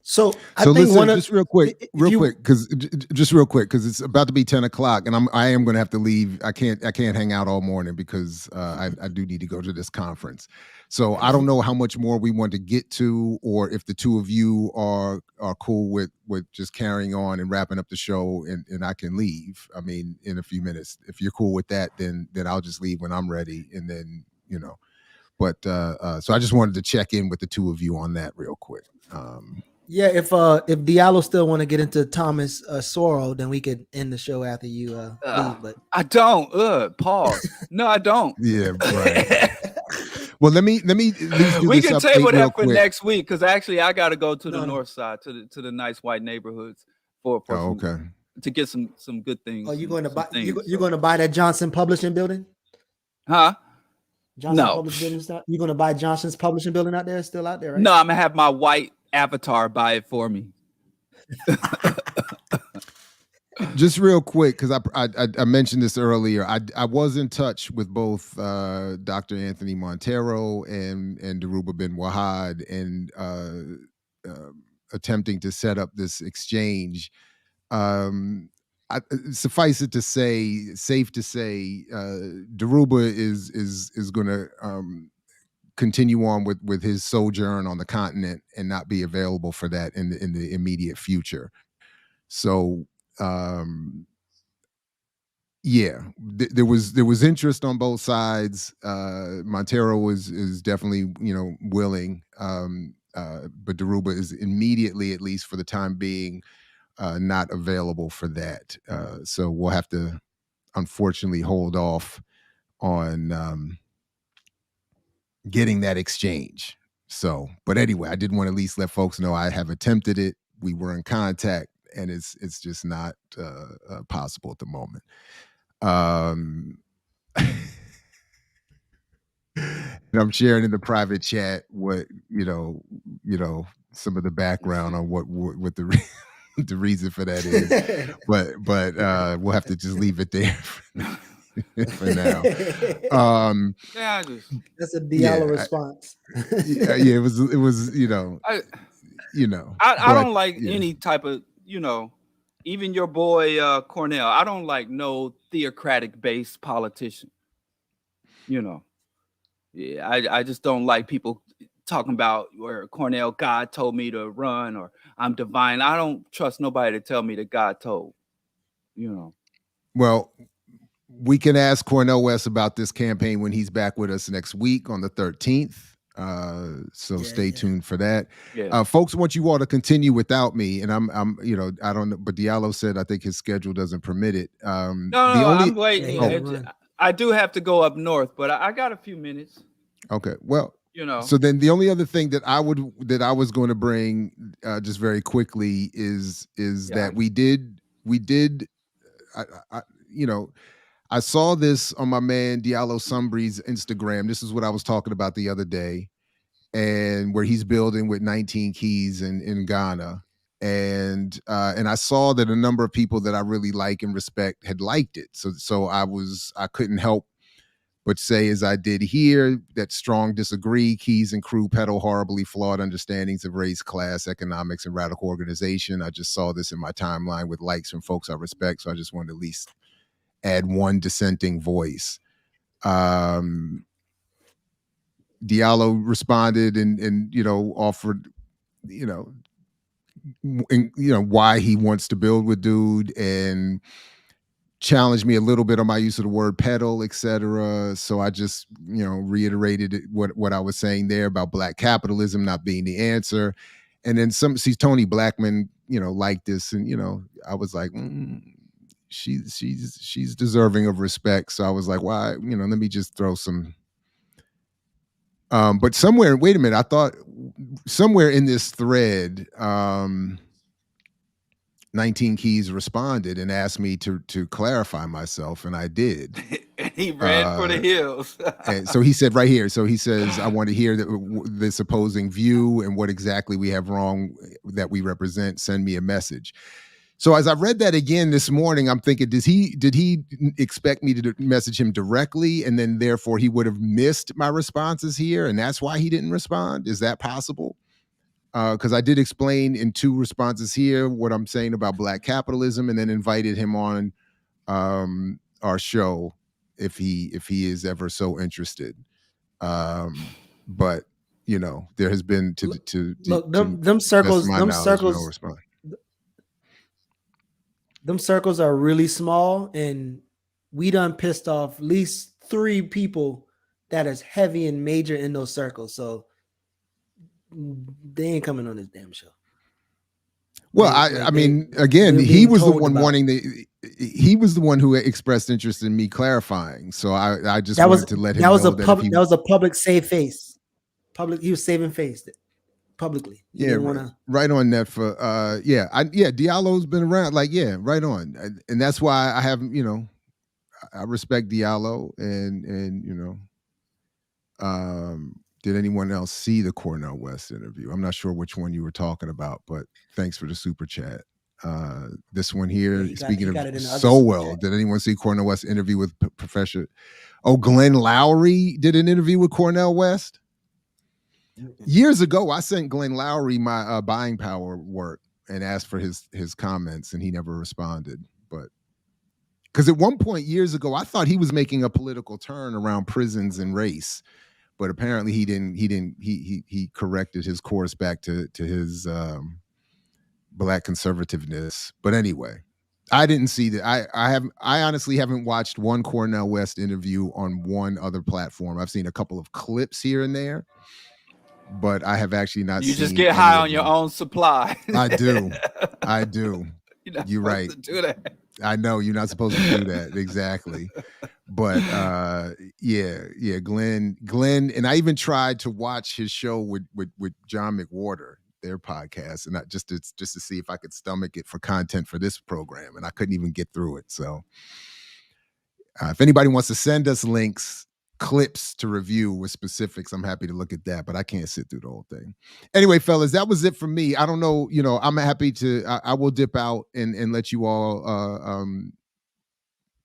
So I think listen, just real quick, because it's about to be 10 o'clock, and I am going to have to leave. I can't hang out all morning because I do need to go to this conference. So I don't know how much more we want to get to, or if the two of you are cool with just carrying on and wrapping up the show, and I can leave. I mean, in a few minutes. If you're cool with that, then I'll just leave when I'm ready, and then But so I just wanted to check in with the two of you on that real quick. Yeah, if Diallo still want to get into Thomas Soro, then we could end the show after you leave. But I don't. Pause. No, I don't. Yeah, right. Well, let me. We can table that for next week, because actually I got to go to the north side to the nice white neighborhoods for to get some good things. Oh, you going to buy? You going to buy that Johnson Publishing building? Huh? Johnson Publishing building. You going to buy Johnson's Publishing building out there? Still out there, right? No, I'm gonna have my white avatar buy it for me. Just real quick, because I mentioned this earlier. I was in touch with both Dr. Anthony Montero and Dhoruba Ben Wahad, and attempting to set up this exchange. Suffice it to say, safe to say, Dhoruba is going to continue on with his sojourn on the continent and not be available for that in the immediate future. So. There was interest on both sides. Montero is definitely willing, but Dhoruba is immediately, at least for the time being, not available for that. So we'll have to unfortunately hold off on getting that exchange. So, but anyway, I did want to at least let folks know I have attempted it. We were in contact. And it's just not possible at the moment. And I'm sharing in the private chat what some of the background on what the the reason for that is, but we'll have to just leave it there for now. That's a Diallo response. It was I don't like any type of. Even your boy Cornell, I don't like no theocratic-based politician. you know, yeah, I just don't like people talking about where Cornell God told me to run or I'm divine. I don't trust nobody to tell me that God told, you know. Well, we can ask Cornel West about this campaign when he's back with us next week on the 13th. So stay tuned for that. Yeah. Folks, want you all to continue without me, and I'm I don't know, but Diallo said I think his schedule doesn't permit it. No, I'm waiting. I do have to go up north, but I got a few minutes. Okay, well, you know. So then the only other thing that I was going to bring just very quickly is that we did I saw this on my man Diallo Sumbry's Instagram. This is what I was talking about the other day, and where he's building with 19 Keys in Ghana. And I saw that a number of people that I really like and respect had liked it. So I couldn't help but say, as I did here, that strong disagree. Keys and crew peddle horribly flawed understandings of race, class, economics, and radical organization. I just saw this in my timeline with likes from folks I respect. So I just wanted to at least add one dissenting voice. Diallo responded and offered why he wants to build with dude and challenged me a little bit on my use of the word pedal, etc. So I just reiterated what I was saying there about black capitalism not being the answer. And then Tony Blackman liked this, and I was like, she's deserving of respect. So I was like, why, let me just throw some. But somewhere, wait a minute, I thought somewhere in this thread, 19 Keys responded and asked me to clarify myself, and I did. He ran for the hills. And so he said right here, so he says, I want to hear this opposing view and what exactly we have wrong that we represent. Send me a message. So as I read that again this morning, I'm thinking, did he expect me to message him directly, and then therefore he would have missed my responses here, and that's why he didn't respond? Is that possible? Because I did explain in 2 responses here what I'm saying about black capitalism, and then invited him on our show if he is ever so interested. But there has been them circles. No response. Them circles are really small, and we done pissed off at least 3 people that is heavy and major in those circles. So they ain't coming on this damn show. Well, I mean, again, he was the one he was the one who expressed interest in me clarifying. So I just wanted to let him know that was a public save face. He was saving face publicly. Right on that for Diallo's been around, right on. And that's why I have, I respect Diallo and did anyone else see the Cornel West interview? I'm not sure which one you were talking about, but thanks for the super chat. This one here, speaking of Sowell, did anyone see Cornel West interview with Professor? Oh, Glenn Lowry did an interview with Cornel West. Years ago, I sent Glenn Lowry my buying power work and asked for his comments, and he never responded. But because at one point years ago, I thought he was making a political turn around prisons and race. But apparently he didn't. He corrected his course back to his black conservativeness. But anyway, I didn't see that. I honestly haven't watched one Cornel West interview on one other platform. I've seen a couple of clips here and there, but I have actually not seen. You just get high on your own supply. I do. You're right. To do that. I know you're not supposed to do that. Exactly. But Glenn, and I even tried to watch his show with John McWhorter, their podcast, and just to see if I could stomach it for content for this program, and I couldn't even get through it. So if anybody wants to send us links, clips to review with specifics, I'm happy to look at that, but I can't sit through the whole thing. Anyway, fellas, that was it for me. I don't know, I'm happy to, I will dip out and let you all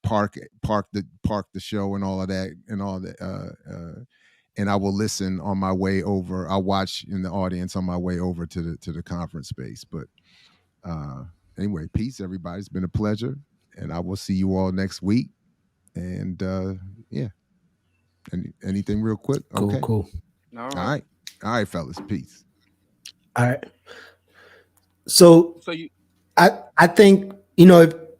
park the show and all of that and I will listen on my way over. I'll watch in the audience on my way over to the conference space. But anyway, peace, everybody. It's been a pleasure, and I will see you all next week. And Anything real quick? Okay. Cool. All right, fellas. Peace. All right. So you, I think,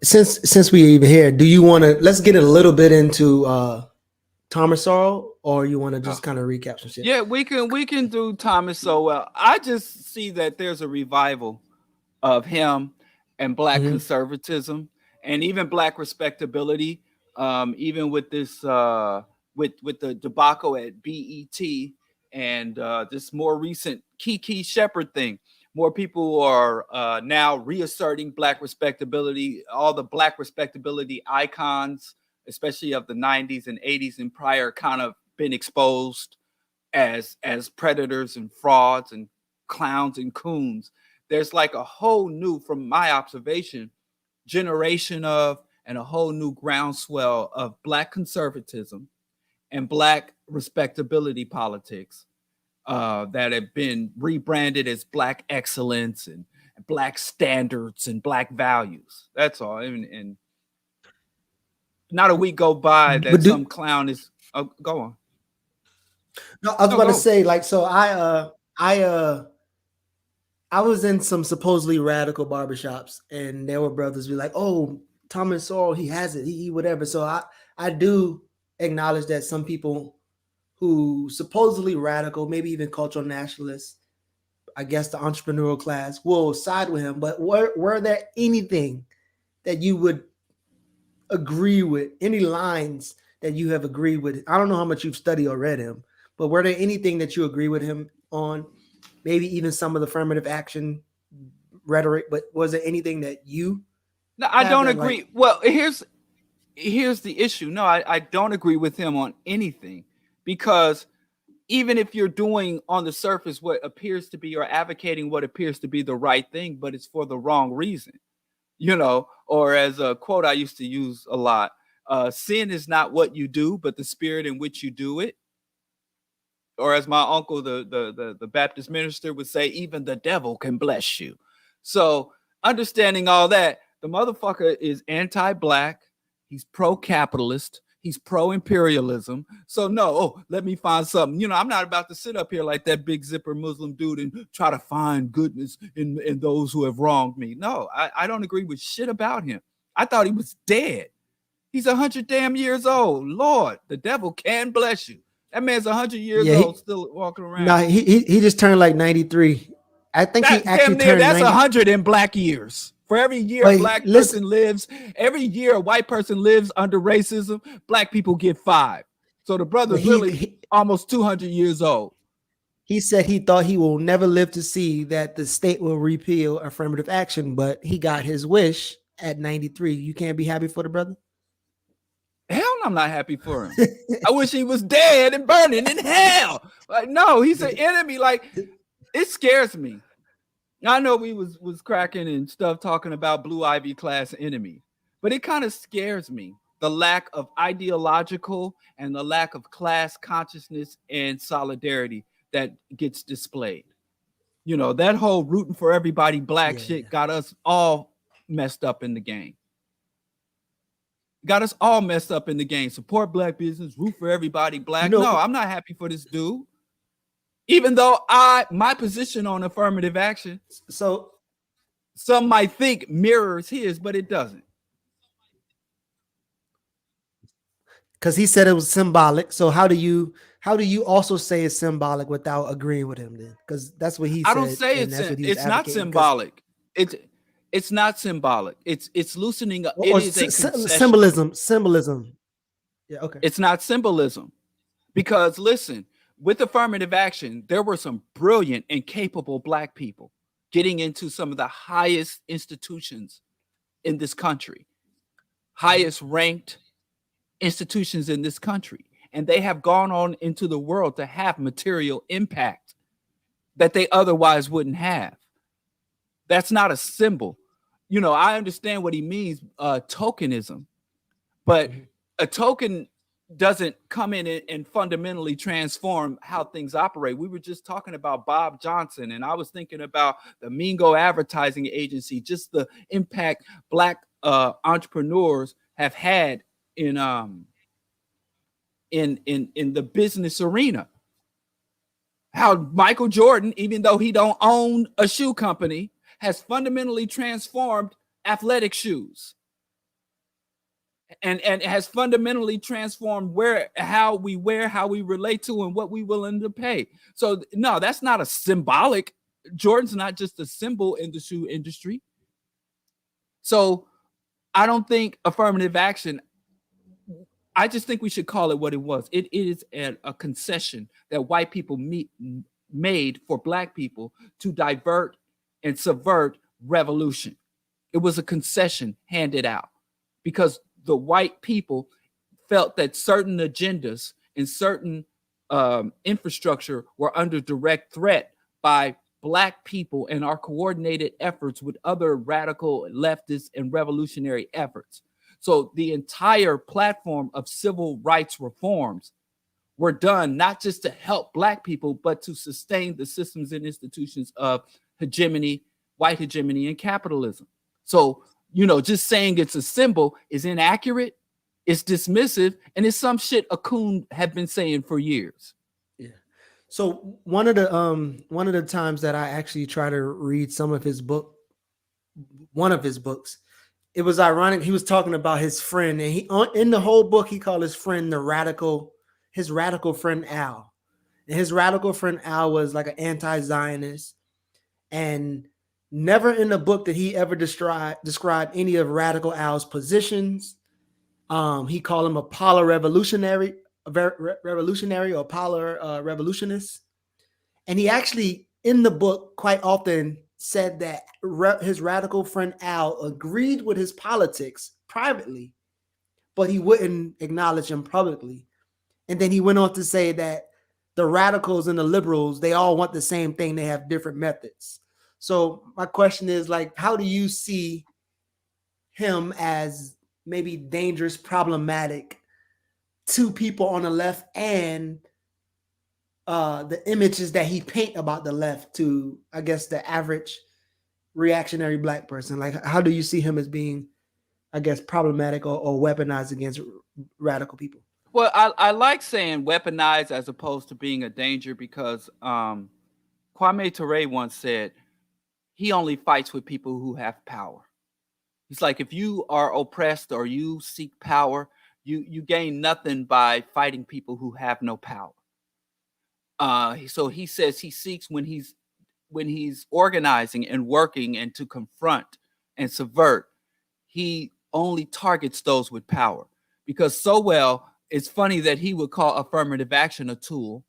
since we even here, do you want to let's get a little bit into Thomas Sowell, or you want to just kind of recap some shit? Yeah, we can do Thomas Sowell. I just see that there's a revival of him and Black conservatism and even Black respectability. Even with this with the debacle at BET and this more recent Keke Shepherd thing. More people are now reasserting Black respectability. All the Black respectability icons, especially of the 90s and 80s and prior, kind of been exposed as predators and frauds and clowns and coons. There's like a whole new, from my observation, generation of and a whole new groundswell of Black conservatism and Black respectability politics that have been rebranded as Black excellence and Black standards and Black values. That's all. And not a week go by that some clown is go on. No, I was about to say, like, so I was in some supposedly radical barbershops, and there were brothers be like, "Oh, Thomas Sowell, he has it, he whatever." So I do acknowledge that some people who supposedly radical, maybe even cultural nationalists, I guess the entrepreneurial class, will side with him. But were there anything that you would agree with? Any lines that you have agreed with? I don't know how much you've studied or read him, but were there anything that you agree with him on? Maybe even some of the affirmative action rhetoric, but was there anything that you? No, I don't agree. Like, well, here's the issue. No, I don't agree with him on anything, because even if you're doing on the surface what appears to be, or advocating what appears to be the right thing, but it's for the wrong reason, or as a quote I used to use a lot, sin is not what you do, but the spirit in which you do it. Or as my uncle, the Baptist minister, would say, even the devil can bless you. So understanding all that, the motherfucker is anti-Black. He's pro-capitalist. He's pro-imperialism. So no, let me find something. I'm not about to sit up here like that big zipper Muslim dude and try to find goodness in those who have wronged me. No, I don't agree with shit about him. I thought he was dead. He's 100 damn years old. Lord, the devil can bless you. That man's 100 years old, still walking around. No, he just turned like 93. I think he actually turned. That's 100 in Black years. For every year a Black person lives, every year a white person lives under racism, Black people get 5. So the brother's really almost 200 years old. He said he thought he will never live to see that the state will repeal affirmative action, but he got his wish at 93. You can't be happy for the brother? Hell no, I'm not happy for him. I wish he was dead and burning in hell. Like, no, he's an enemy. Like, it scares me. I know we was cracking and stuff talking about Blue Ivy class enemy, but it kind of scares me. The lack of ideological and the lack of class consciousness and solidarity that gets displayed. That whole rooting for everybody Black shit got us all messed up in the game. Got us all messed up in the game. Support Black business, root for everybody Black. No, I'm not happy for this dude. Even though my position on affirmative action, so some might think mirrors his, but it doesn't. Because he said it was symbolic. So how do you also say it's symbolic without agreeing with him then? Because that's what he said. I don't say it's not symbolic. It's not symbolic. It's loosening up. It is a concession. Symbolism. Yeah, okay. It's not symbolism. Because listen, with affirmative action, there were some brilliant and capable Black people getting into some of the highest institutions in this country, highest ranked institutions in this country. And they have gone on into the world to have material impact that they otherwise wouldn't have. That's not a symbol. I understand what he means, tokenism, but a token doesn't come in and fundamentally transform how things operate. We were just talking about Bob Johnson, and I was thinking about the Mingo Advertising Agency, just the impact Black entrepreneurs have had in in the business arena. How Michael Jordan, even though he don't own a shoe company, has fundamentally transformed athletic shoes. And has fundamentally transformed how we wear, how we relate to, and what we willing to pay. So no, that's not a symbolic. Jordan's not just a symbol in the shoe industry. So I don't think affirmative action, I just think we should call it what it was. It is a concession that white people made for black people to divert and subvert revolution. It was a concession handed out because the white people felt that certain agendas and certain infrastructure were under direct threat by Black people and our coordinated efforts with other radical leftist and revolutionary efforts. So the entire platform of civil rights reforms were done not just to help Black people, but to sustain the systems and institutions of hegemony, white hegemony, and capitalism. So, just saying it's a symbol is inaccurate, it's dismissive, and it's some shit a coon had been saying for years. Yeah. So one of the times that I actually try to read one of his books, it was ironic. He was talking about his friend, and in the whole book he called his friend his radical friend Al. And his radical friend Al was like an anti-Zionist, and never in the book did he ever describe any of Radical Al's positions. He called him a polar revolutionary or polar revolutionist. And he actually, in the book, quite often said that his radical friend Al agreed with his politics privately, but he wouldn't acknowledge him publicly. And then he went on to say that the radicals and the liberals, they all want the same thing. They have different methods. So my question is, how do you see him as maybe dangerous, problematic to people on the left, and the images that he paint about the left to, I guess, the average reactionary Black person? How do you see him as being, I guess, problematic or weaponized against radical people? Well, I like saying weaponized as opposed to being a danger because Kwame Ture once said, he only fights with people who have power. He's like, if you are oppressed or you seek power, you gain nothing by fighting people who have no power. So he says he seeks when he's organizing and working and to confront and subvert, he only targets those with power. Because it's funny that he would call affirmative action a tool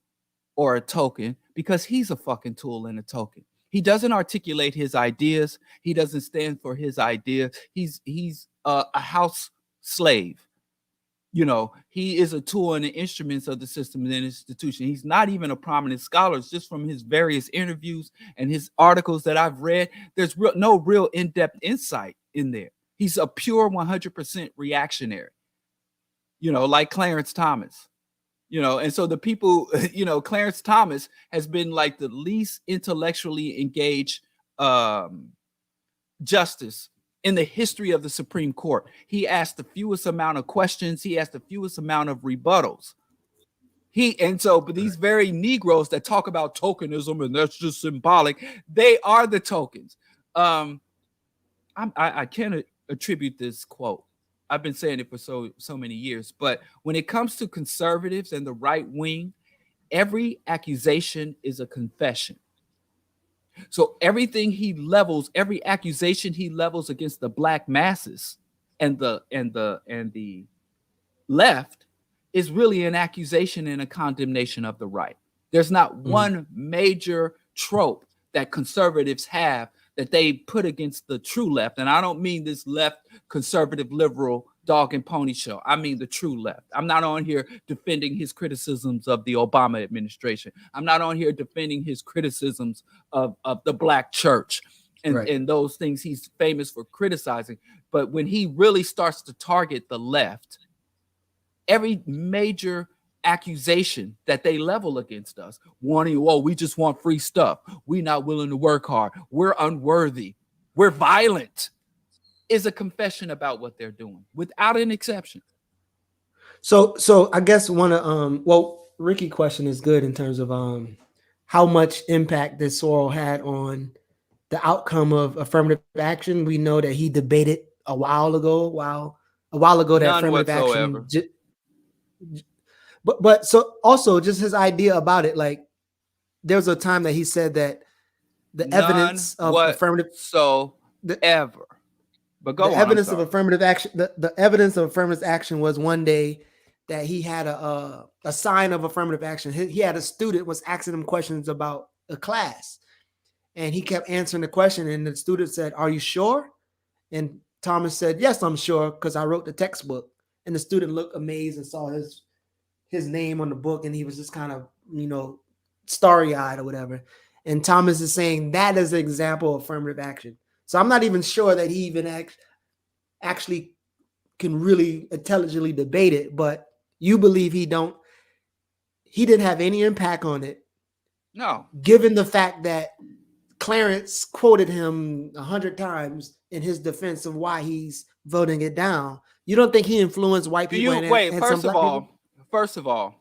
or a token, because he's a fucking tool and a token. He doesn't articulate his ideas. He doesn't stand for his idea. He's a house slave. He is a tool and an instrument of the system and institution. He's not even a prominent scholar. It's just from his various interviews and his articles that I've read, there's no real in-depth insight in there. He's a pure 100% reactionary, like Clarence Thomas. And so the people, Clarence Thomas has been like the least intellectually engaged justice in the history of the Supreme Court. He asked the fewest amount of questions. He asked the fewest amount of rebuttals. But these very Negroes that talk about tokenism and that's just symbolic, they are the tokens. I can't attribute this quote. I've been saying it for so many years, but when it comes to conservatives and the right wing, every accusation is a confession. So every accusation he levels against the Black masses and the left is really an accusation and a condemnation of the right. There's not one major trope that conservatives have that they put against the true left. And I don't mean this left conservative liberal dog and pony show. I mean the true left. I'm not on here defending his criticisms of the Obama administration. I'm not on here defending his criticisms of the Black church and those things he's famous for criticizing. But when he really starts to target the left, every major accusation that they level against us, wanting, we just want free stuff. We're not willing to work hard. We're unworthy. We're violent, is a confession about what they're doing without an exception. So I guess one of Ricky question is good in terms of how much impact this Sorrell had on the outcome of affirmative action. We know that he debated a while ago that None affirmative whatsoever. action but so also just his idea about it, like there was a time that he said that the evidence of affirmative whatsoever. But go the on, evidence of affirmative action, the evidence of affirmative action was one day that he had a sign of affirmative action. He had a student was asking him questions about a class, and he kept answering the question, and the student said, "Are you sure?" And Thomas said, "Yes, I'm sure, because I wrote the textbook." And the student looked amazed and saw his name on the book, and he was just kind of, starry-eyed or whatever. And Thomas is saying that is an example of affirmative action. So I'm not even sure that he even actually can really intelligently debate it, but you believe he didn't have any impact on it. No. Given the fact that Clarence quoted him 100 times in his defense of why he's voting it down. You don't think he influenced white people? First of all,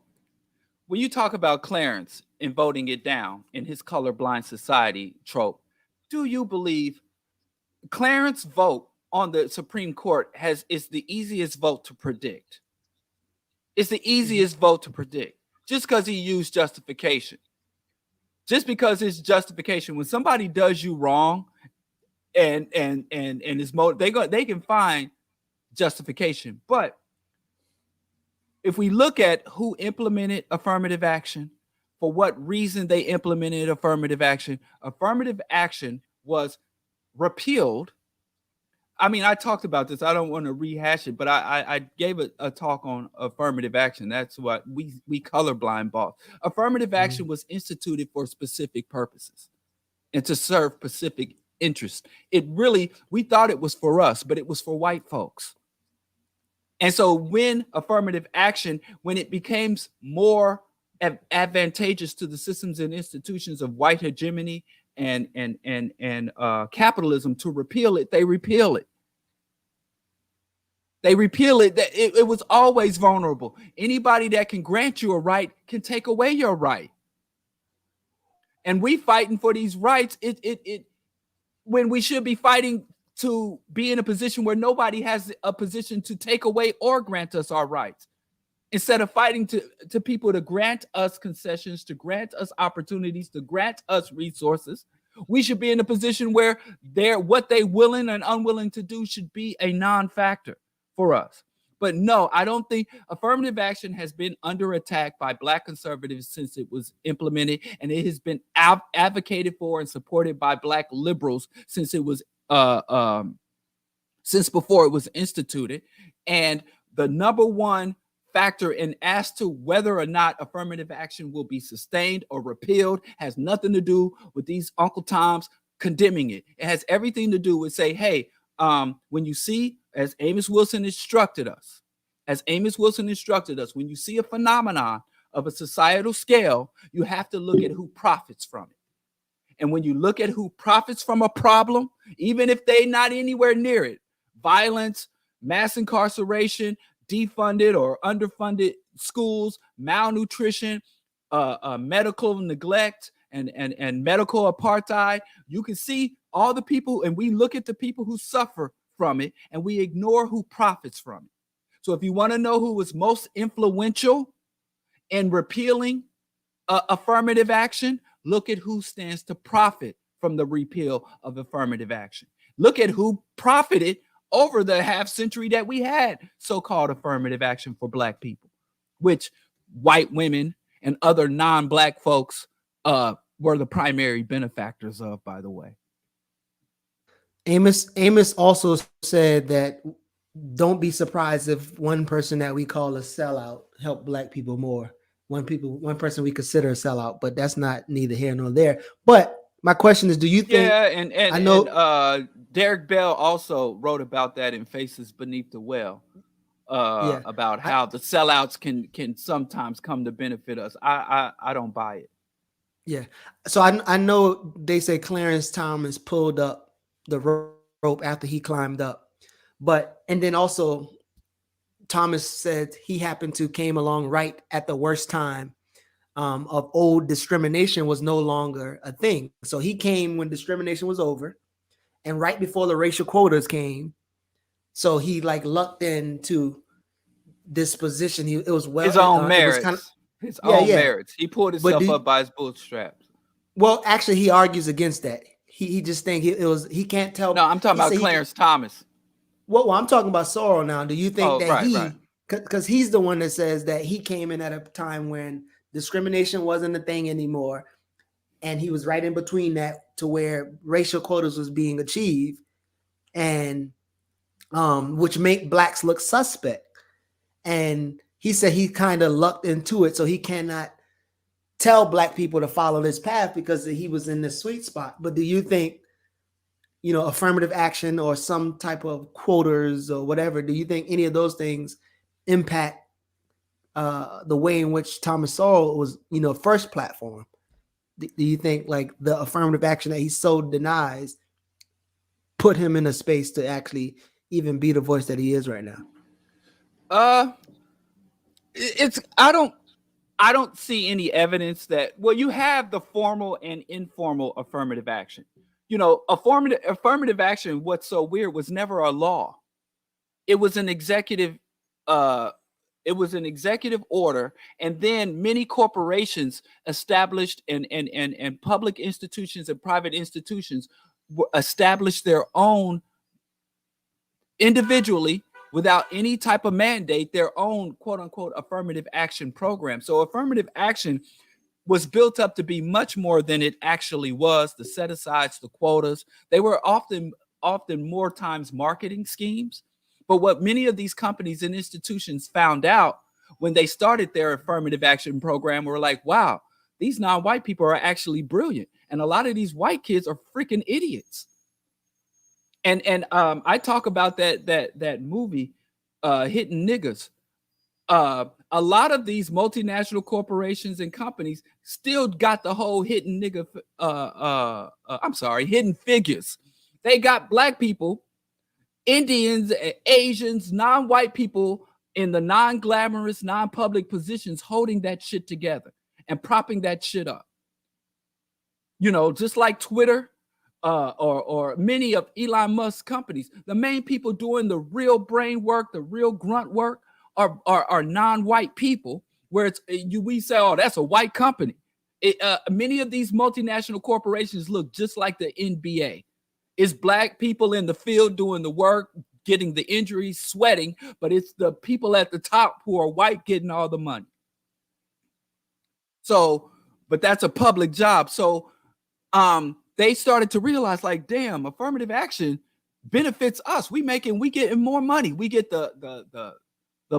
when you talk about Clarence and voting it down in his colorblind society trope, do you believe Clarence vote on the Supreme Court is the easiest vote to predict? It's the easiest vote to predict just because he used justification. Just because it's justification. When somebody does you wrong and is they can find justification. But if we look at who implemented affirmative action, for what reason they implemented affirmative action was repealed. I mean, I talked about this. I don't want to rehash it, but I gave a talk on affirmative action. That's what we colorblind boss. Affirmative action was instituted for specific purposes and to serve specific interests. We thought it was for us, but it was for white folks. And so when affirmative action, when it becomes more advantageous to the systems and institutions of white hegemony and capitalism to repeal it, they repeal it. They repeal it. It was always vulnerable. Anybody that can grant you a right can take away your right. And we fighting for these rights. When we should be fighting to be in a position where nobody has a position to take away or grant us our rights. Instead of fighting to people to grant us concessions, to grant us opportunities, to grant us resources, we should be in a position where what they willing and unwilling to do should be a non-factor for us. But no, I don't think affirmative action has been under attack by Black conservatives since it was implemented, and it has been advocated for and supported by Black liberals since it was since before it was instituted. And the number one factor in as to whether or not affirmative action will be sustained or repealed has nothing to do with these Uncle Toms condemning it. It has everything to do with say, hey, when you see, as Amos Wilson instructed us, when you see a phenomenon of a societal scale, you have to look at who profits from it. And when you look at who profits from a problem, even if they're not anywhere near it, violence, mass incarceration, defunded or underfunded schools, malnutrition, medical neglect, and medical apartheid, you can see all the people, and we look at the people who suffer from it, and we ignore who profits from it. So if you want to know who was most influential in repealing affirmative action, look at who stands to profit from the repeal of affirmative action. Look at who profited over the half century that we had so-called affirmative action for Black people, which white women and other non-Black folks were the primary benefactors of, by the way. Amos also said that don't be surprised if one person that we call a sellout helped Black people more. One person we consider a sellout, but that's not neither here nor there. But my question is, do you think? Yeah, and Derek Bell also wrote about that in Faces Beneath the Well, about how the sellouts can sometimes come to benefit us. I don't buy it. Yeah, so I know they say Clarence Thomas pulled up the rope after he climbed up, and then also Thomas said he happened to came along right at the worst time of old discrimination was no longer a thing. So he came when discrimination was over, and right before the racial quotas came. So he like lucked into this position. It was well his own merits. It was kind of, his own merits. He pulled himself up by his bootstraps. Well, actually, he argues against that. He just think he can't tell. No, I'm talking about Clarence Thomas. Well, I'm talking about Sorrell now. Do you think that right. Because he's the one that says that he came in at a time when discrimination wasn't a thing anymore, and he was right in between that to where racial quotas was being achieved, and which make blacks look suspect. And he said he kind of lucked into it, so he cannot tell black people to follow this path because he was in this sweet spot. But do you think, affirmative action or some type of quotas or whatever, do you think any of those things impact the way in which Thomas Sowell was, first platform? Do you think like the affirmative action that he so denies put him in a space to actually even be the voice that he is right now? I don't see any evidence that, well, you have the formal and informal affirmative action. Affirmative action, what's so weird, was never a law. It was an executive order, and then many corporations established and public institutions and private institutions established their own individually, without any type of mandate, their own quote unquote affirmative action program. So affirmative action was built up to be much more than it actually was. The set-asides, the quotas, they were often more times marketing schemes. But what many of these companies and institutions found out when they started their affirmative action program were like, wow, these non-white people are actually brilliant. And a lot of these white kids are freaking idiots. And I talk about that movie, Hitting Niggas. A lot of these multinational corporations and companies still got the whole hidden figures. They got black people, Indians, Asians, non-white people in the non-glamorous, non-public positions holding that shit together and propping that shit up. Just like Twitter, or many of Elon Musk's companies, the main people doing the real brain work, the real grunt work are non-white people, where we say, oh, that's a white company. Many of these multinational corporations look just like the NBA. It's black people in the field doing the work, getting the injuries, sweating, but it's the people at the top who are white getting all the money. So, but that's a public job. So, they started to realize, like, damn, affirmative action benefits us. We getting more money. We get the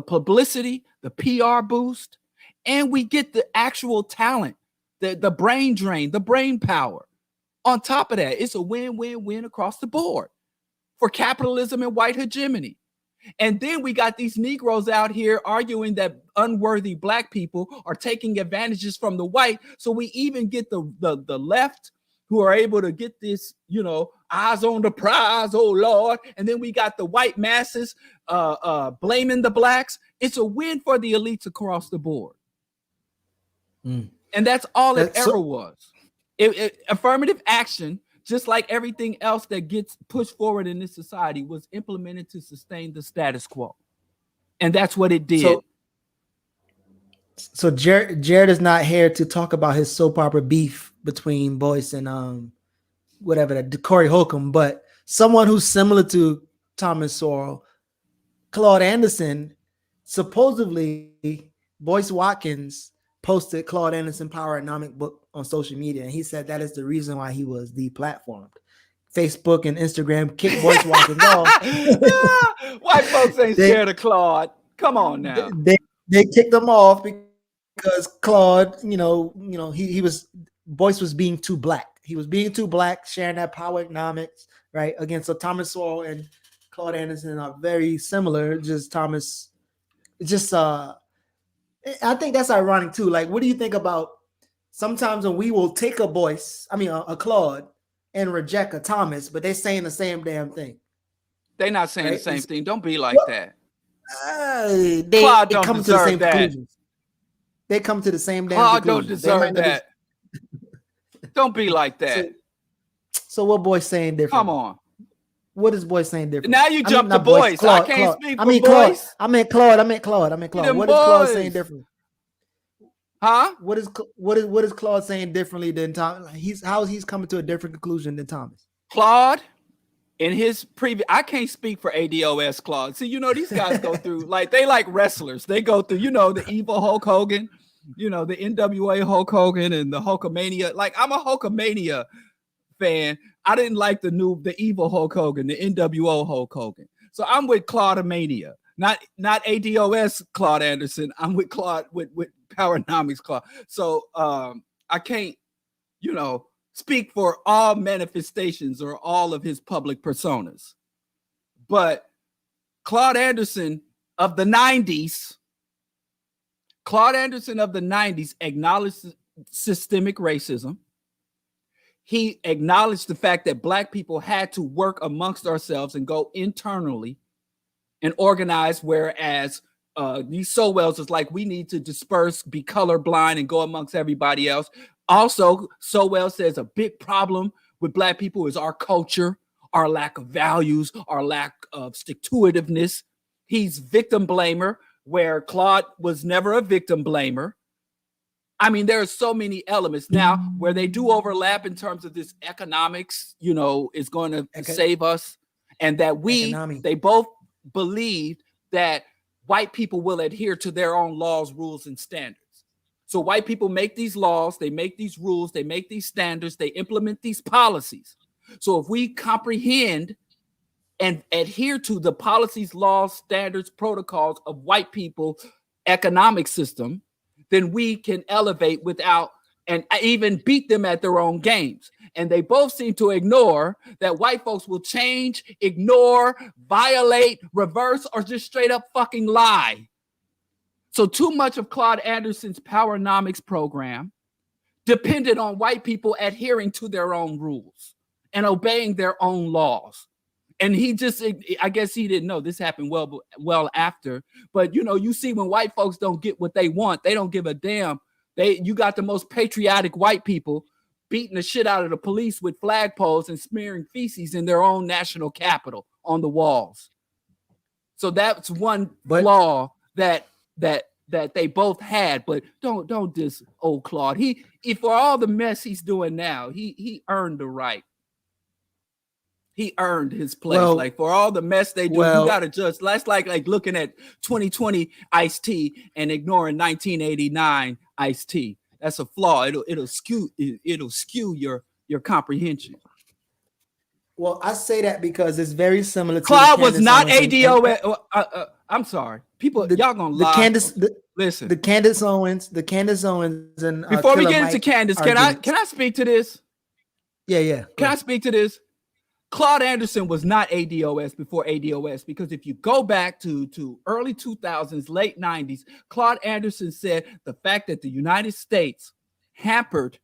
publicity, the PR boost, and we get the actual talent, the brain drain, the brain power. On top of that, it's a win-win-win across the board for capitalism and white hegemony. And then we got these Negroes out here arguing that unworthy black people are taking advantages from the white. So we even get the left, who are able to get this, eyes on the prize, oh Lord. And then we got the white masses blaming the blacks. It's a win for the elites across the board. And that's all it ever was. Affirmative action, just like everything else that gets pushed forward in this society, was implemented to sustain the status quo. And that's what it did. So Jared is not here to talk about his soap opera beef between Boyce and Corey Holcomb, but someone who's similar to Thomas Sowell, Claude Anderson, supposedly Boyce Watkins posted Claude Anderson Poweronomic book on social media, and he said that is the reason why he was deplatformed. Facebook and Instagram kicked Boyce Watkins off. White folks ain't scared of Claude. Come on now. They kicked him off because Claude, Boyce was being too black. He was being too black, sharing that power economics, right? Again, so Thomas Sowell and Claude Anderson are very similar. I think that's ironic too. Like, what do you think about sometimes when we will take a Claude and reject a Thomas, but they're saying the same damn thing? They're not saying the same thing. Don't be like that. They Claude don't come to the same deserve that. conclusions. They come to the same damn Claude don't conclusions. They might deserve not that. Don't be like that. So what boy's saying different? Come on. What is boy saying different? Now you jump to not boys, boys. Claude, I can't Claude. speak I for mean boys. Claude. I meant Claude. Them What is Claude boys. saying different? Huh? What is Claude saying differently than Thomas? He's coming to a different conclusion than Thomas. Claude, in his previous, I can't speak for ADOS Claude. See, these guys go through they like wrestlers. They go through, the evil Hulk Hogan, the NWA Hulk Hogan and the Hulkamania. Like, I'm a Hulkamania fan. I didn't like the evil Hulk Hogan, the NWO Hulk Hogan. So I'm with Claude-mania, not ADOS Claude Anderson. I'm with Claude with Powernomics Claude. So I can't, speak for all manifestations or all of his public personas. But Claude Anderson of the 90s, acknowledged systemic racism. He acknowledged the fact that Black people had to work amongst ourselves and go internally and organize, whereas these Sowells is like, we need to disperse, be colorblind, and go amongst everybody else. Also, Sowell says a big problem with Black people is our culture, our lack of values, our lack of stick-to-itiveness. He's victim blamer, where Claude was never a victim blamer. I mean, there are so many elements now where they do overlap in terms of this economics, is going to save us. And that they both believe that white people will adhere to their own laws, rules, and standards. So white people make these laws, they make these rules, they make these standards, they implement these policies. So if we comprehend and adhere to the policies, laws, standards, protocols of white people economic system, then we can elevate without and even beat them at their own games. And they both seem to ignore that white folks will change, ignore, violate, reverse, or just straight up fucking lie. So too much of Claude Anderson's Powernomics program depended on white people adhering to their own rules and obeying their own laws. And I guess he didn't know this happened well after. But, you see when white folks don't get what they want, they don't give a damn. You got the most patriotic white people beating the shit out of the police with flagpoles and smearing feces in their own national capital on the walls. So that's one flaw that they both had. But don't diss old Claude. He for all the mess he's doing now, he earned the right. He earned his place. For all the mess they do, you got to judge. That's like looking at 2020 Ice-T and ignoring 1989 Ice-T. That's a flaw. It'll skew your comprehension. Well, I say that because it's very similar to Claude was not ADO. I'm sorry, people. Y'all gonna lie. Listen, the Candace Owens, and before we get into Candace, can I speak to this? Yeah. Can I speak to this? Claude Anderson was not ADOS before ADOS, because if you go back to early 2000s, late 90s, Claude Anderson said the fact that the United States hampered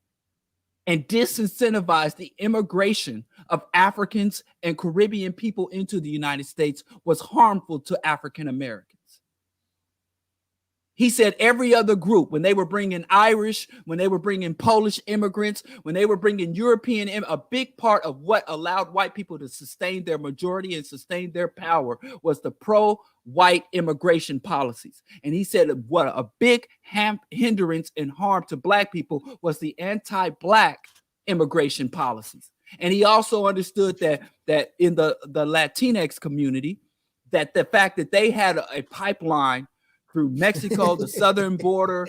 and disincentivized the immigration of Africans and Caribbean people into the United States was harmful to African Americans. He said every other group, when they were bringing Irish, when they were bringing Polish immigrants, when they were bringing European, a big part of what allowed white people to sustain their majority and sustain their power was the pro-white immigration policies. And he said what a big hindrance and harm to Black people was the anti-Black immigration policies. And he also understood that in the Latinx community, that the fact that they had a pipeline through Mexico, the southern border,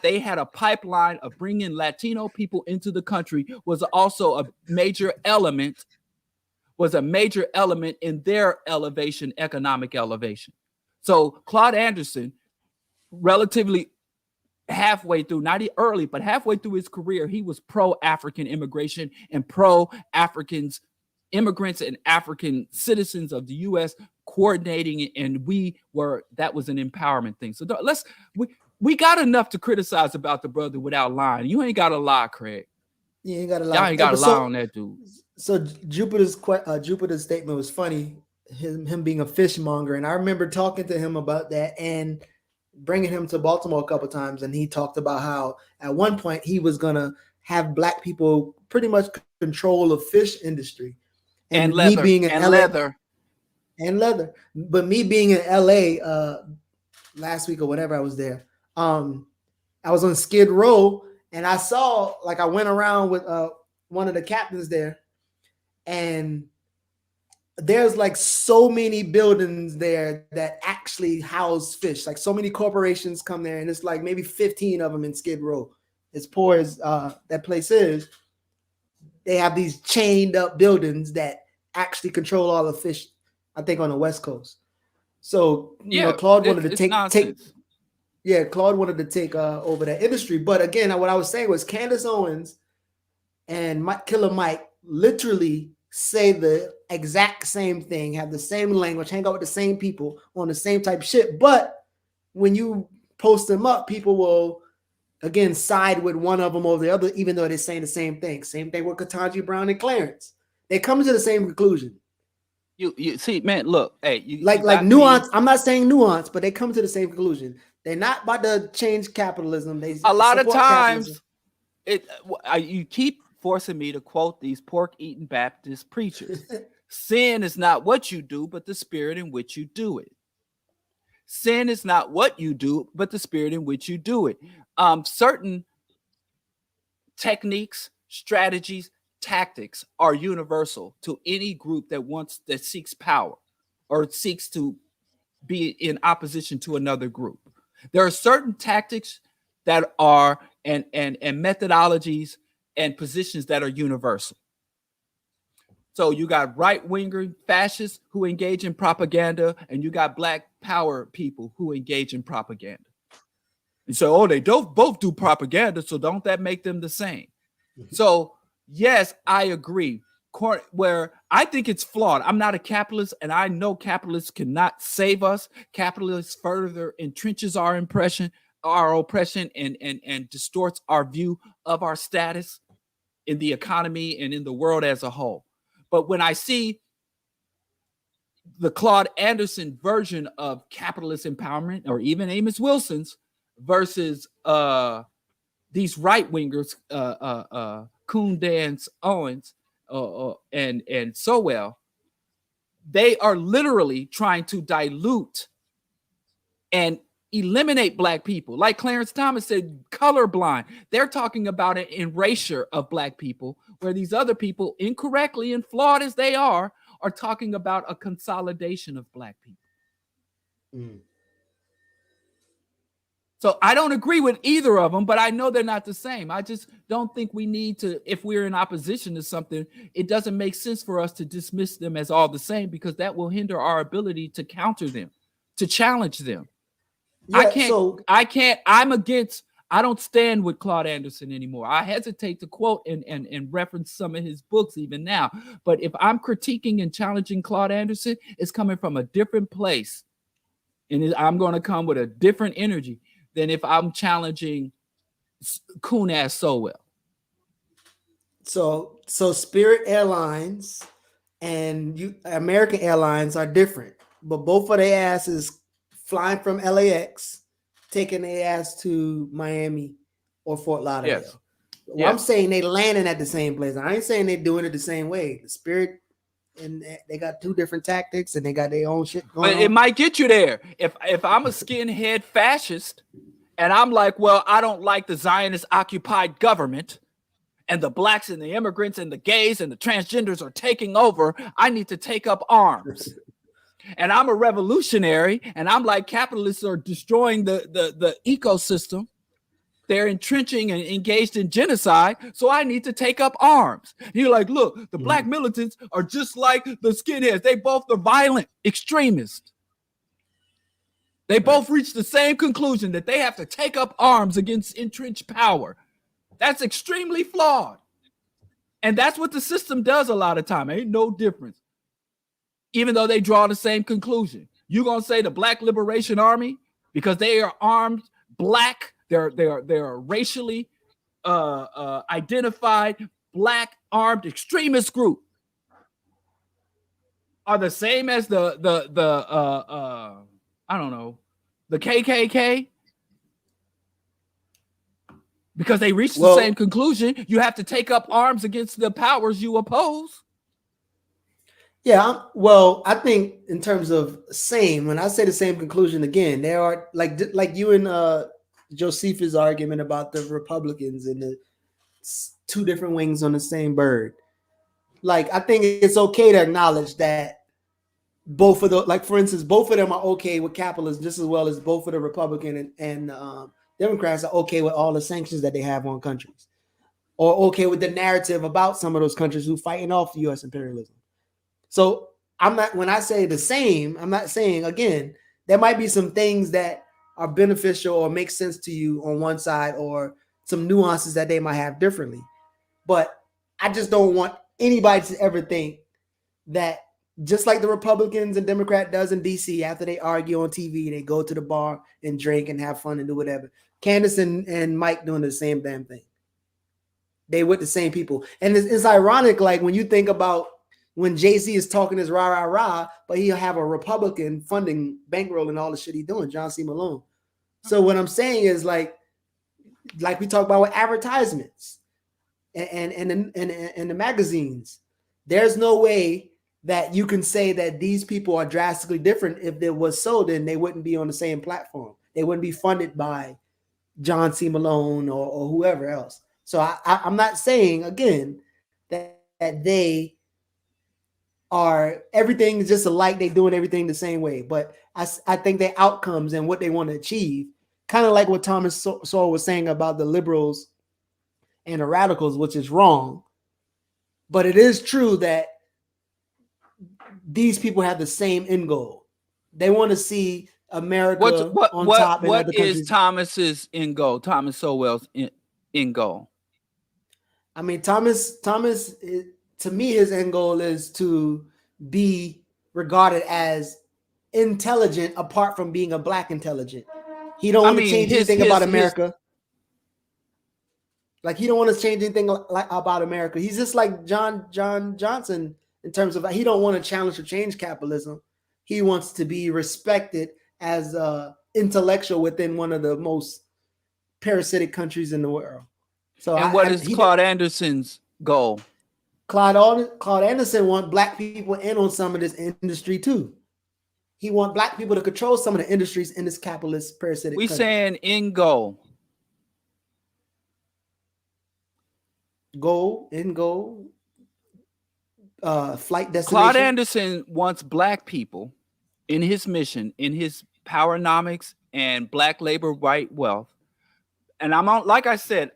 they had a pipeline of bringing Latino people into the country was also a major element in their economic elevation. So Claude Anderson, relatively halfway through, not early, but halfway through his career, he was pro-African immigration and pro-Africans, immigrants and African citizens of the U.S. coordinating, and that was an empowerment thing. So we got enough to criticize about the brother without lying. You ain't got to lie, Craig. You ain't got to lie. Y'all ain't got to lie on that dude. So Jupiter's statement was funny him being a fishmonger, and I remember talking to him about that and bringing him to Baltimore a couple times, and he talked about how at one point he was gonna have black people pretty much control of fish industry, and me leather being in and LA, leather and leather. But me being in LA last week or whatever I was there, I was on Skid Row and I saw, like, I went around with one of the captains there, and there's like so many buildings there that actually house fish. Like so many corporations come there, and it's like maybe 15 of them in Skid Row. As poor as that place is, they have these chained up buildings that actually control all the fish, I think, on the West Coast. So, you know, Claude wanted to take Claude wanted to take over that industry. But again, what I was saying was Candace Owens and Killer Mike literally say the exact same thing, have the same language, hang out with the same people on the same type of shit. But when you post them up, people will again side with one of them over the other, even though they're saying the same thing. Same thing with Ketanji Brown and Clarence. They come to the same conclusion. You see, man, look, hey, like nuance. I'm not saying nuance, but they come to the same conclusion. They're not about to change capitalism. They a lot of times capitalism. you keep forcing me to quote these pork-eating Baptist preachers. Sin is not what you do, but the spirit in which you do it. Sin is not what you do, but the spirit in which you do it. Certain techniques, strategies, tactics are universal to any group that seeks power or seeks to be in opposition to another group. There are certain tactics that are and methodologies and positions that are universal. So you got right-winger fascists who engage in propaganda, and you got black power people who engage in propaganda. And so, they don't both do propaganda, so don't that make them the same? So, yes, I agree. Where I think it's flawed. I'm not a capitalist, and I know capitalists cannot save us. Capitalists further entrenches our oppression, and distorts our view of our status in the economy and in the world as a whole. But when I see the Claude Anderson version of capitalist empowerment, or even Amos Wilson's versus these right-wingers, Kuhn, Dance, Owens, and Sowell, they are literally trying to dilute and eliminate black people. Like Clarence Thomas said, colorblind. They're talking about an erasure of black people, where these other people, incorrectly and flawed as they are talking about a consolidation of black people. So I don't agree with either of them, but I know they're not the same. I just don't think we need to, if we're in opposition to something, it doesn't make sense for us to dismiss them as all the same, because that will hinder our ability to counter them, to challenge them. Yeah, I don't stand with Claude Anderson anymore. I hesitate to quote and reference some of his books even now. But if I'm critiquing and challenging Claude Anderson, it's coming from a different place. And I'm going to come with a different energy than if I'm challenging Kuhn-ass Sowell. So Spirit Airlines and American Airlines are different, but both of their asses flying from LAX, taking their ass to Miami or Fort Lauderdale. Yes. Well, I'm saying they landing at the same place. I ain't saying they're doing it the same way. The Spirit, and they got two different tactics, and they got their own shit going on. But it might get you there. If I'm a skinhead fascist, and I'm like, well, I don't like the Zionist occupied government, and the blacks and the immigrants and the gays and the transgenders are taking over, I need to take up arms. And I'm a revolutionary, and I'm like, capitalists are destroying the ecosystem. They're entrenching and engaged in genocide, so I need to take up arms. You're like, look, the black militants are just like the skinheads. They both are violent extremists. They both reach the same conclusion, that they have to take up arms against entrenched power. That's extremely flawed. And that's what the system does a lot of time. Ain't no difference. Even though they draw the same conclusion. You're going to say the Black Liberation Army, because they are armed black, they're a racially identified black armed extremist group. are the same as the I don't know, the KKK? Because they reached the same conclusion. You have to take up arms against the powers you oppose. Yeah, I think in terms of same, when I say the same conclusion again, there are like you and Josephus' argument about the Republicans and the two different wings on the same bird. Like, I think it's okay to acknowledge that both of the, like, for instance, both of them are okay with capitalism just as well as both of the Republican and Democrats are okay with all the sanctions that they have on countries, or okay with the narrative about some of those countries who fighting off the U.S. imperialism. So I'm not, when I say the same, I'm not saying, again, there might be some things that are beneficial or make sense to you on one side, or some nuances that they might have differently. But I just don't want anybody to ever think that just like the Republicans and Democrat does in DC, after they argue on TV, they go to the bar and drink and have fun and do whatever. Candace and Mike doing the same damn thing. They with the same people. And it's ironic, like when you think about when Jay-Z is talking his rah, rah, rah, but he'll have a Republican funding bankroll and all the shit he's doing, John C. Malone. So what I'm saying is like we talk about with advertisements and the magazines, there's no way that you can say that these people are drastically different. If it was so, then they wouldn't be on the same platform. They wouldn't be funded by John C. Malone or whoever else. So I'm not saying, again, that they are, everything is just alike, they doing everything the same way. But I think their outcomes and what they want to achieve, kind of like what Thomas Sowell was saying about the liberals and the radicals, which is wrong. But it is true that these people have the same end goal. They want to see America on top. What is Thomas's end goal? Thomas Sowell's end goal? I mean, Thomas, to me, his end goal is to be regarded as intelligent apart from being a black intelligent. He don't want to change anything about America. Like, he don't want to change anything about America. He's just like John Johnson in terms of, he don't want to challenge or change capitalism. He wants to be respected as an intellectual within one of the most parasitic countries in the world. So, and what is Claude Anderson's goal? Claude Anderson wants black people in on some of this industry too. He wants black people to control some of the industries in this capitalist parasitic country. Saying end goal. End goal. Flight destination. Claude Anderson wants black people in his mission, in his powernomics and black labor right wealth. And I'm on, like I said,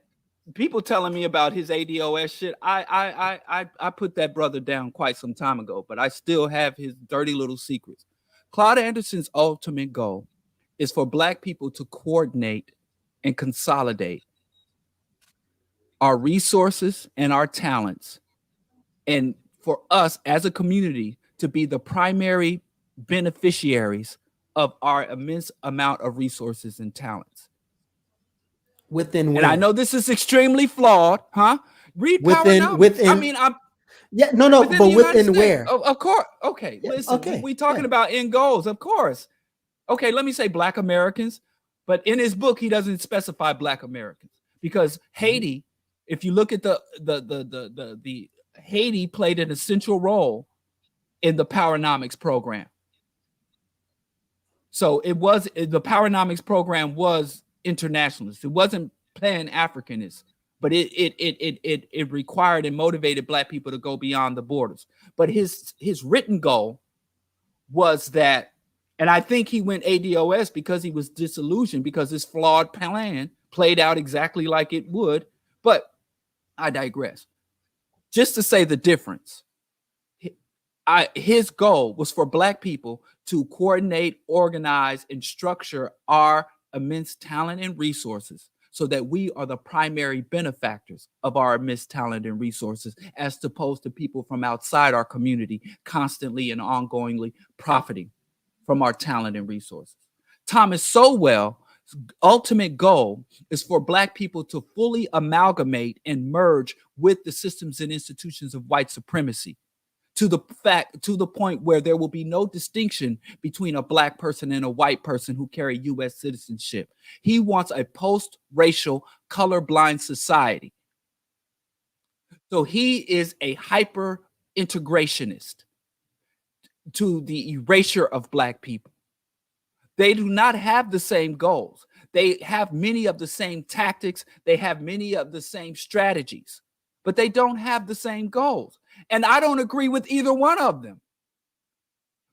people telling me about his ADOS shit. I put that brother down quite some time ago, but I still have his dirty little secrets. Claude Anderson's ultimate goal is for black people to coordinate and consolidate our resources and our talents, and for us as a community to be the primary beneficiaries of our immense amount of resources and talents. Within, and I know this is extremely flawed, huh? Read within. I mean, I'm but within where? Of course. Okay, listen. Okay, we talking about end goals, of course. Okay, let me say Black Americans, but in his book he doesn't specify Black Americans, because Haiti, if you look at the Haiti played an essential role in the Powernomics program. So the Powernomics program was internationalist. It wasn't pan-Africanist, but it required and motivated black people to go beyond the borders. But his written goal was that, and I think he went ADOS because he was disillusioned, because his flawed plan played out exactly like it would. But I digress. Just to say the difference, his goal was for black people to coordinate, organize, and structure our immense talent and resources so that we are the primary benefactors of our immense talent and resources, as opposed to people from outside our community constantly and ongoingly profiting from our talent and resources. Thomas Sowell's ultimate goal is for black people to fully amalgamate and merge with the systems and institutions of white supremacy, to the point where there will be no distinction between a black person and a white person who carry U.S. citizenship. He wants a post-racial, colorblind society. So he is a hyper-integrationist to the erasure of black people. They do not have the same goals. They have many of the same tactics. They have many of the same strategies, but they don't have the same goals. And I don't agree with either one of them.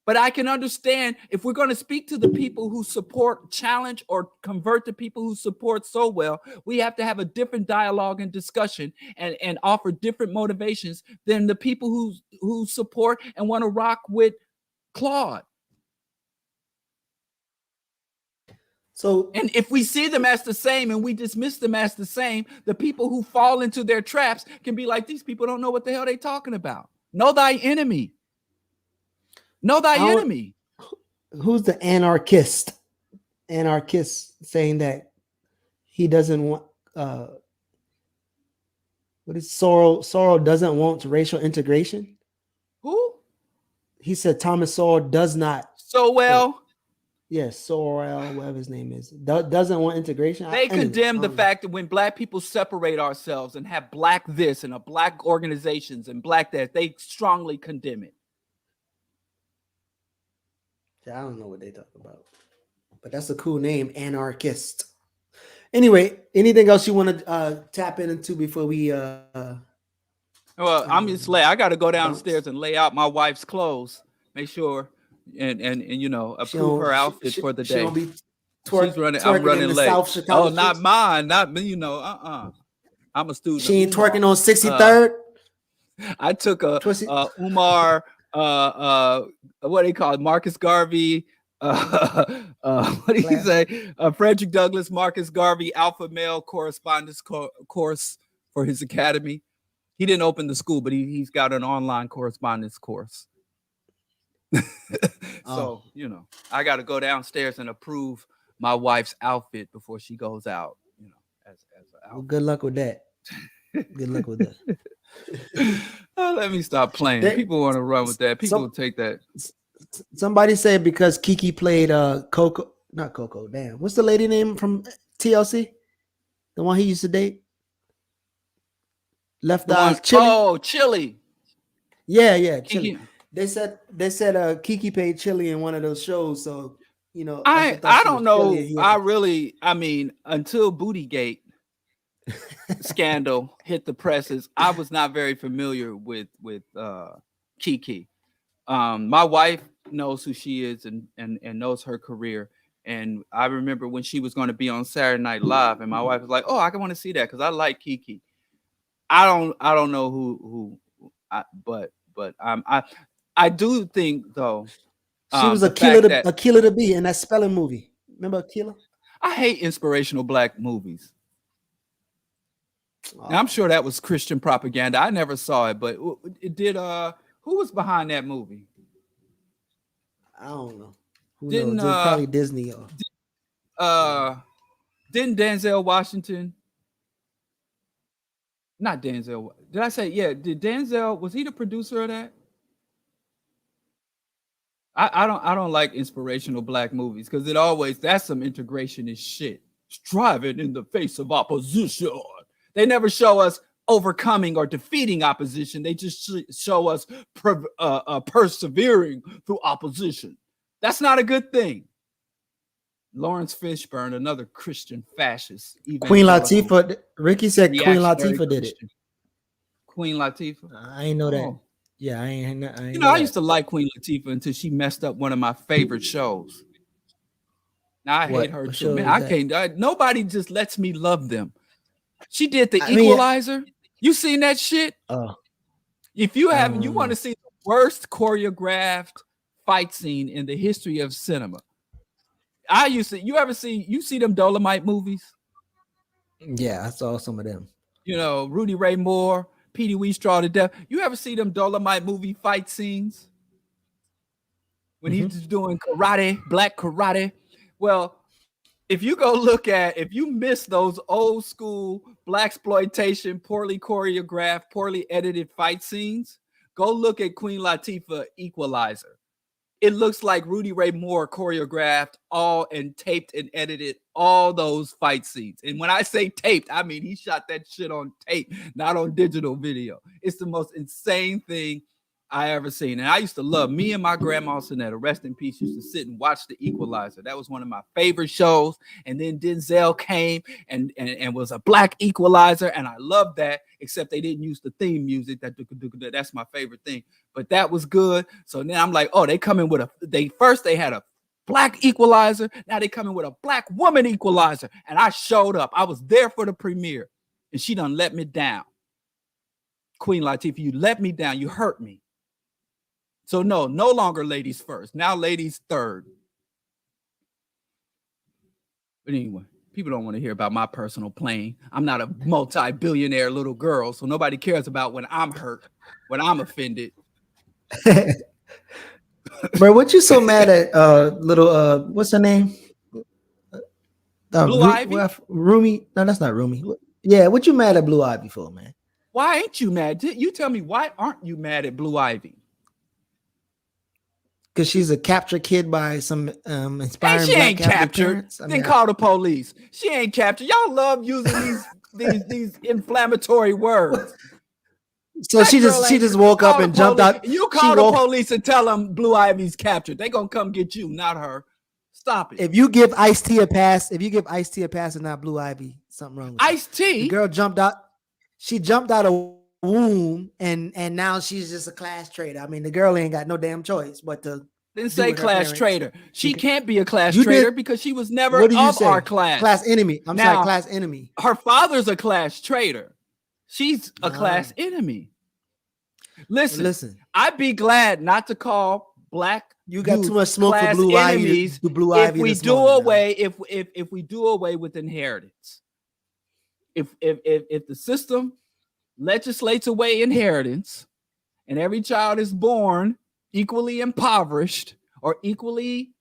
But I can understand if we're going to speak to the people who support, challenge, or convert the people who support so well, we have to have a different dialogue and discussion and offer different motivations than the people who support and want to rock with Claude. So, and if we see them as the same and we dismiss them as the same, the people who fall into their traps can be like, these people don't know what the hell they're talking about. Know thy enemy. Know thy enemy. Who's the anarchist? Anarchist saying that he doesn't want what is Sorrell doesn't want racial integration? Who? He said Thomas Sowell does not. Yes, Sorrell, whatever his name is, doesn't want integration. They condemn the fact that when black people separate ourselves and have black this and a black organizations and black that, they strongly condemn it. I don't know what they talk about, but that's a cool name, anarchist. Anyway, anything else you want to tap into before we? Well, I'm just late. I got to go downstairs and lay out my wife's clothes. Make sure and you know approve her outfit for the day. She's running. I'm running late. Oh, not mine. Not me. You know. I'm a student. She ain't twerking on 63rd. I took a Umar. What do you call it? Marcus Garvey. What do you say? Frederick Douglass, Marcus Garvey, alpha male correspondence course for his academy. He didn't open the school, but he's got an online correspondence course. So, you know, I got to go downstairs and approve my wife's outfit before she goes out. You know, as well, good luck with that. Good luck with that. Let me stop playing. People want to run with that. People will take that. Somebody said because Keke played Coco, not Coco. Damn, what's the lady name from TLC? The one he used to date. Left Eye Chili. Oh, Chili. Yeah, Chili. They said Keke paid Chili in one of those shows. So you know, I don't know. I mean, until Bootygate scandal hit the presses, I was not very familiar with Keke. My wife knows who she is and knows her career. And I remember when she was going to be on Saturday Night Live, and my wife was like, "Oh, I want to see that because I like Keke." I don't know who, but I do think though she was Akilah to be in that spelling movie. Remember Akilah? I hate inspirational black movies. Now, I'm sure that was Christian propaganda. I never saw it, but it did. Who was behind that movie? I don't know. Who knows? Probably Disney. Didn't Denzel Washington? Not Denzel. Did I say Did Denzel? Was he the producer of that? I don't like inspirational black movies because that's some integrationist shit. Striving in the face of opposition. They never show us overcoming or defeating opposition. They just show us persevering through opposition. That's not a good thing. Lawrence Fishburne, another Christian fascist. Queen Latifah. Ricky said Queen Latifah did it. Queen Latifah. I ain't know that. Yeah, I ain't. I used to like Queen Latifah until she messed up one of my favorite shows. Now I hate her too. Man, I can't. Nobody just lets me love them. She did the Equalizer. You seen that shit? If you haven't, you want to see the worst choreographed fight scene in the history of cinema. You see them Dolomite movies? Yeah, I saw some of them. You know, Rudy Ray Moore, Petey Wheatstraw to death. You ever see them Dolomite movie fight scenes? When he's doing karate, black karate. Well, if you miss those old school blaxploitation, poorly choreographed, poorly edited fight scenes, Go look at Queen Latifah Equalizer. It looks like Rudy Ray Moore choreographed all and taped and edited all those fight scenes. And when I say taped, I mean he shot that shit on tape, not on digital video. It's the most insane thing I ever seen. And I used to love, me and my grandma Sonetta, rest in peace, used to sit and watch The Equalizer. That was one of my favorite shows. And then Denzel came and was a black equalizer. And I loved that, except they didn't use the theme music. That's my favorite thing. But that was good. So now I'm like, oh, they come in with they had a black equalizer. Now they come in with a black woman equalizer. And I showed up. I was there for the premiere. And she done let me down. Queen Latifah, you let me down. You hurt me. So no longer ladies first. Now ladies third. But anyway, people don't want to hear about my personal plane. I'm not a multi-billionaire little girl, so nobody cares about when I'm hurt, when I'm offended. Bro, what you so mad at little what's her name? Blue Ivy? Rumi? No, that's not Rumi. Yeah, what you mad at Blue Ivy for, man? Why ain't you mad? You tell me, why aren't you mad at Blue Ivy? Because she's a captured kid by some inspiring she black ain't captured. Parents. Then call the police. She ain't captured. Y'all love using these inflammatory words. So she just woke up and jumped out. You call the police and tell them Blue Ivy's captured. They gonna come get you, not her. Stop it. If you give Ice-T a pass, and not Blue Ivy, something wrong with Ice-T. The girl jumped out. She jumped out of womb, and now she's just a class traitor. I mean, the girl ain't got no damn choice but to. Didn't say class traitor. She can't be a class traitor because she was never of our class. Class enemy. I'm sorry, class enemy. Her father's a class traitor. She's a class enemy. Listen. I'd be glad not to call black. You got too much smoke for Blue Ivy. If we do away, if we do away with inheritance, if the system legislates away inheritance, and every child is born equally impoverished or equally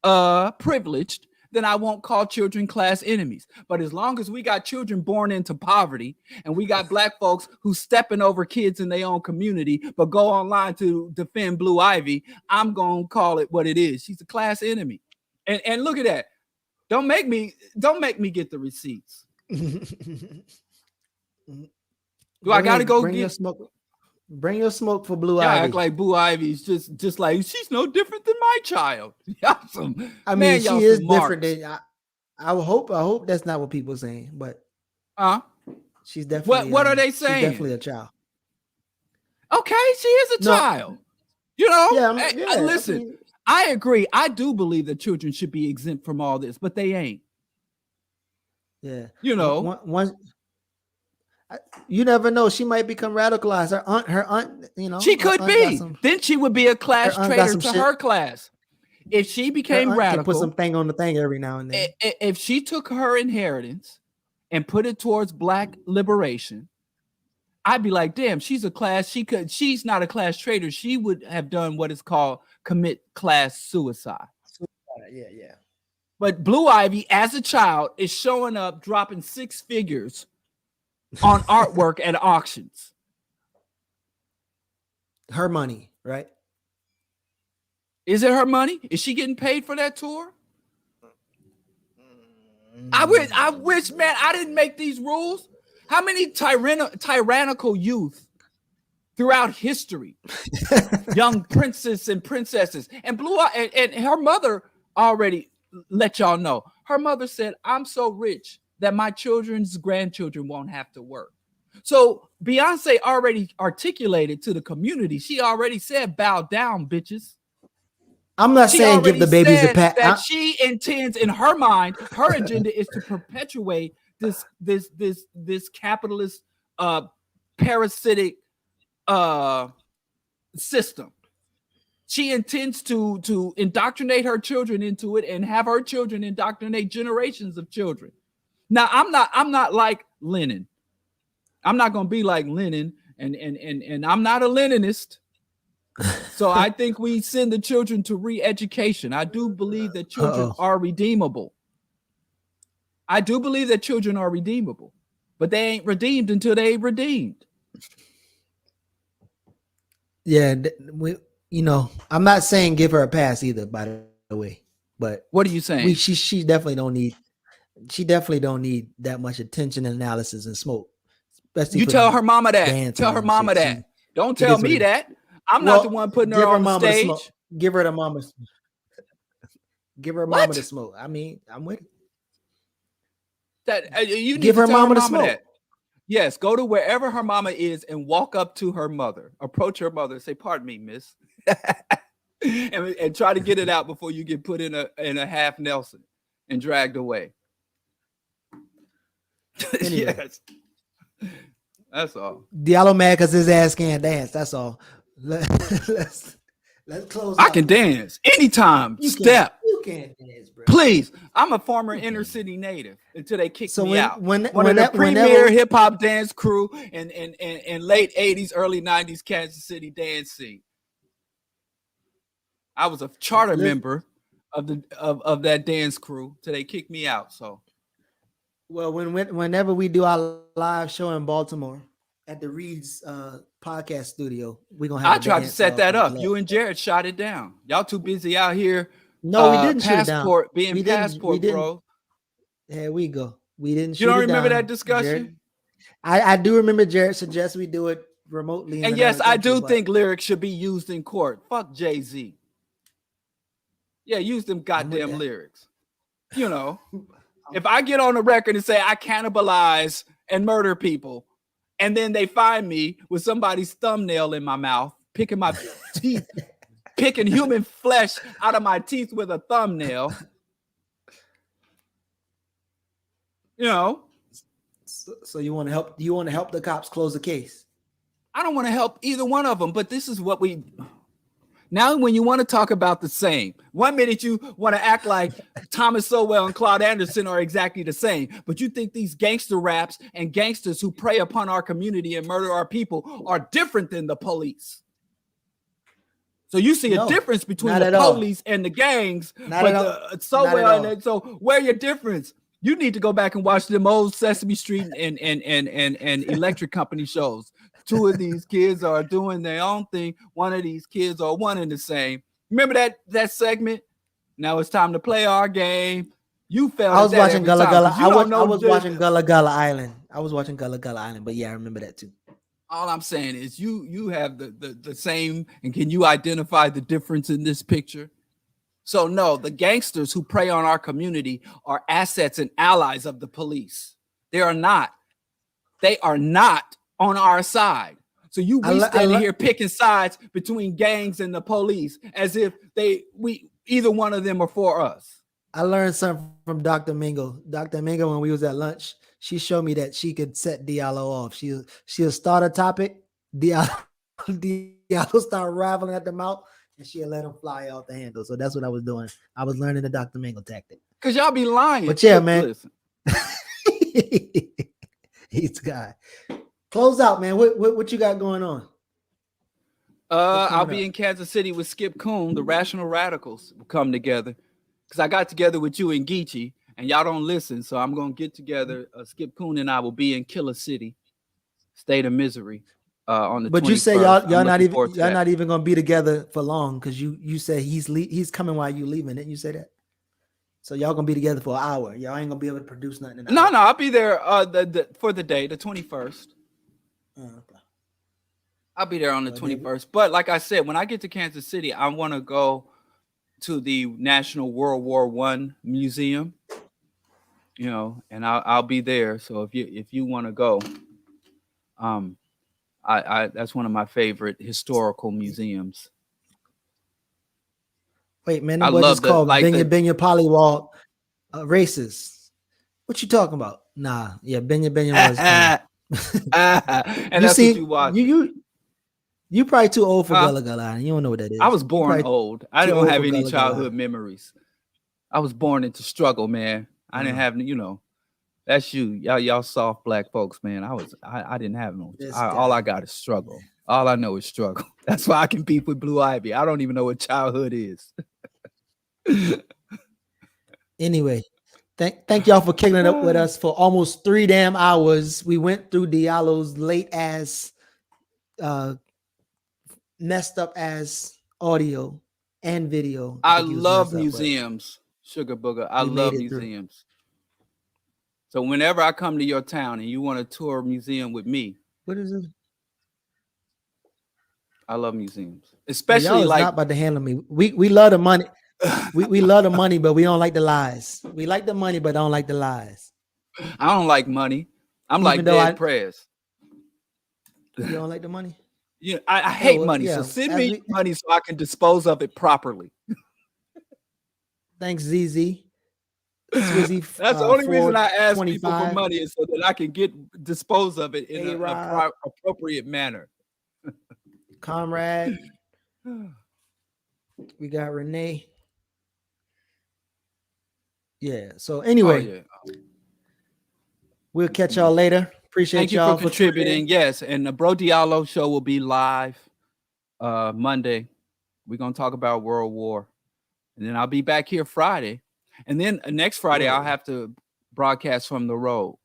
privileged, then I won't call children class enemies. But as long as we got children born into poverty and we got black folks who stepping over kids in their own community, but go online to defend Blue Ivy, I'm going to call it what it is. She's a class enemy. And look at that. Don't make me get the receipts. Do I got to go get smoke? Bring your smoke for Blue Ivy. Act like Blue Ivy's just like she's no different than my child. I mean, she is different than I hope that's not what people are saying, but she's definitely what are they saying? She's definitely a child. Okay, she is a child. You know, listen, I mean, I agree. I do believe that children should be exempt from all this, but they ain't. Yeah, you know, you never know. She might become radicalized. Her aunt, you know, she could be. Then she would be a class traitor to her class. If she became radical, put some thing on the thing every now and then. If she took her inheritance and put it towards black liberation, I'd be like, damn, she's a class. She's not a class traitor. She would have done what is called commit class suicide. Yeah. But Blue Ivy, as a child, is showing up, dropping 6 figures on artwork at auctions. Her money, right? Is it her money? Is she getting paid for that tour? I wish, man, I didn't make these rules. How many tyrannical youth throughout history, young princes and princesses, and and her mother already let y'all know. Her mother said, "I'm so rich that my children's grandchildren won't have to work." So Beyonce already articulated to the community. She already said, "Bow down, bitches." I'm not saying give the babies a pat. That she intends, in her mind, her agenda is to perpetuate this capitalist parasitic system. She intends to indoctrinate her children into it and have her children indoctrinate generations of children. Now, I'm not like Lenin. I'm not gonna be like Lenin, and I'm not a Leninist. So I think we send the children to re-education. I do believe that children are redeemable. I do believe that children are redeemable, but they ain't redeemed until they redeemed. Yeah, I'm not saying give her a pass either, by the way. But what are you saying? She definitely don't need. She definitely don't need that much attention and analysis and smoke. Especially you tell her mama that. Tell her mama shit. that. Don't tell me that. I'm not the one putting her on the stage. Give her the mama. Give her mama to smoke. I mean, I'm with it. That you need give to her tell mama her to mama smoke. that. Yes, go to wherever her mama is and walk up to her mother. Approach her mother and say, "Pardon me, miss," and try to get it out before you get put in a half Nelson and dragged away. Anyway. Yes, that's all. Diallo mad because his ass can't dance. That's all. Let's close. I can dance anytime. Step. You can't dance, bro. Please. I'm a former inner city native until they kicked me out. One of the premier whenever hip hop dance crew in late 80s, early 90s Kansas City dance scene. I was a charter member of that dance crew till they kicked me out. So, well, whenever we do our live show in Baltimore at the Reed's podcast studio, we're gonna have. I tried to set that up. You and Jared shot it down. Y'all too busy out here. No, we didn't shoot it down. Being passport, bro. There we go. We didn't. You don't remember that discussion? I do remember Jared suggests we do it remotely. And yes, I do think lyrics should be used in court. Fuck Jay-Z. Yeah, use them goddamn lyrics. You know, if I get on the record and say I cannibalize and murder people, and then they find me with somebody's thumbnail in my mouth, picking my teeth, picking human flesh out of my teeth with a thumbnail, you know. So you want to help? You want to help the cops close the case? I don't want to help either one of them, but this is what we. Now, when you want to talk about the same, 1 minute you want to act like Thomas Sowell and Claude Anderson are exactly the same, but you think these gangster raps and gangsters who prey upon our community and murder our people are different than the police. So you see a difference between the police and the gangs, but Sowell and so where your difference? You need to go back and watch them old Sesame Street and Electric Company shows. Two of these kids are doing their own thing. One of these kids are one and the same. Remember that segment? Now it's time to play our game. You felt. I was watching Gullah Gullah. I was watching Gullah Gullah Island. I was watching Gullah Gullah Island, but yeah, I remember that too. All I'm saying is you have the same, and can you identify the difference in this picture? So no, the gangsters who prey on our community are assets and allies of the police. They are not. They are not on our side. So we standing here picking sides between gangs and the police as if either one of them are for us. I learned something from Dr. Mingo. Dr. Mingo, when we was at lunch, she showed me that she could set Diallo off. She'll start a topic, Diallo start raveling at the mouth, and she'll let him fly off the handle. So that's what I was doing. I was learning the Dr. Mingo tactic. Because y'all be lying. But yeah, man. He's the guy. Close out, man. What you got going on? I'll be in Kansas City with Skip Coon. The Rational Radicals will come together. Because I got together with you and Geechee, and y'all don't listen. So I'm going to get together. Skip Coon and I will be in Killer City, State of Misery, on the 21st. But you say y'all not even going to be together for long, because you said he's coming while you leaving. Didn't you say that? So y'all gonna be together for an hour. Y'all ain't gonna be able to produce nothing. No, I'll be there for the day, the 21st. Okay. I'll be there on the 21st. But like I said, when I get to Kansas City, I want to go to the National World War I Museum. You know, and I'll be there. So if you want to go, I that's one of my favorite historical museums. Wait, man, what is called Benya Polywall racist. What you talking about? Nah, yeah, Benya was. And that's what you watch. You probably too old for Gullah Gullah. You don't know what that is. I was born old. I don't have any childhood memories. I was born into struggle, man. I didn't have, that's you. Y'all soft black folks, man. I didn't have no. All I got is struggle. All I know is struggle. That's why I can beef with Blue Ivy. I don't even know what childhood is. Anyway, thank y'all for kicking it up with us for almost 3 damn hours. We went through Diallo's late ass messed up as audio and video. I think he was love messed up, but museums, Sugar Booger. I we love made it through. museums. So whenever I come to your town and you want to tour a museum with me, What is it? I love museums, Y'all especially is like not about to handle me. We love the money. We love the money, but we don't like the lies. We like the money, but don't like the lies. I don't like money. I'm Even like though dead prayers. You don't like the money? Yeah, I hate well, money. yeah, So send as me we- money so I can dispose of it properly. Thanks, ZZ. Swizzy, That's the only reason I ask people for 425. money is so that I can dispose of it in an A-Rod. appropriate manner. Comrade. We got Renee. Yeah. So anyway, we'll catch y'all later. Appreciate Thank you y'all for contributing. Yes, and the Bro Diallo show will be live Monday. We're gonna talk about World War, and then I'll be back here Friday, and then next Friday I'll have to broadcast from the road.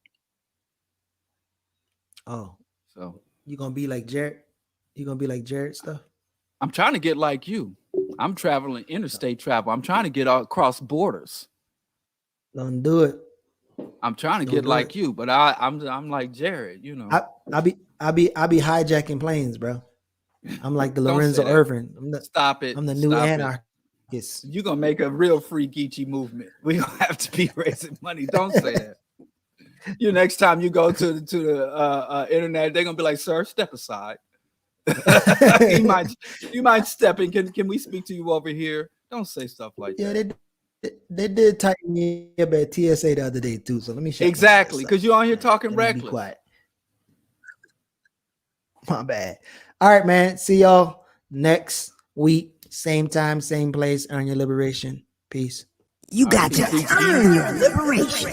Oh, so you gonna be like Jared? You gonna be like Jared stuff? I'm trying to get like you. I'm traveling interstate travel. I'm trying to get across borders. Don't do it. I'm trying to Don't get do like it. you, but I'm like Jared, you know. I be hijacking planes, bro. I'm like the Don't Lorenzo say that. Irvin. Stop it. I'm the new Stop it. anarchist. You're gonna make a real free Geechee movement. We don't have to be raising money. Don't say that. You next time you go to the internet, they're gonna be like, "Sir, step aside." you might step in. Can we speak to you over here? Don't say stuff like Yeah, that. they did tighten me up at TSA the other day too. So let me shut Exactly, because you're on here talking Let me be reckless. quiet. My bad. All right, man. See y'all next week. Same time, same place. Earn your liberation. Peace. You got to earn your liberation.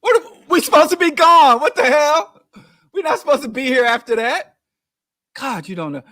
What are we supposed to be gone? What the hell? We're not supposed to be here after that. God, you don't know.